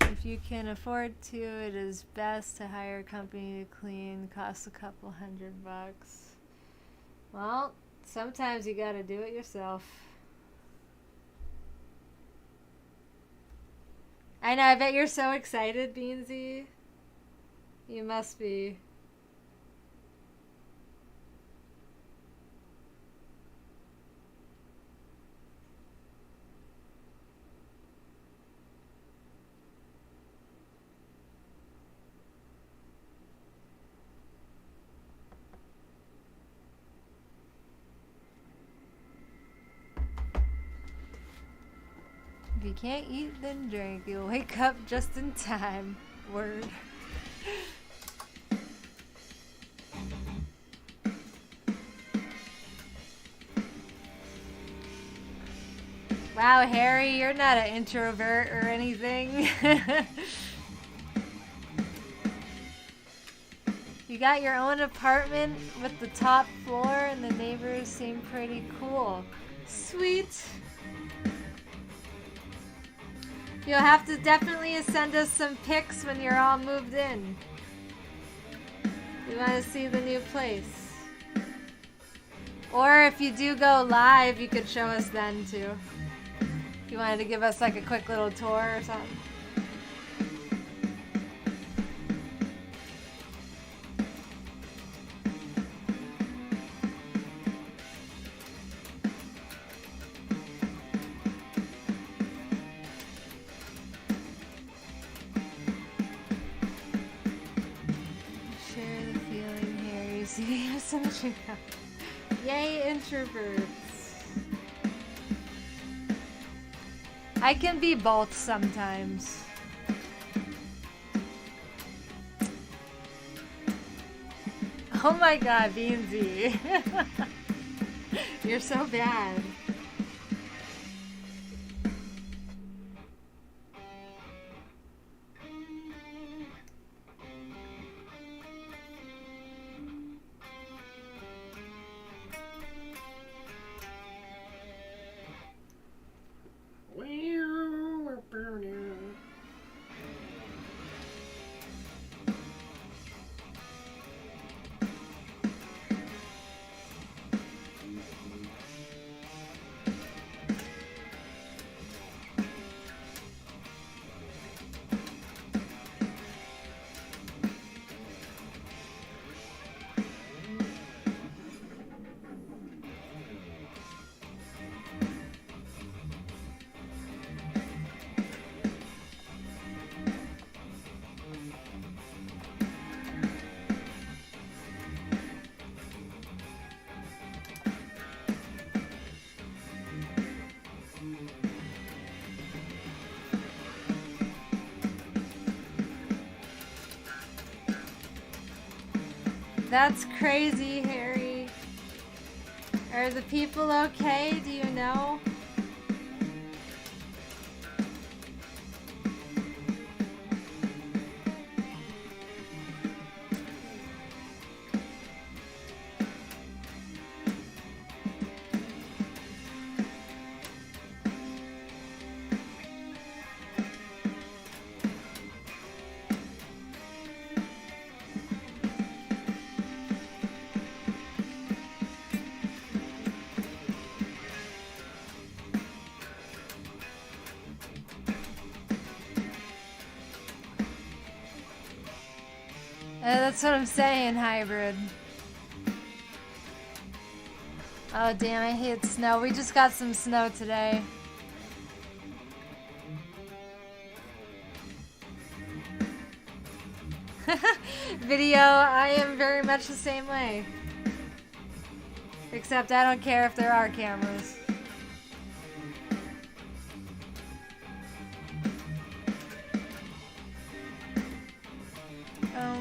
If you can afford to, it is best to hire a company to clean. Costs a couple $100. Well, sometimes you gotta do it yourself. I know, I bet you're so excited, Beansy. You must be. If you can't eat, then drink. You'll wake up just in time. Word. Wow, Harry, you're not an introvert or anything. You got your own apartment with the top floor and the neighbors seem pretty cool. Sweet. You'll have to definitely send us some pics when you're all moved in. We want to see the new place. Or if you do go live, you could show us then too. If you wanted to give us like a quick little tour or something. Share the feeling here. You see, have so much in common. Yay, introverts. I can be both sometimes. Oh my god, Beansy. You're so bad. That's crazy, Harry. Are the people okay? Do you know? That's what I'm saying, hybrid. Oh damn, I hate snow. We just got some snow today. Video, I am very much the same way. Except I don't care if there are cameras. Oh,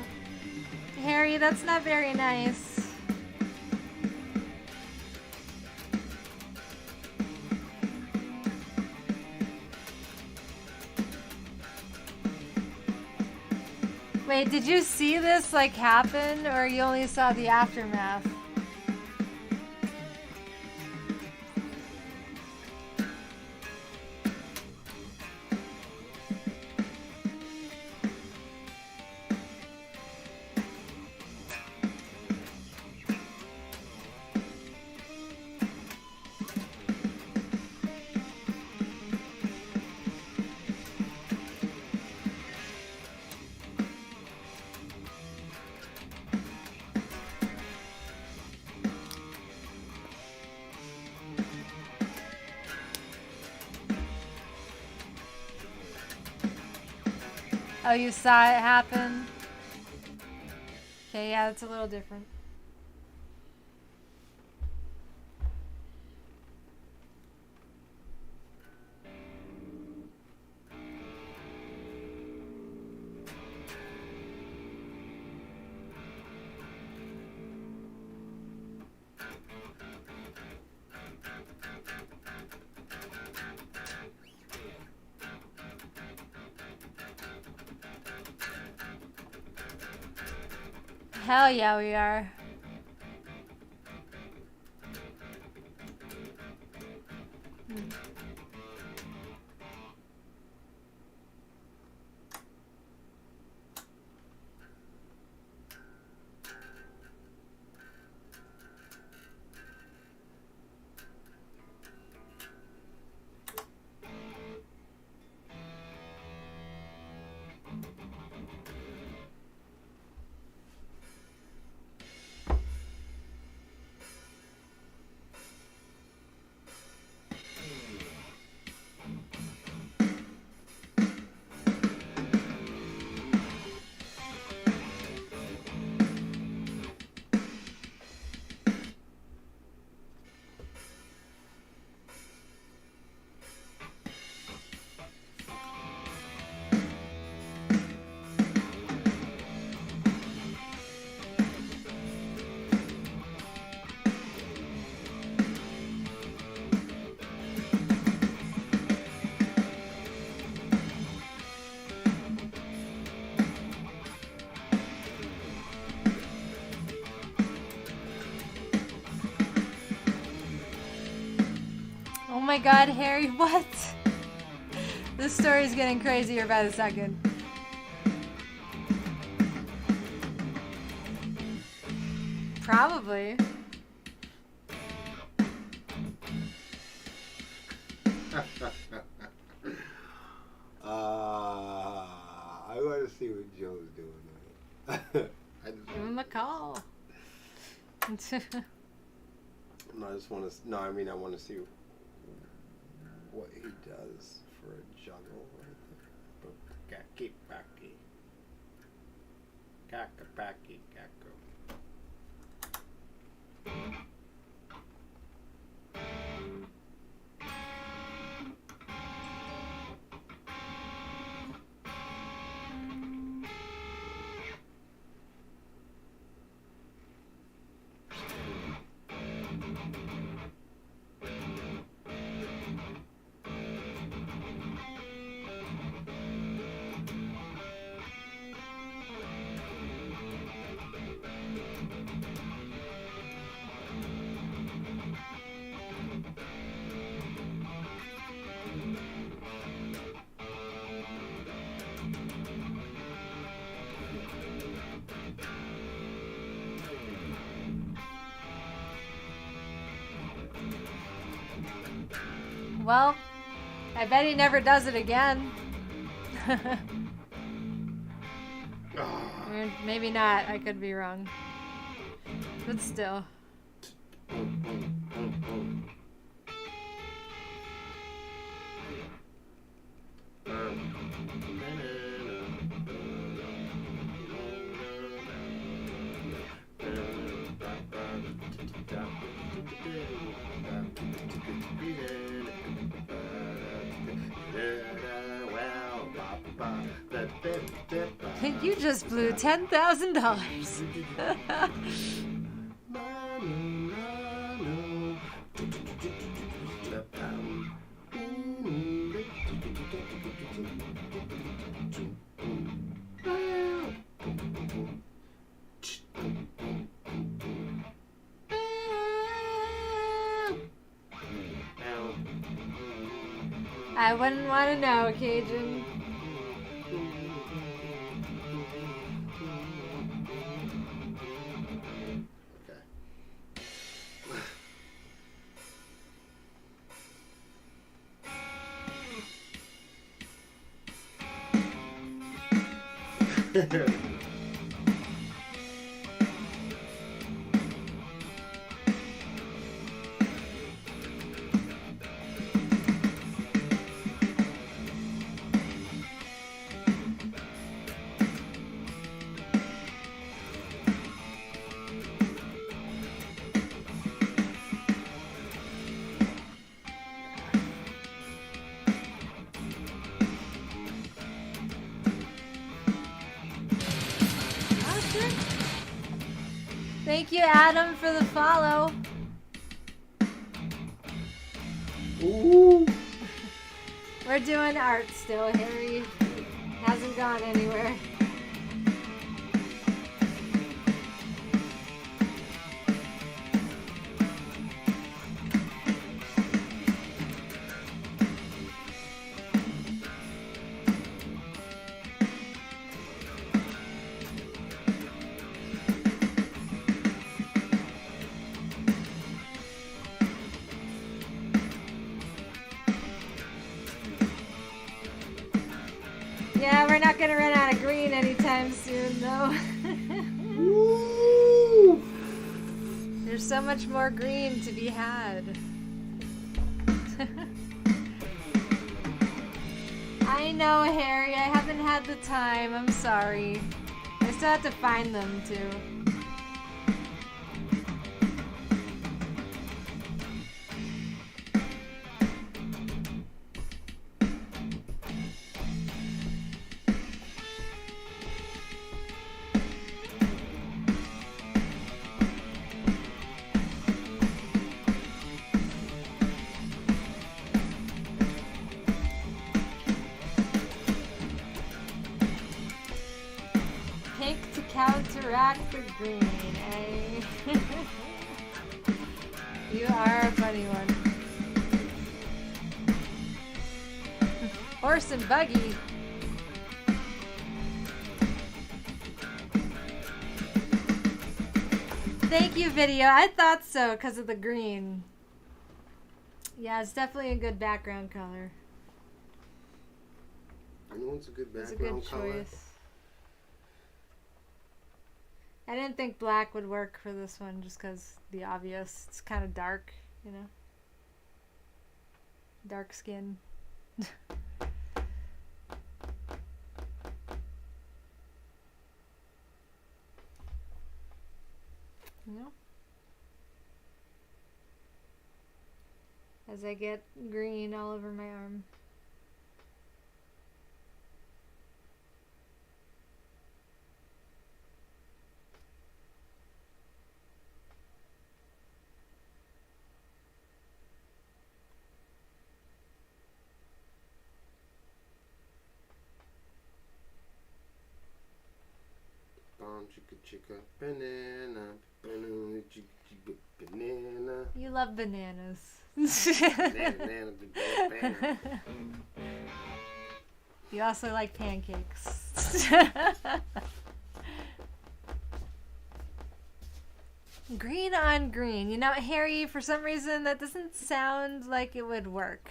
Harry, that's not very nice. Wait, did you see this like happen, or you only saw the aftermath? Oh, you saw it happen? Okay, yeah, that's a little different. Hell yeah, we are. Oh my god, Harry, what? This story's getting crazier by the second. Probably. I want to see what Joe's doing. Give him a call. No, I just want to. No, I mean I want to see what he does for a juggle right there. Kaki paki, kakapaki kako. Well, I bet he never does it again. Or maybe not, I could be wrong. But still. You just blew $10,000. I wouldn't want to know, Cajun. Okay. Thank you, Adam, for the follow. Ooh. We're doing art still. Harry hasn't gone anywhere. Yeah, we're not gonna run out of green anytime soon, though. Ooh. There's so much more green to be had. I know, Harry. I haven't had the time. I'm sorry. I still have to find them, too. Pink to counteract the green, eh? You are a funny one. Horse and buggy. Thank you, video. I thought so because of the green. Yeah, it's definitely a good background color. I know it's a good It's a background good color. choice. I didn't think black would work for this one just because the obvious. It's kind of dark, you know? Dark skin. No. As I get green all over my arm. Chicka chicka banana, banana chicka chicka banana. You love bananas. Banana, banana. You also like pancakes. Green on green. You know, Harry, for some reason that doesn't sound like it would work.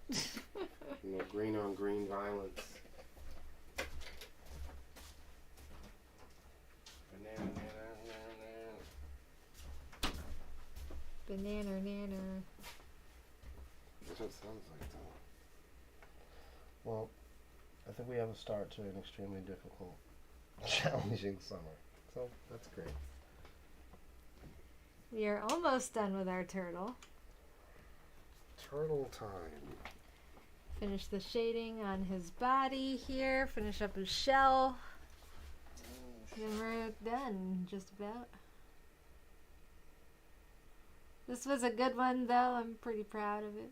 You know, green on green violence. Banana, nana. That's what it sounds like, though. Well, I think we have a start to an extremely difficult, challenging summer. So, that's great. We are almost done with our turtle. Turtle time. Finish the shading on his body here. Finish up his shell. Then we're done, just about. This was a good one, though. I'm pretty proud of it.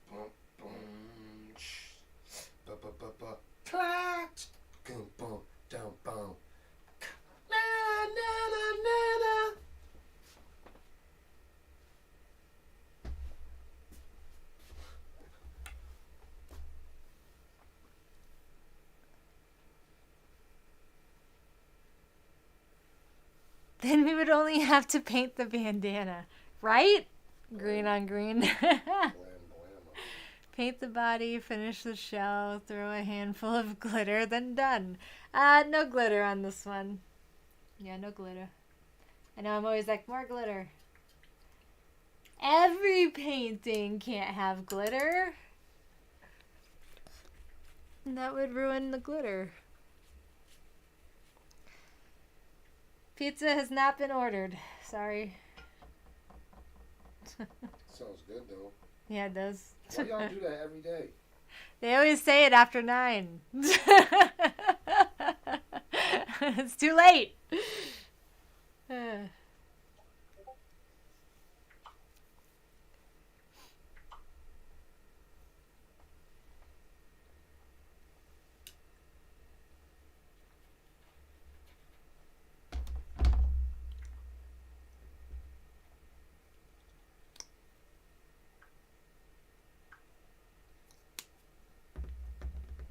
Boom, boom, shh. Ba ba ba ba. Clack. Boom, boom, down, boom. Na na na na na. Then we would only have to paint the bandana, right? Green on green. Blam, blam. Paint the body, finish the shell, throw a handful of glitter, then done. No glitter on this one. Yeah, no glitter. I know I'm always like, more glitter. Every painting can't have glitter. That would ruin the glitter. Pizza has not been ordered. Sorry. Sounds good though. Yeah, it does. Why y'all do that every day? They always say it after 9. It's too late.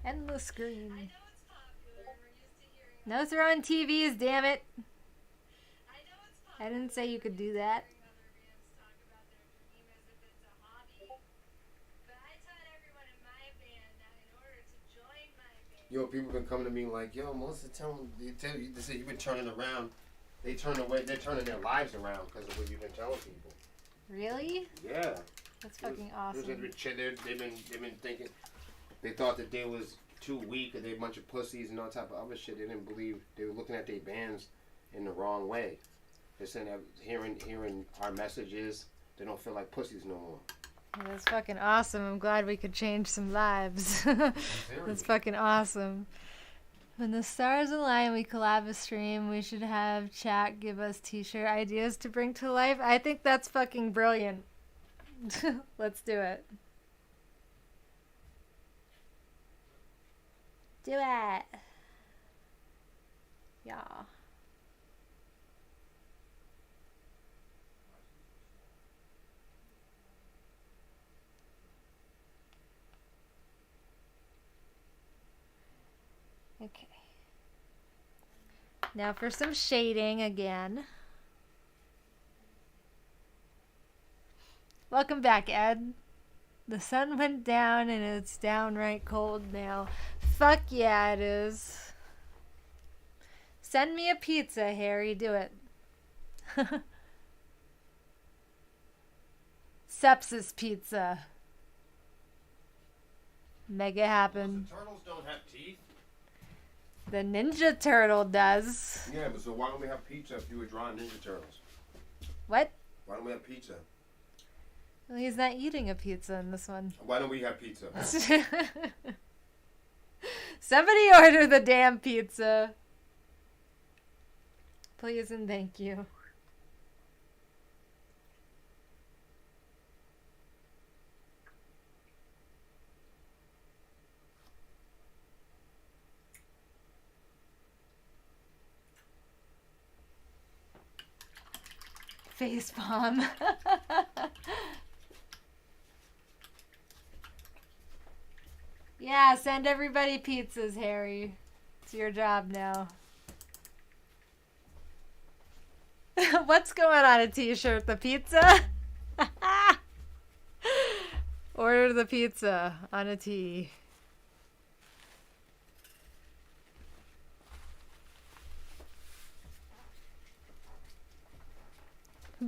Endless green. No throwing TVs, damn it. I didn't say you could do that. Yo, people been coming to me like, yo, Melissa, they say you've been turning around. They turn away. They're turning their lives around because of what you've been telling people. Really? Yeah. That's fucking awesome. They've been thinking. They thought that they was too weak or they a bunch of pussies and all type of other shit. They didn't believe. They were looking at their bands in the wrong way. They're saying that hearing our messages, they don't feel like pussies no more. Yeah, that's fucking awesome. I'm glad we could change some lives. That's fucking awesome. When the stars align, we collab a stream. We should have chat give us t-shirt ideas to bring to life. I think that's fucking brilliant. Let's do it. Do it. Yeah. Okay. Now for some shading again. Welcome back, Ed. The sun went down and it's downright cold now. Fuck yeah, it is. Send me a pizza, Harry. Do it. Sepsiss pizza. Make it happen. The turtles don't have teeth. The Ninja Turtle does. Yeah, but so why don't we have pizza if you were drawing Ninja Turtles? What? Why don't we have pizza? Well, he's not eating a pizza in this one. Why don't we have pizza? Somebody order the damn pizza. Please and thank you. Facepalm. Yeah, send everybody pizzas, Harry. It's your job now. What's going on a t-shirt? The pizza? Order the pizza on a tee.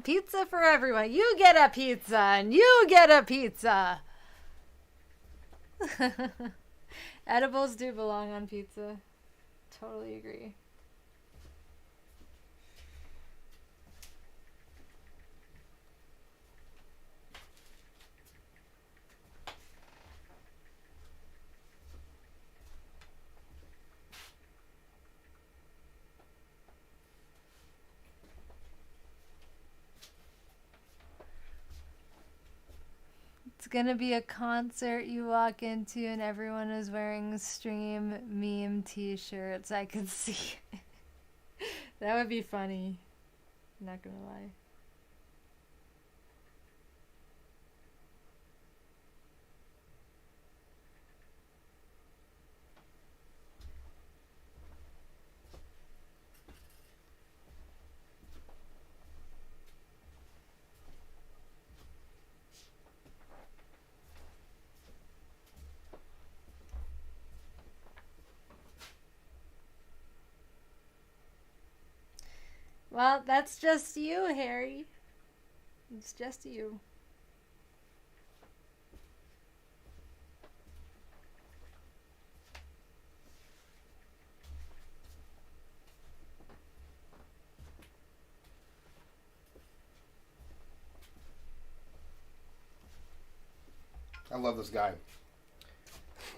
Pizza for everyone. You get a pizza and you get a pizza. Edibles do belong on pizza. Totally agree. gonna be a concert you walk into and everyone is wearing stream meme t-shirts. I could see it. That would be funny. Not gonna lie. Well, that's just you, Harry. It's just you. I love this guy.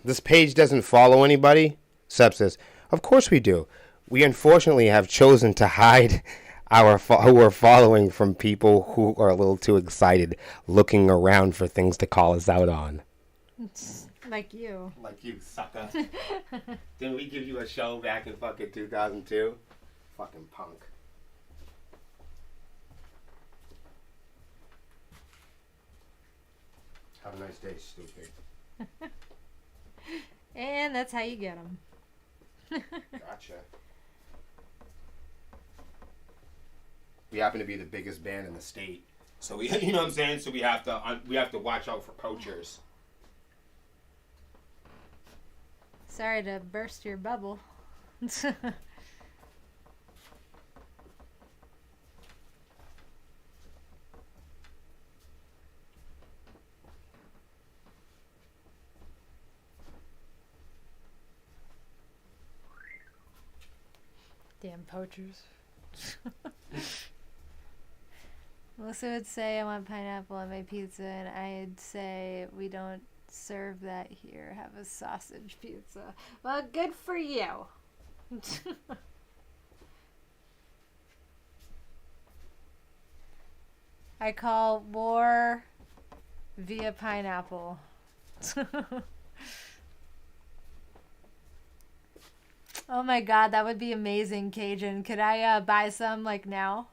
This page doesn't follow anybody. Sepsiss. Of course we do. We unfortunately have chosen to hide who we're following from people who are a little too excited looking around for things to call us out on. Like you. Like you, sucker. Didn't we give you a show back in fucking 2002? Fucking punk. Have a nice day, stupid. And that's how you get them. Gotcha. We happen to be the biggest band in the state, so we, you know what I'm saying. So we have to watch out for poachers. Sorry to burst your bubble. Damn poachers. Melissa would say, I want pineapple on my pizza, and I'd say, we don't serve that here. Have a sausage pizza. Well, good for you. I call war via pineapple. Oh my god, that would be amazing, Cajun. Could I buy some, like, now?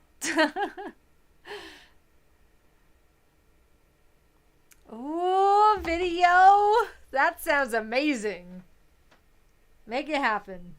Ooh, video! That sounds amazing. Make it happen.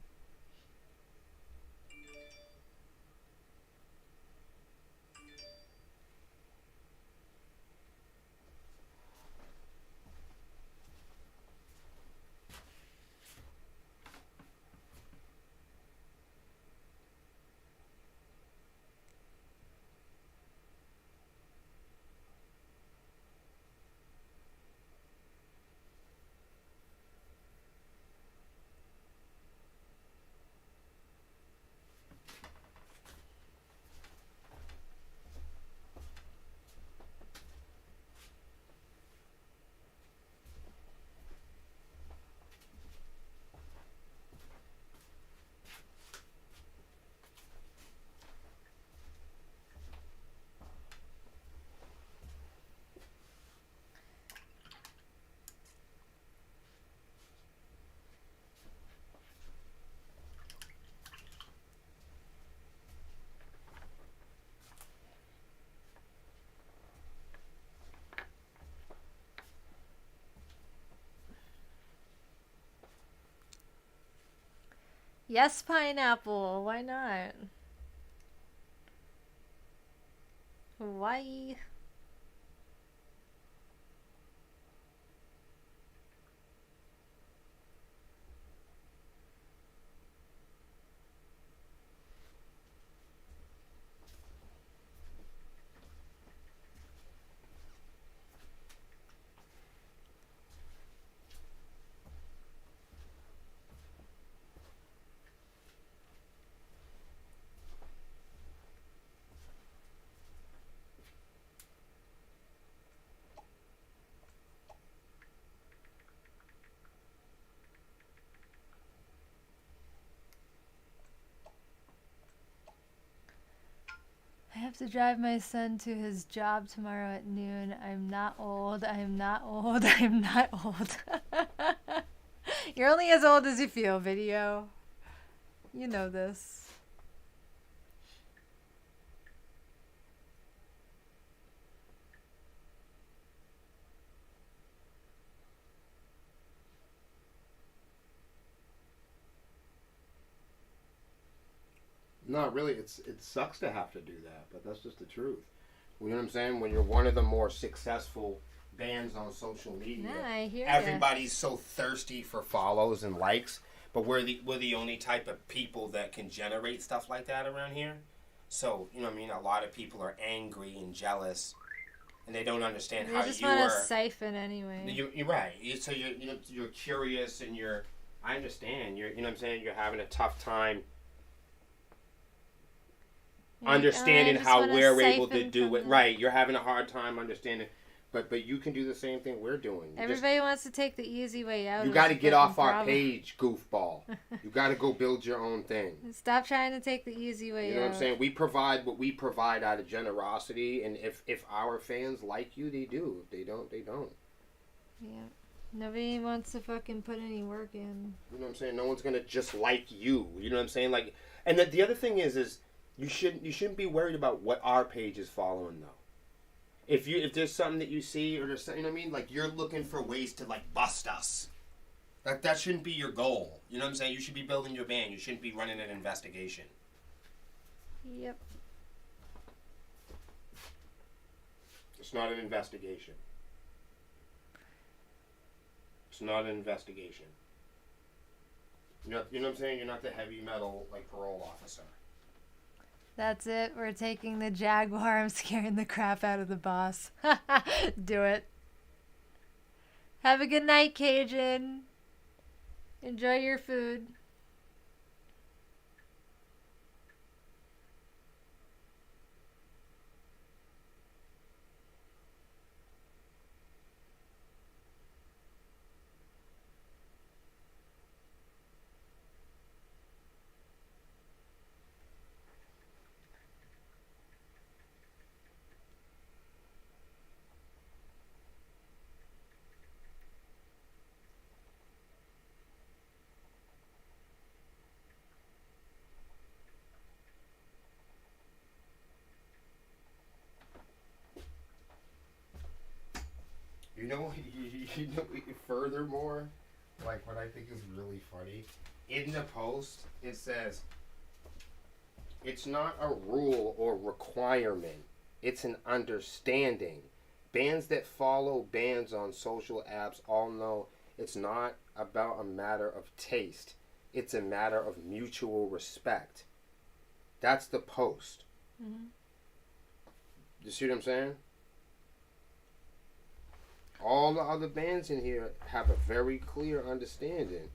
Yes, pineapple. Why not? Why? have to drive my son to his job tomorrow at noon. I'm not old. I'm not old. I'm not old. You're only as old as you feel, video. You know this. No, really, it sucks to have to do that, but that's just the truth. You know what I'm saying? When you're one of the more successful bands on social media, Yeah, I hear everybody's so thirsty for follows and likes, but we're the only type of people that can generate stuff like that around here. So, you know what I mean? A lot of people are angry and jealous, and they don't understand how They just you want are. to siphon anyway. You're right. So you're curious, and I understand. You know what I'm saying? You're having a tough time understanding how we're able to do it. Right. You're having a hard time understanding. But you can do the same thing we're doing. Everybody wants to take the easy way out. You got to get off our page, goofball. You got to go build your own thing. Stop trying to take the easy way out. You know what I'm saying? We provide what we provide out of generosity, and if our fans like you, they do. If they don't, they don't. Yeah. Nobody wants to fucking put any work in. You know what I'm saying? No one's gonna just like you. You know what I'm saying? Like, and the other thing is you shouldn't be worried about what our page is following though. If there's something that you see or there's something, you know what I mean? Like, you're looking for ways to like bust us. That shouldn't be your goal. You know what I'm saying? You should be building your band. You shouldn't be running an investigation. Yep. It's not an investigation. It's not an investigation. You know what I'm saying? You're not the heavy metal like parole officer. That's it. We're taking the Jaguar. I'm scaring the crap out of the boss. Do it. Have a good night, Cajun. Enjoy your food. You know, furthermore, like what I think is really funny, in the post, it says, it's not a rule or requirement, it's an understanding. Bands that follow bands on social apps all know it's not about a matter of taste, it's a matter of mutual respect. That's the post. Mm-hmm. You see what I'm saying? All the other bands in here have a very clear understanding.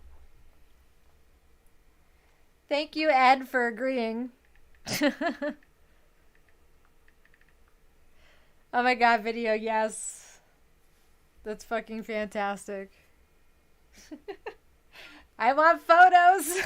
Thank you, Ed, for agreeing. Oh my god, video, yes. That's fucking fantastic. I want photos.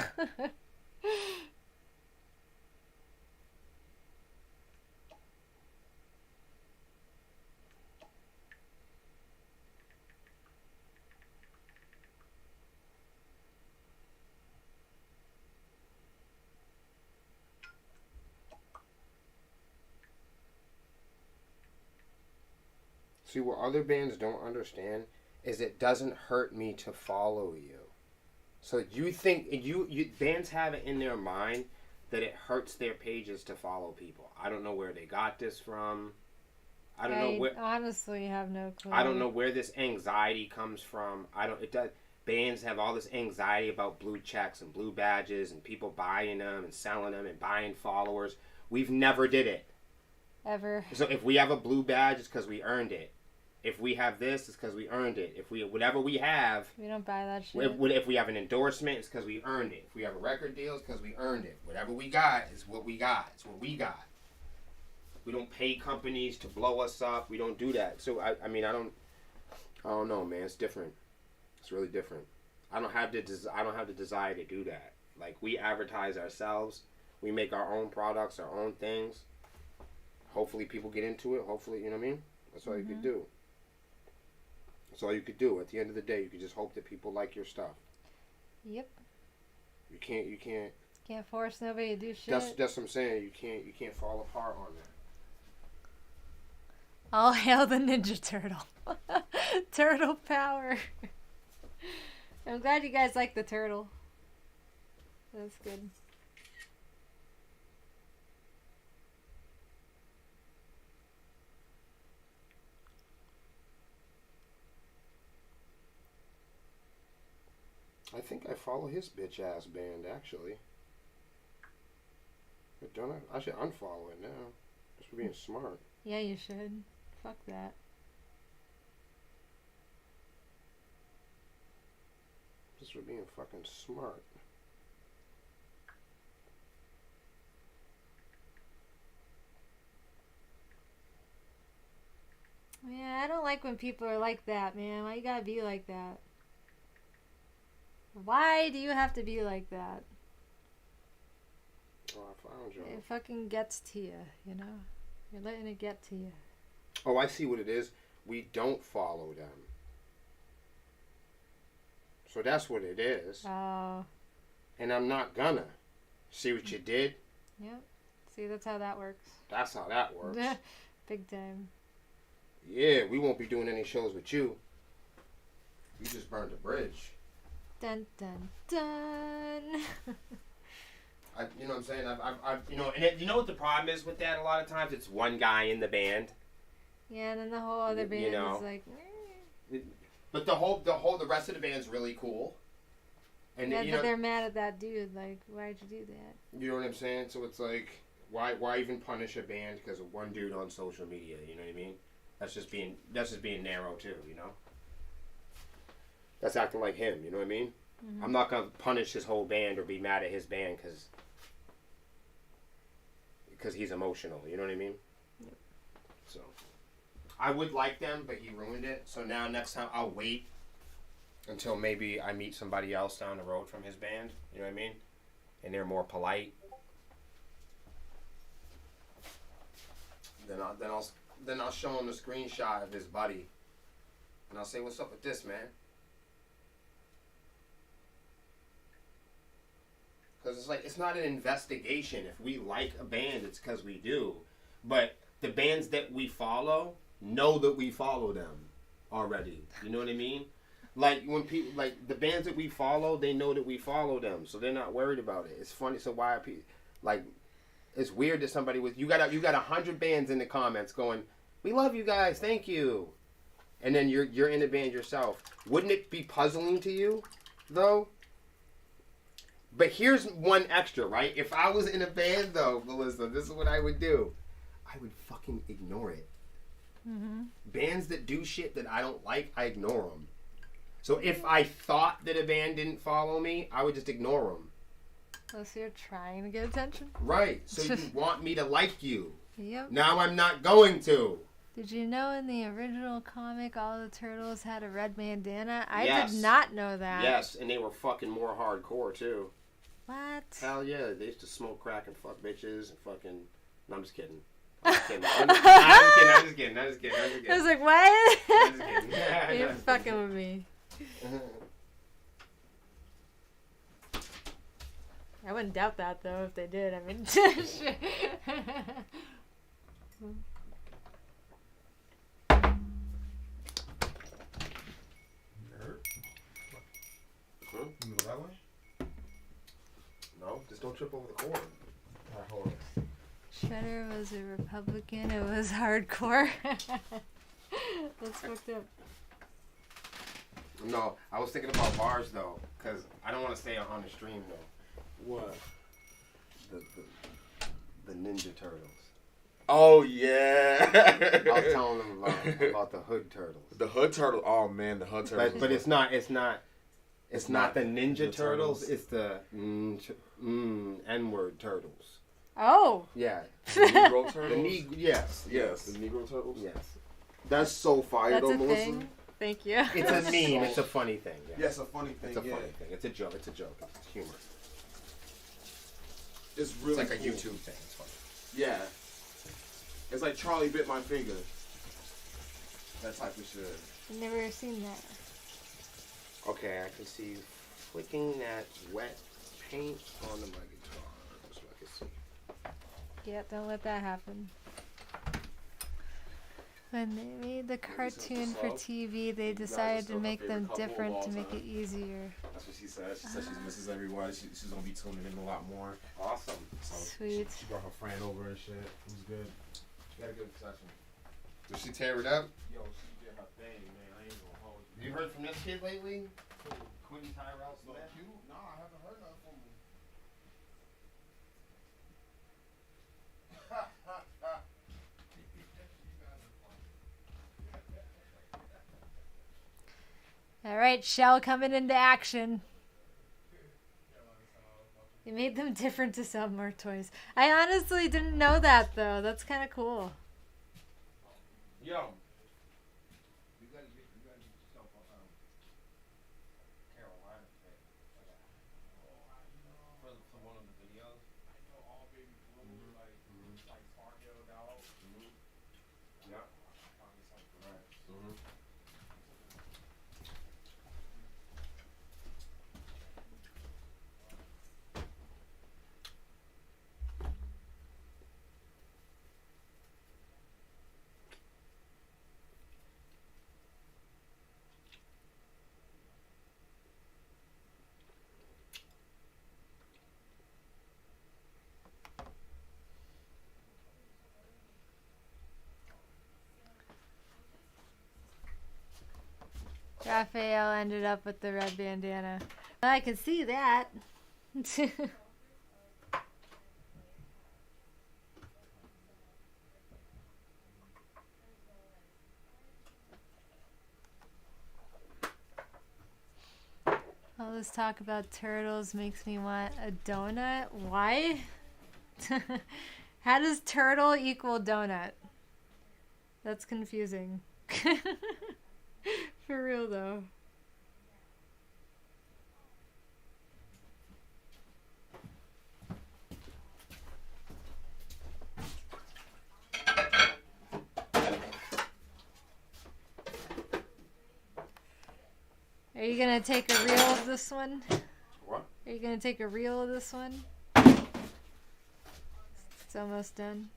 See, what other bands don't understand is it doesn't hurt me to follow you. So you think you bands have it in their mind that it hurts their pages to follow people. I don't know where they got this from. I honestly have no clue. I don't know where this anxiety comes from. Bands have all this anxiety about blue checks and blue badges and people buying them and selling them and buying followers. We've never did it. Ever. So if we have a blue badge, it's because we earned it. If we have this, it's because we earned it. Whatever we have, we don't buy that shit. If we have an endorsement, it's because we earned it. If we have a record deal, it's because we earned it. Whatever we got is what we got. It's what we got. We don't pay companies to blow us up. We don't do that. So I don't know, man. It's different. It's really different. I don't have the desire to do that. Like, we advertise ourselves. We make our own products, our own things. hopefully people get into it. Hopefully, you know what I mean? That's all you could do. That's all you could do. At the end of the day, you could just hope that people like your stuff. Yep. You can't. Can't force nobody to do shit. That's what I'm saying. You can't fall apart on that. All hail the Ninja Turtle. Turtle power. I'm glad you guys like the turtle. That's good. I think I follow his bitch ass band actually. But don't I should unfollow it now. Just for being smart. Yeah, you should. Fuck that. Just for being fucking smart. Yeah, I don't like when people are like that, man. Why you gotta be like that? Why do you have to be like that? Oh, I found you. It fucking gets to you, you know? You're letting it get to you. Oh, I see what it is. We don't follow them. So that's what it is. Oh. And I'm not gonna. See what you did? Yep. See, that's how that works. That's how that works. Big time. Yeah, we won't be doing any shows with you. You just burned the bridge. Dun dun dun. You know what I'm saying? And you know what the problem is with that? A lot of times it's one guy in the band. Yeah, and then the whole other band is like. But the rest of the band's really cool. And Yeah, but they're mad at that dude. Like, why'd you do that? You know what I'm saying? So it's like, why even punish a band because of one dude on social media? You know what I mean? That's just being narrow too. You know. That's acting like him. You know what I mean? Mm-hmm. I'm not gonna punish his whole band or be mad at his band because he's emotional. You know what I mean? Yep. So I would like them, but he ruined it. So now next time I'll wait until maybe I meet somebody else down the road from his band. You know what I mean? And they're more polite. Then I'll show him the screenshot of his buddy, and I'll say, "What's up with this, man?" Because it's like, it's not an investigation. If we like a band, it's because we do. But the bands that we follow know that we follow them already. You know what I mean? Like, when people, like, the bands that we follow, they know that we follow them. So they're not worried about it. It's funny. So why are people, like, it's weird that somebody was, you got 100 bands in the comments going, "We love you guys, thank you." And then you're in a band yourself. Wouldn't it be puzzling to you, though? But here's one extra, right? If I was in a band, though, Melissa, this is what I would do. I would fucking ignore it. Mm-hmm. Bands that do shit that I don't like, I ignore them. So if I thought that a band didn't follow me, I would just ignore them. Oh, so you're trying to get attention? Right. So you want me to like you. Yep. Now I'm not going to. Did you know in the original comic all the turtles had a red bandana? I Yes. did not know that. Yes, and they were fucking more hardcore, too. What? Hell yeah. They used to smoke crack and fuck bitches and fucking... No, I'm just kidding. I'm just kidding. I'm just kidding. I was like, what? I'm just kidding. You're fucking with me. I wouldn't doubt that, though, if they did. I mean, shit. You go that way? No, just don't trip over the cord. Alright, hold on. Shredder was a Republican. It was hardcore. That's fucked up. No, I was thinking about bars, though, because I don't want to stay on the stream, though. What? The Ninja Turtles. Oh, yeah. I was telling them about the Hood Turtles. The Hood Turtle. Oh, man, the Hood Turtles. But it's not the Ninja Turtles. It's the N-word Turtles. Oh. Yeah. The Negro Turtles? Yes. The Negro Turtles? Yes. That's so fire, That's though, a Melissa. thing. Thank you. It's a meme. It's a funny thing. Yeah. Yeah, it's a funny thing. It's a funny thing. It's a joke. It's humor. It's really It's like a cool. YouTube thing. It's funny. Yeah. It's like Charlie bit my finger. That type of shit. I've never seen that. Okay, I can see you flicking that wet paint onto my guitar so I can see. Yeah, don't let that happen. When they made the cartoon for TV, they decided to make them different to make it easier. That's what she said. She said she misses everyone. She's gonna be tuning in a lot more. Awesome. So Sweet. She brought her friend over and shit. It was good. We had a good session. Did she tear it up? Yo, she did her thing, man. I ain't gonna hold you. You heard from this kid lately? Quentin Tyrell Smith? No, I haven't heard nothing from him. All right, Shell coming into action. They made them different to sell more toys. I honestly didn't know that, though. That's kind of cool. Yo. You gotta get yourself a Carolina fit. For one of the videos. I know all baby blue, like Sparkle dog. Yeah. Found me something. Right. Raphael ended up with the red bandana. I can see that. All this talk about turtles makes me want a donut. Why? How does turtle equal donut? That's confusing. For real though. Are you gonna take a reel of this one? What? Are you gonna take a reel of this one? It's almost done.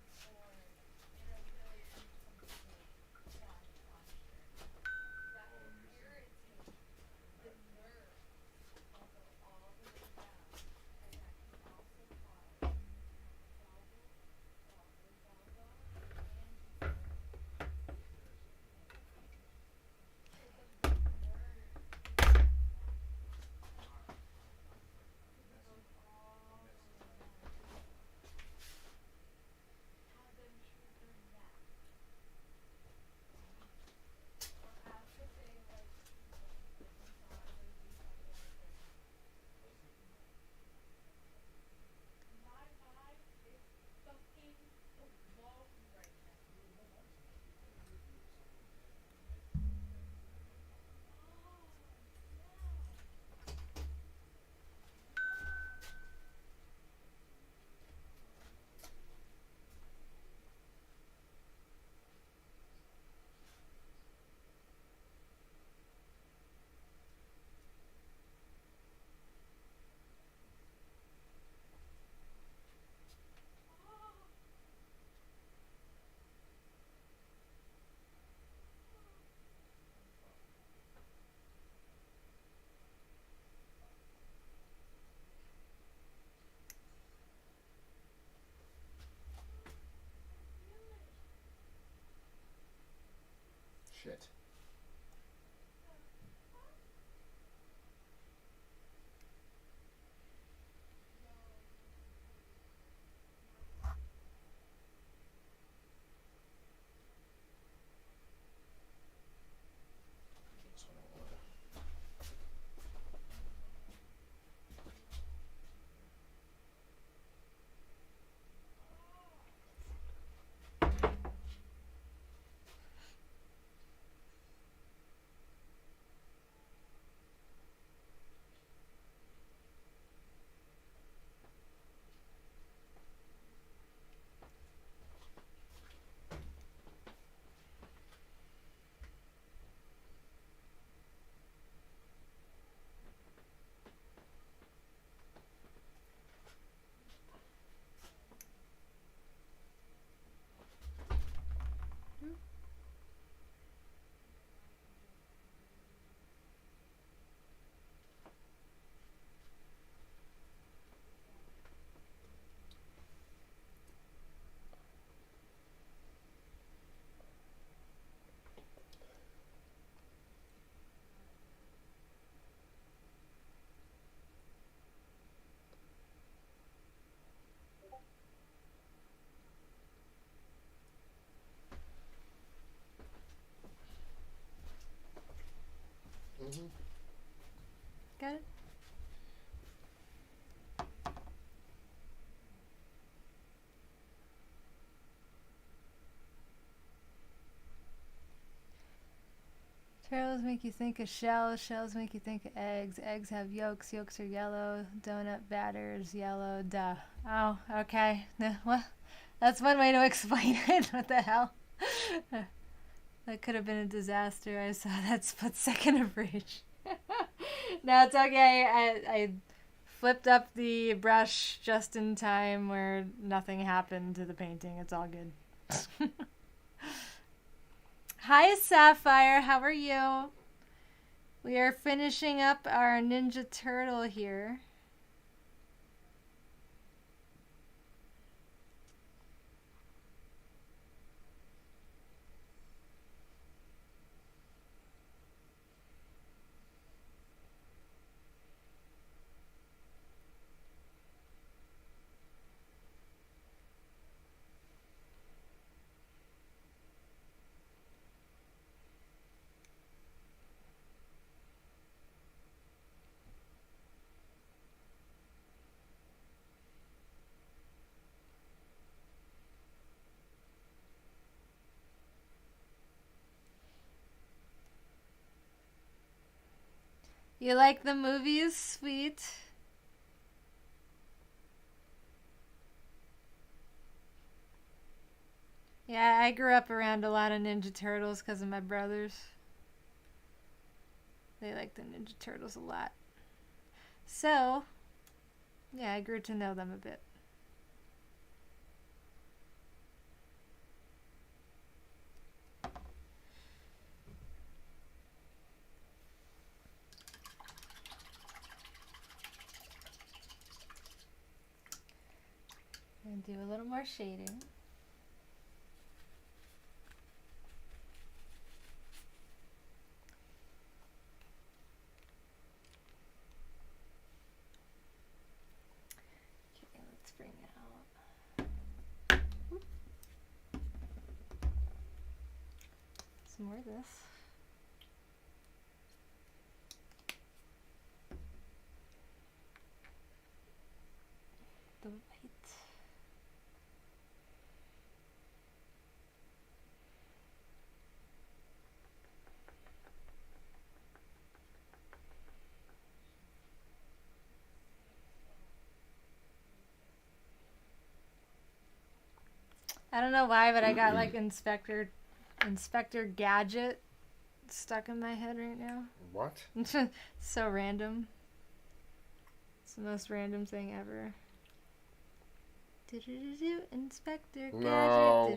Mm-hmm. Got it? Turtles make you think of shells. Shells make you think of eggs. Eggs have yolks. Yolks are yellow. Donut batter's yellow. Duh. Oh, okay. Well, that's one way to explain it. What the hell? That could have been a disaster. I saw that split second of rage. No, it's okay. I flipped up the brush just in time where nothing happened to the painting. It's all good. Hi, Sapphire. How are you? We are finishing up our Ninja Turtle here. You like the movies, sweet? Yeah, I grew up around a lot of Ninja Turtles because of my brothers. They like the Ninja Turtles a lot. So, yeah, I grew to know them a bit. And do a little more shading. Okay, let's bring out some more of this. The white. I don't know why, but I got like Inspector Gadget stuck in my head right now. What? So random. It's the most random thing ever. Inspector Gadget. No,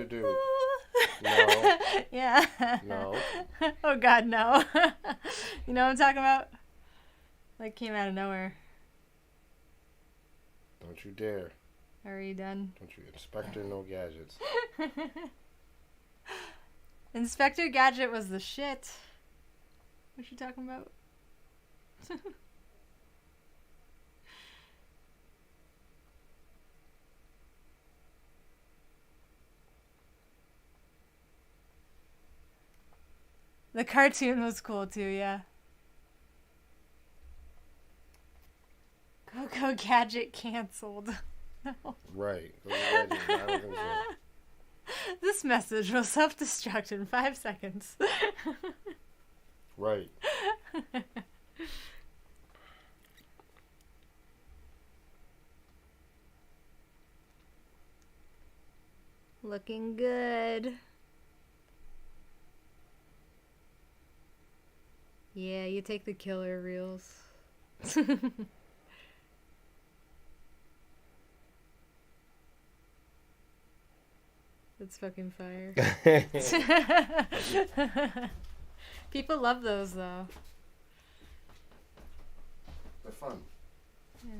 do. No. Yeah. No. Oh God, no. You know what I'm talking about? Like came out of nowhere. Don't you dare. Are you done? Don't you Inspector No Gadgets. Inspector Gadget was the shit. What you talking about? The cartoon was cool too, yeah. Coco Gadget canceled. No. Right. Those gadgets, I don't think so. This message will self-destruct in 5 seconds. Right. Looking good. Yeah, you take the killer reels. That's fucking fire. People love those though. They're fun. Yeah.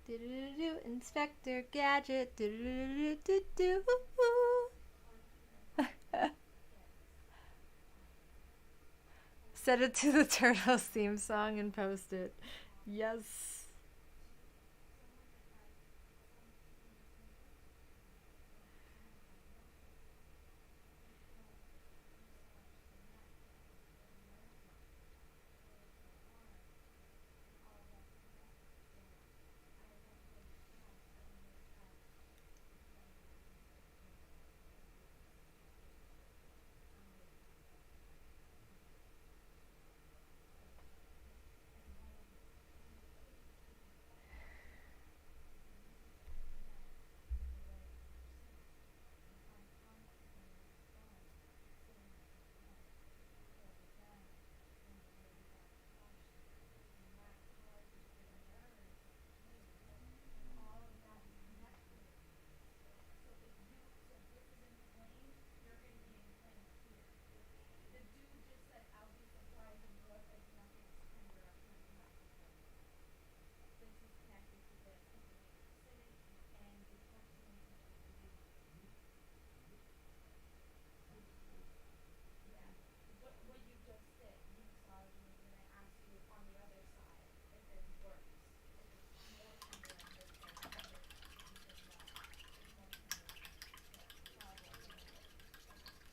Do-do-do-do, Inspector Gadget. Do-do-do-do-do-do. Set it to the Turtles theme song and post it. Yes.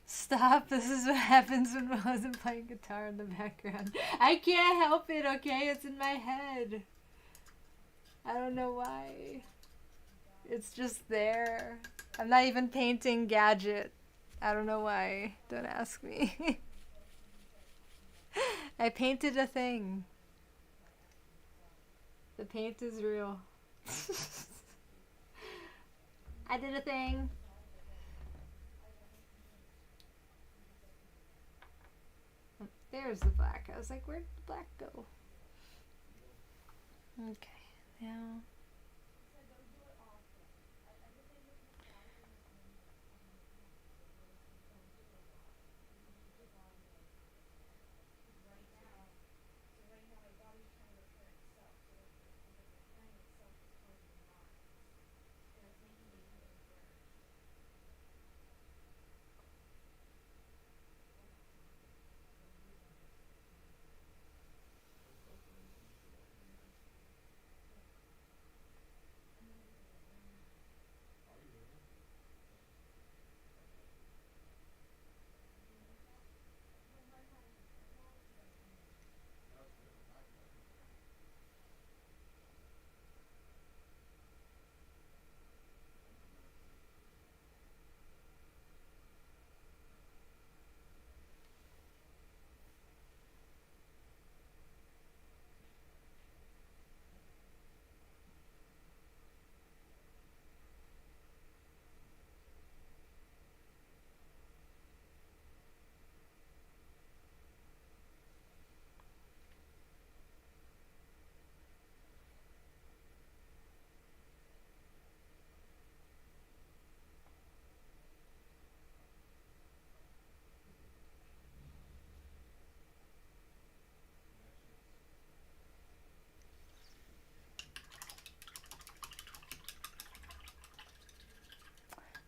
Stop. This is what happens when Will isn't playing guitar in the background. I can't help it, okay? It's in my head. I don't know why. It's just there. I'm not even painting Gadget. I don't know why. Don't ask me. I painted a thing. The paint is real. I did a thing. There's the black. I was like, where'd the black go? Okay, now.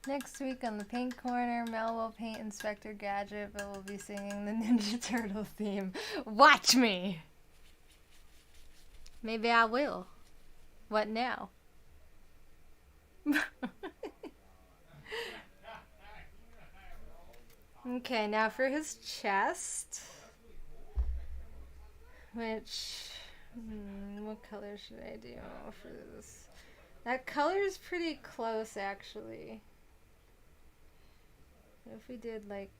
Next week on the Paint Corner, Mel will paint Inspector Gadget, but we'll be singing the Ninja Turtle theme. Watch me! Maybe I will. What now? Okay, now for his chest. Which, what color should I do for this? That color is pretty close, actually. What if we did like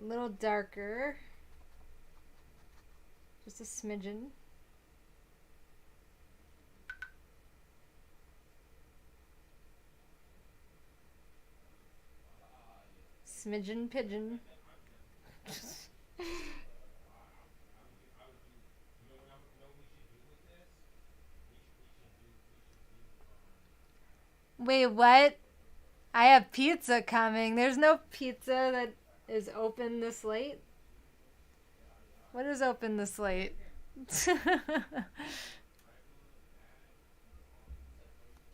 a little darker? Just a smidgen. Smidgen pigeon. Wait, what? I have pizza coming. There's no pizza that is open this late. What is open this late?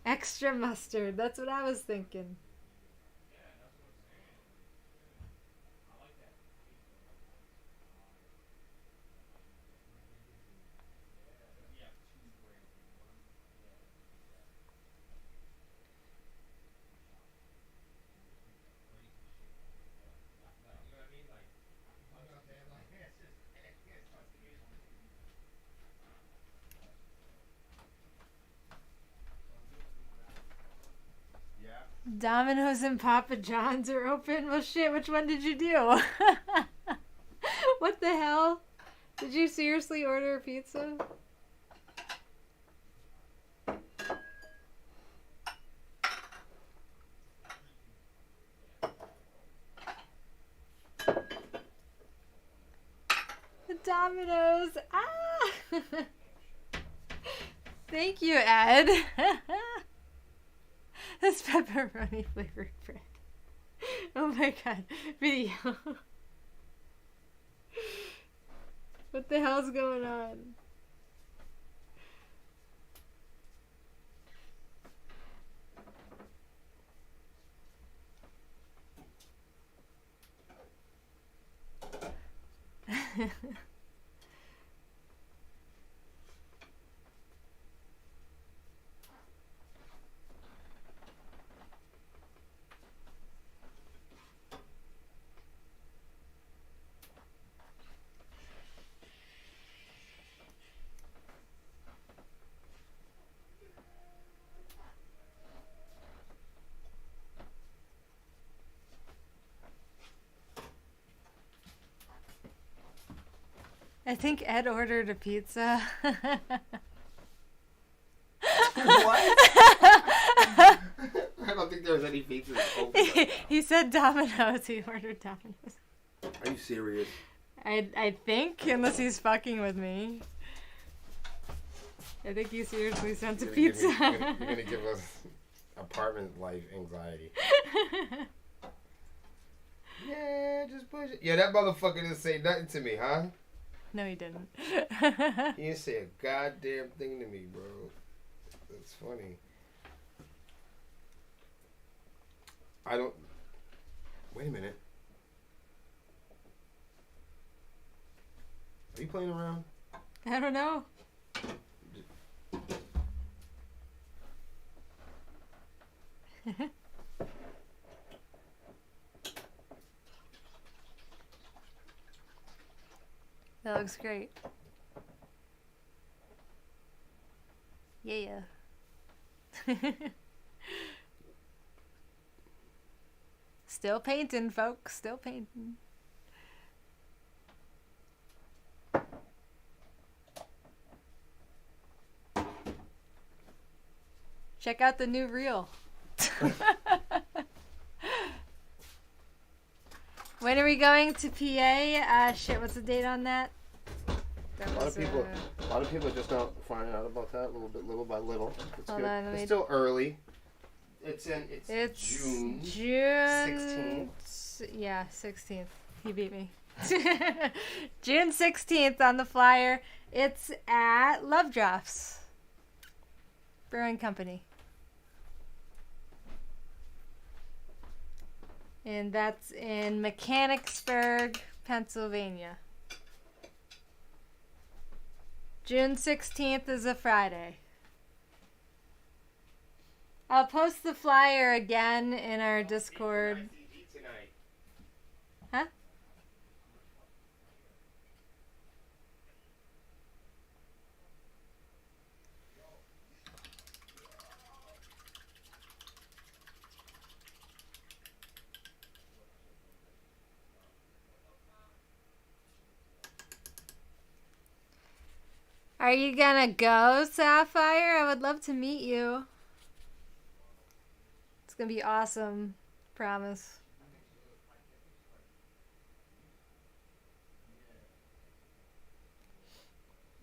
Extra mustard. That's what I was thinking. Domino's and Papa John's are open. Well, shit, which one did you do? What the hell? Did you seriously order a pizza? Domino's. Ah! Thank you, Ed. This pepperoni flavored bread. Oh my god. Video. What the hell's going on? I think Ed ordered a pizza. What? I don't think there's any pizzas open. He said Domino's. He ordered Domino's. Are you serious? I think, unless he's fucking with me. I think he seriously sent a pizza. You're gonna give us apartment life anxiety. Yeah, just push it. Yeah, that motherfucker didn't say nothing to me, huh? No, he didn't. He didn't say a goddamn thing to me, bro. That's funny. I don't... Wait a minute. Are you playing around? I don't know. That looks great. Yeah. Still painting, folks. Still painting. Check out the new reel. When are we going to PA? Shit, what's the date on that? A lot of people just now finding out about that little by little. It's Hold good. on, It's still early. It's June 16th. Yeah, 16th. He beat me. June 16th on the flyer. It's at Love Drops Brewing Company. And that's in Mechanicsburg, Pennsylvania. June 16th is a Friday. I'll post the flyer again in our Discord. Huh? Are you gonna go, Sapphire? I would love to meet you. It's gonna be awesome. Promise.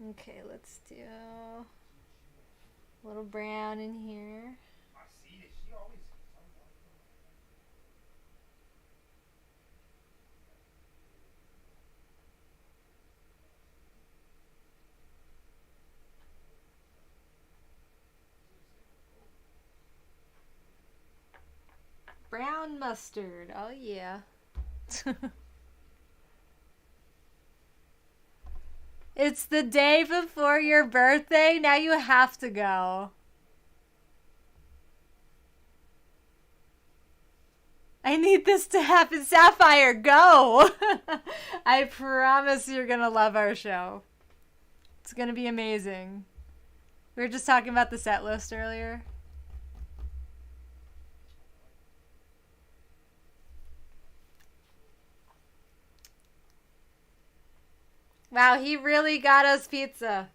Okay, let's do a little brown in here. Brown mustard. Oh, yeah. It's the day before your birthday. Now you have to go. I need this to happen. Sapphire, go. I promise you're going to love our show. It's going to be amazing. We were just talking about the set list earlier. Wow, he really got us pizza.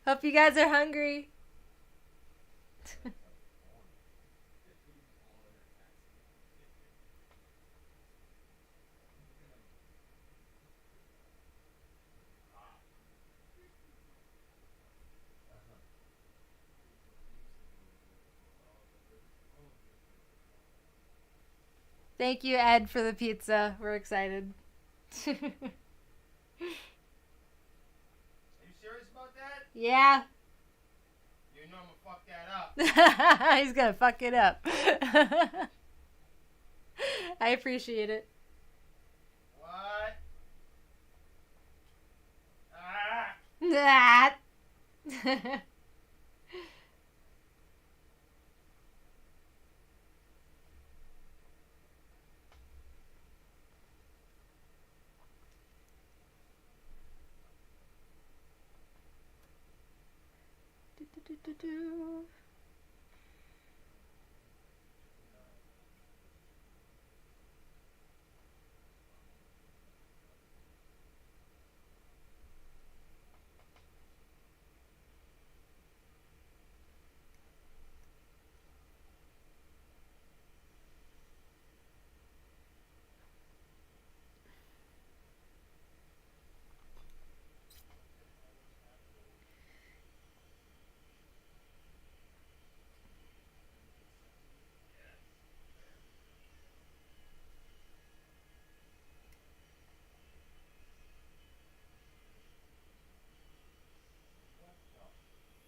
Hope you guys are hungry. Thank you, Ed, for the pizza. We're excited. Are you serious about that? Yeah. You know I'm gonna fuck that up. He's gonna fuck it up. I appreciate it. What? Ah! That. Do.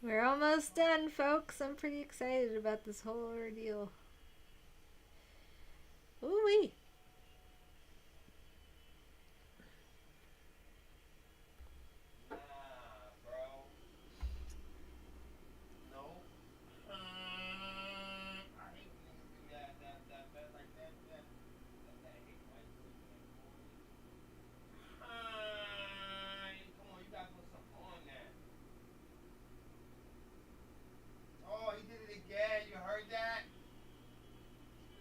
We're almost done, folks. I'm pretty excited about this whole ordeal. Ooh-wee. Bro. No. I hate when niggas do that like that. I hate white boys and that boy. Come on, you gotta put something on that. Oh, he did it again. You heard that?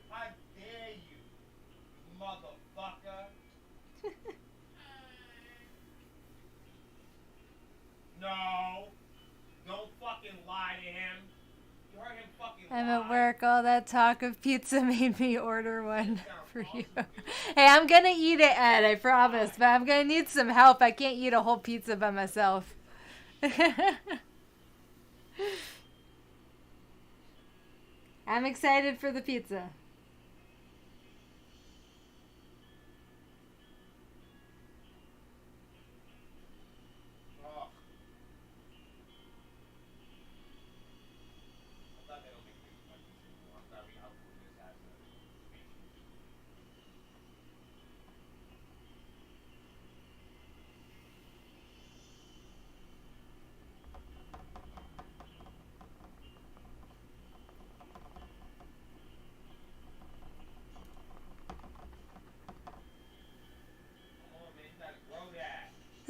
How dare you, motherfucker? No. Don't fucking lie to him. You heard him fucking lie. I'm at work. All that talk of pizza made me order one for you. Hey, I'm gonna eat it, Ed. I promise. But I'm gonna need some help. I can't eat a whole pizza by myself. I'm excited for the pizza.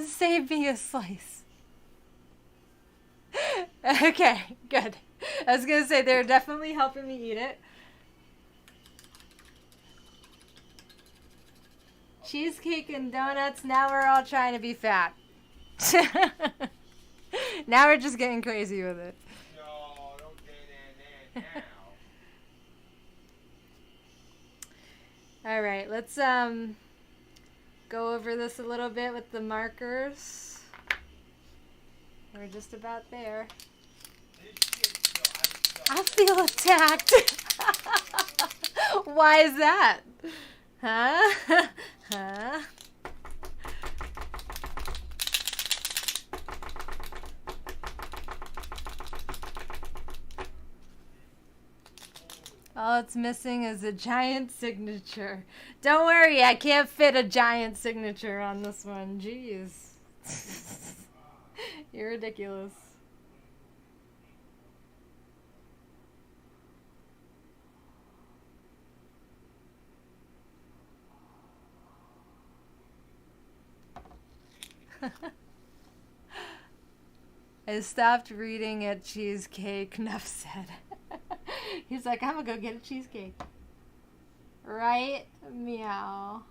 Save me a slice. Okay, good. I was gonna say they're definitely helping me eat it. Cheesecake and donuts, now we're all trying to be fat. Now we're just getting crazy with it. No, don't say that now. Alright, let's go over this a little bit with the markers. We're just about there. I feel attacked. Why is that? Huh? Huh? All it's missing is a giant signature. Don't worry, I can't fit a giant signature on this one. Jeez. You're ridiculous. I stopped reading at cheesecake, Nuff said. He's like, I'm gonna go get a cheesecake. Right? Meow.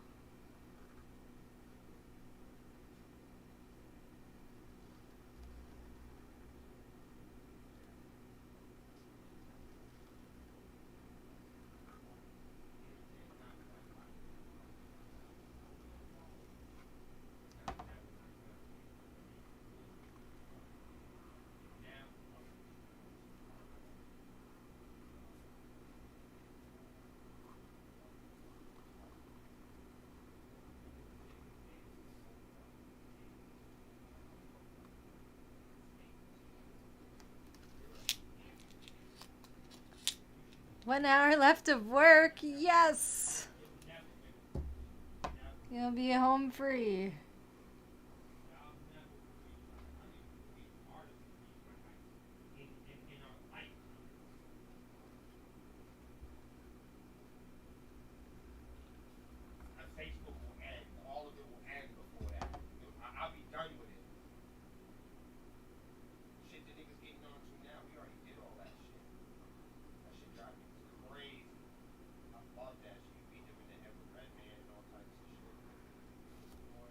1 hour left of work. Yes. You'll be home free. Facebook will end. All of it will end before that. I'll be done with it. Shit the niggas getting on to now, we already did all that shit. That shit drives me crazy. I love that shit. You beat them in the head with Red Man and all types of shit. Boy.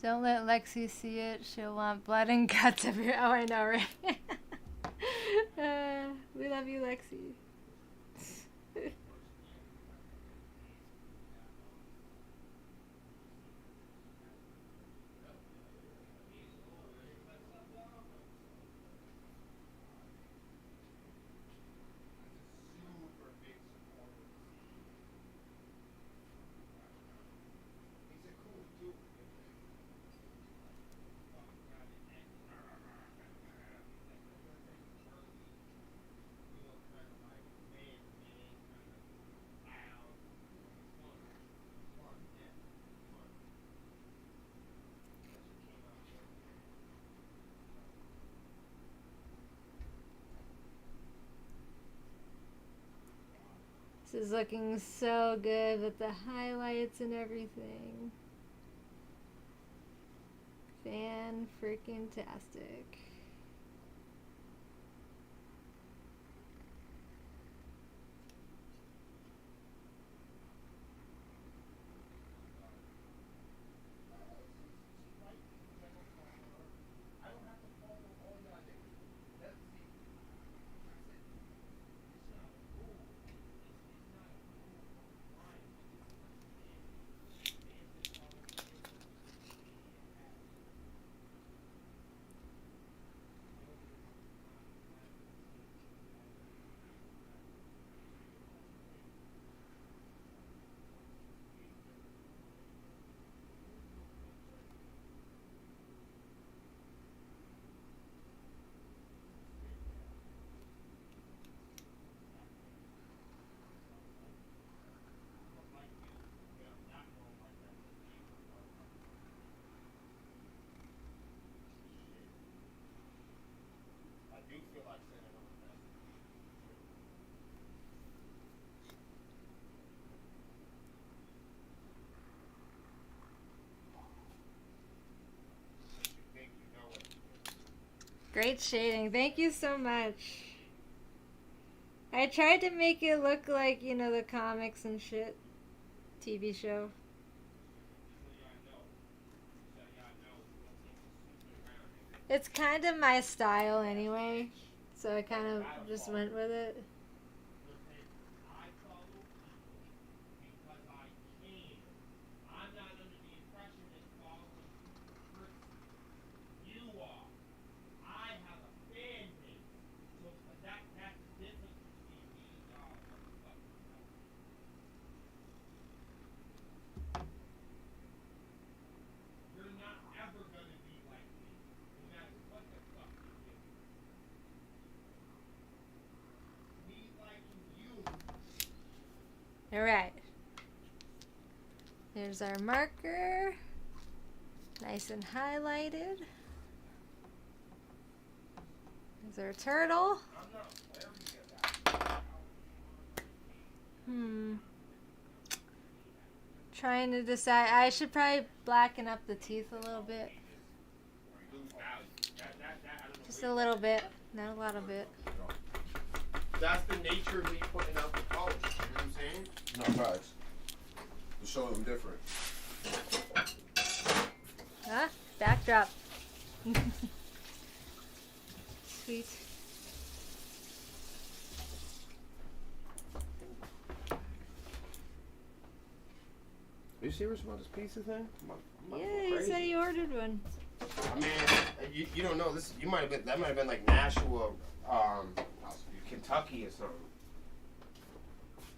Don't let Lexi see it. She'll want blood and guts everywhere. Oh, I know, right? We love you, Lexi. This is looking so good with the highlights and everything. Fan-freaking-tastic. Great shading. Thank you so much. I tried to make it look like, you know, the comics and shit. TV show. It's kind of my style anyway, so I kind of just went with it. Alright. There's our marker. Nice and highlighted. There's our turtle. Trying to decide. I should probably blacken up the teeth a little bit. Just a little bit. Not a lot of it. That's the nature of me putting out the post. You know what I'm saying? No facts. To show them different. Ah, backdrop. Sweet. Are you serious about this pizza thing? Yeah, you said you ordered one. I mean, you don't know this. You might have been. That might have been like Nashua, Kentucky or something.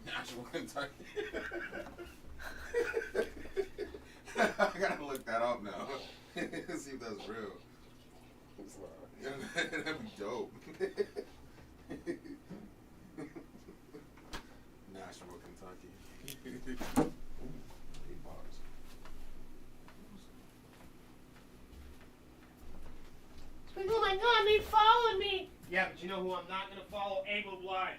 Nashua, Kentucky. I gotta look that up now. See if that's real. It's not. That'd be dope. Nashua, Kentucky. 8 bars. Oh my God, they followed me. Yeah, but you know who I'm not gonna follow? Able Blind.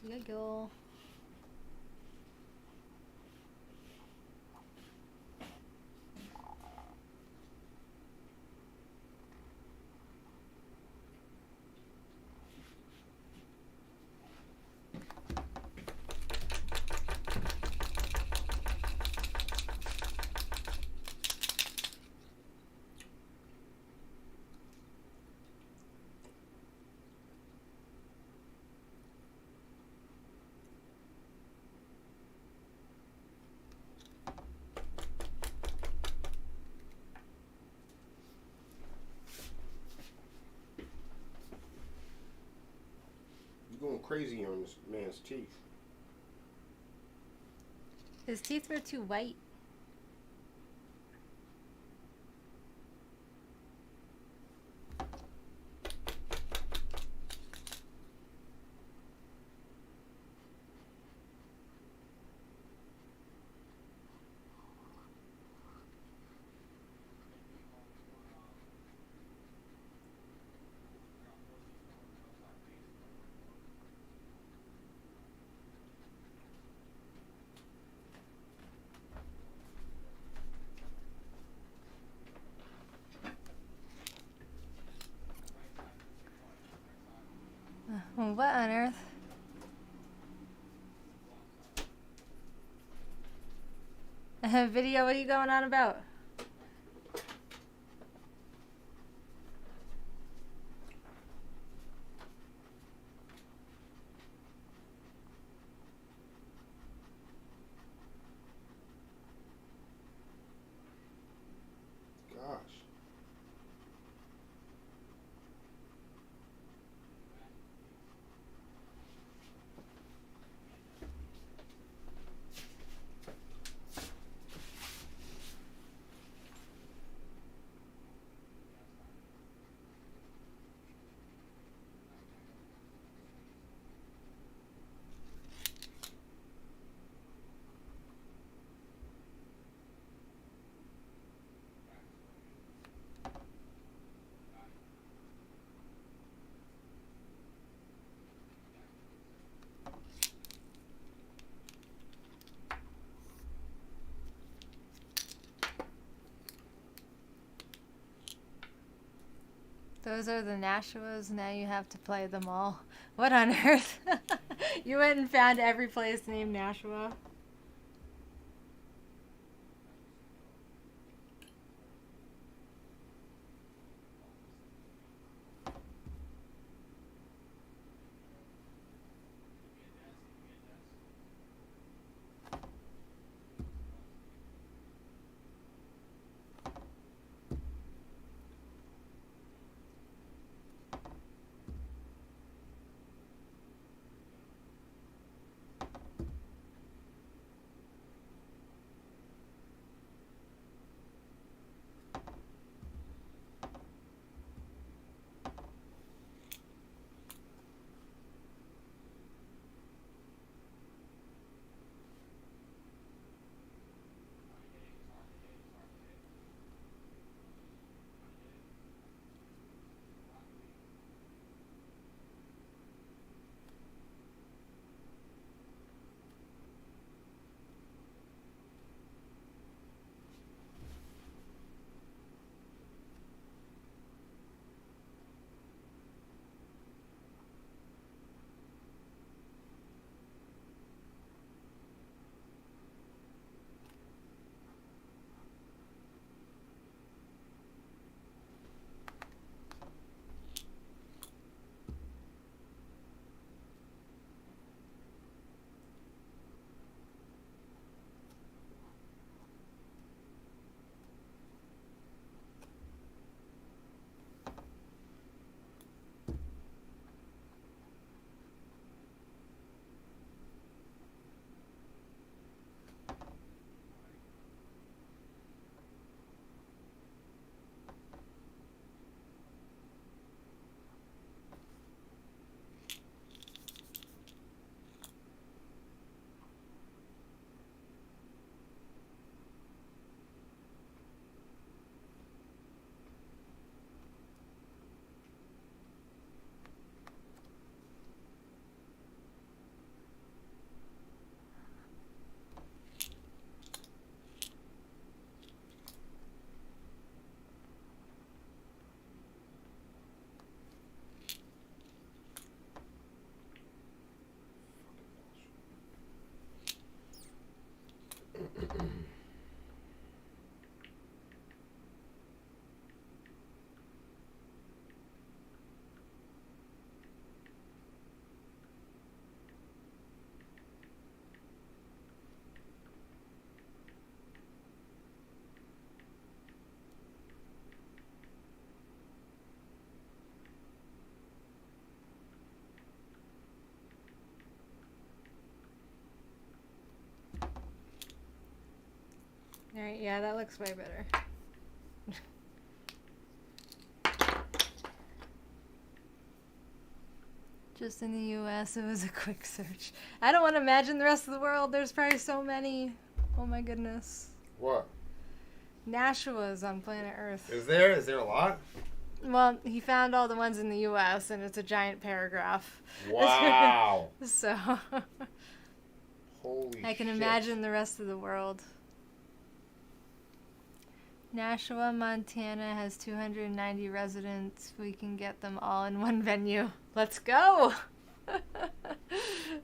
Good girl. Going crazy on this man's teeth. His teeth were too white. What on earth? Video, what are you going on about? Gosh. Those are the Nashuas. Now you have to play them all. What on earth? You went and found every place named Nashua? Alright, yeah, that looks way better. Just in the US, it was a quick search. I don't want to imagine the rest of the world. There's probably so many. Oh my goodness. What? Nashuas on planet Earth. Is there? Is there a lot? Well, he found all the ones in the US, and it's a giant paragraph. Wow. So, Holy I can shit. imagine the rest of the world. Nashua, Montana has 290 residents. We can get them all in one venue. Let's go!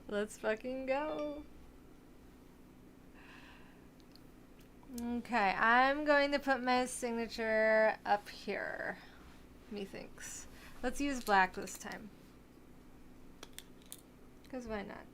Let's fucking go. Okay, I'm going to put my signature up here. Methinks. Let's use black this time. Because why not?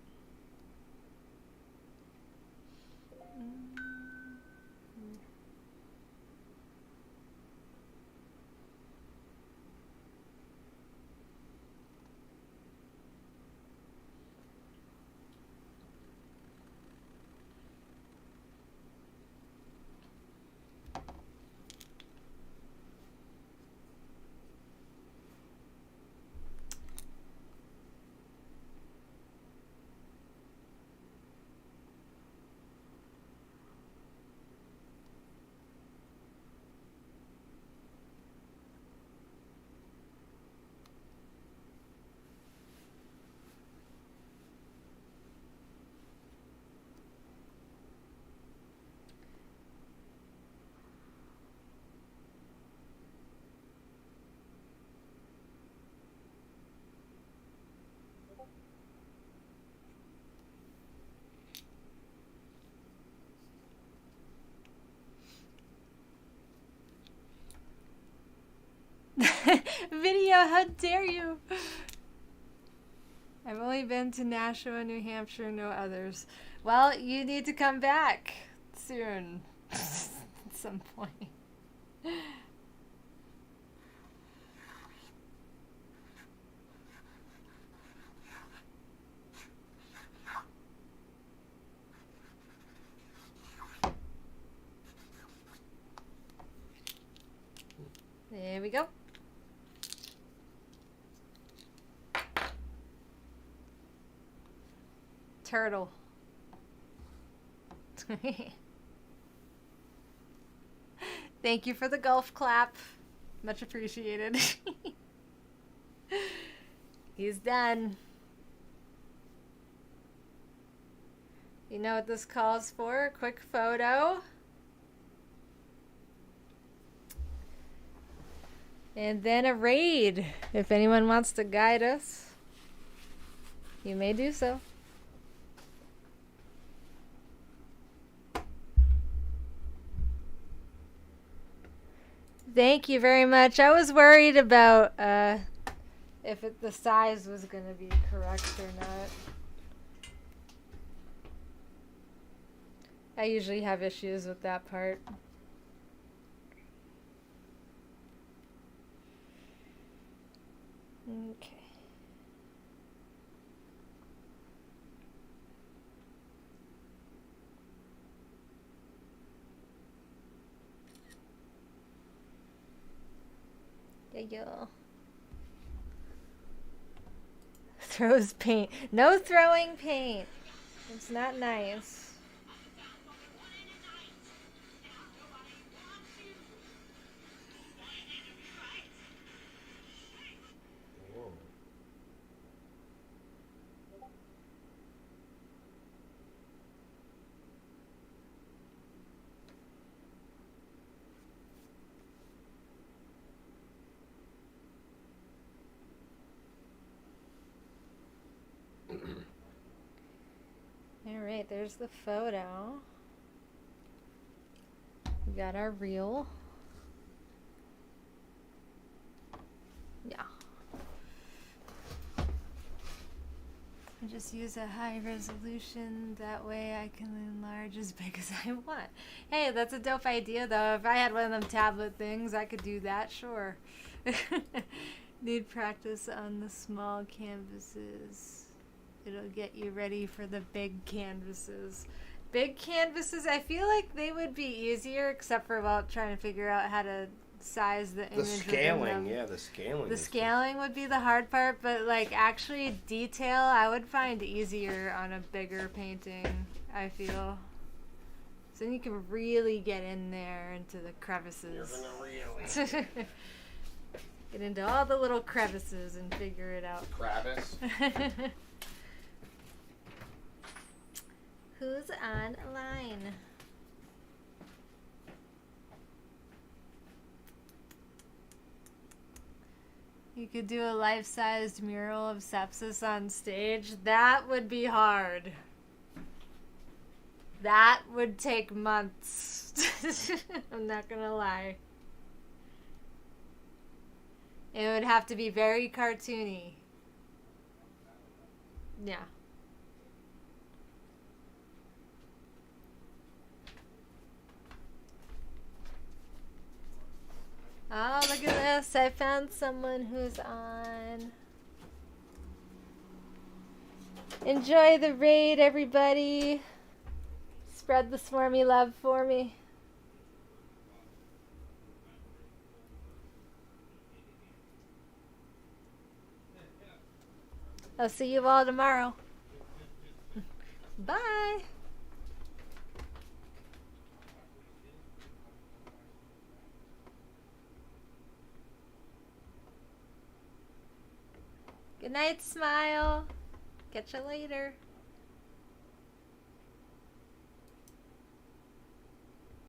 how dare you? I've only been to Nashua, New Hampshire, no others. Well, you need to come back soon. At some point. There we go. Turtle. Thank you for the golf clap. Much appreciated. He's done. You know what this calls for? A quick photo. And then a raid. If anyone wants to guide us, you may do so. Thank you very much. I was worried about if the size was going to be correct or not. I usually have issues with that part. Okay. Yeah. Throws paint. No throwing paint. It's not nice. Alright, there's the photo. We got our reel. Yeah. I just use a high resolution, that way I can enlarge as big as I want. Hey, that's a dope idea though. If I had one of them tablet things, I could do that, sure. Need practice on the small canvases. It'll get you ready for the big canvases. Big canvases, I feel like they would be easier, except for trying to figure out how to size the image. The scaling, yeah, the scaling. The scaling would be the hard part, but like actually detail, I would find easier on a bigger painting, I feel. So then you can really get in there into the crevices. You're gonna really get into all the little crevices and figure it out. Crevice. Who's on a line? You could do a life-sized mural of Sepsiss on stage. That would be hard. That would take months. I'm not gonna lie. It would have to be very cartoony. Yeah. Oh, look at this. I found someone who's on. Enjoy the raid, everybody. Spread the swarmy love for me. I'll see you all tomorrow. Bye. Good night, Smile. Catch you later.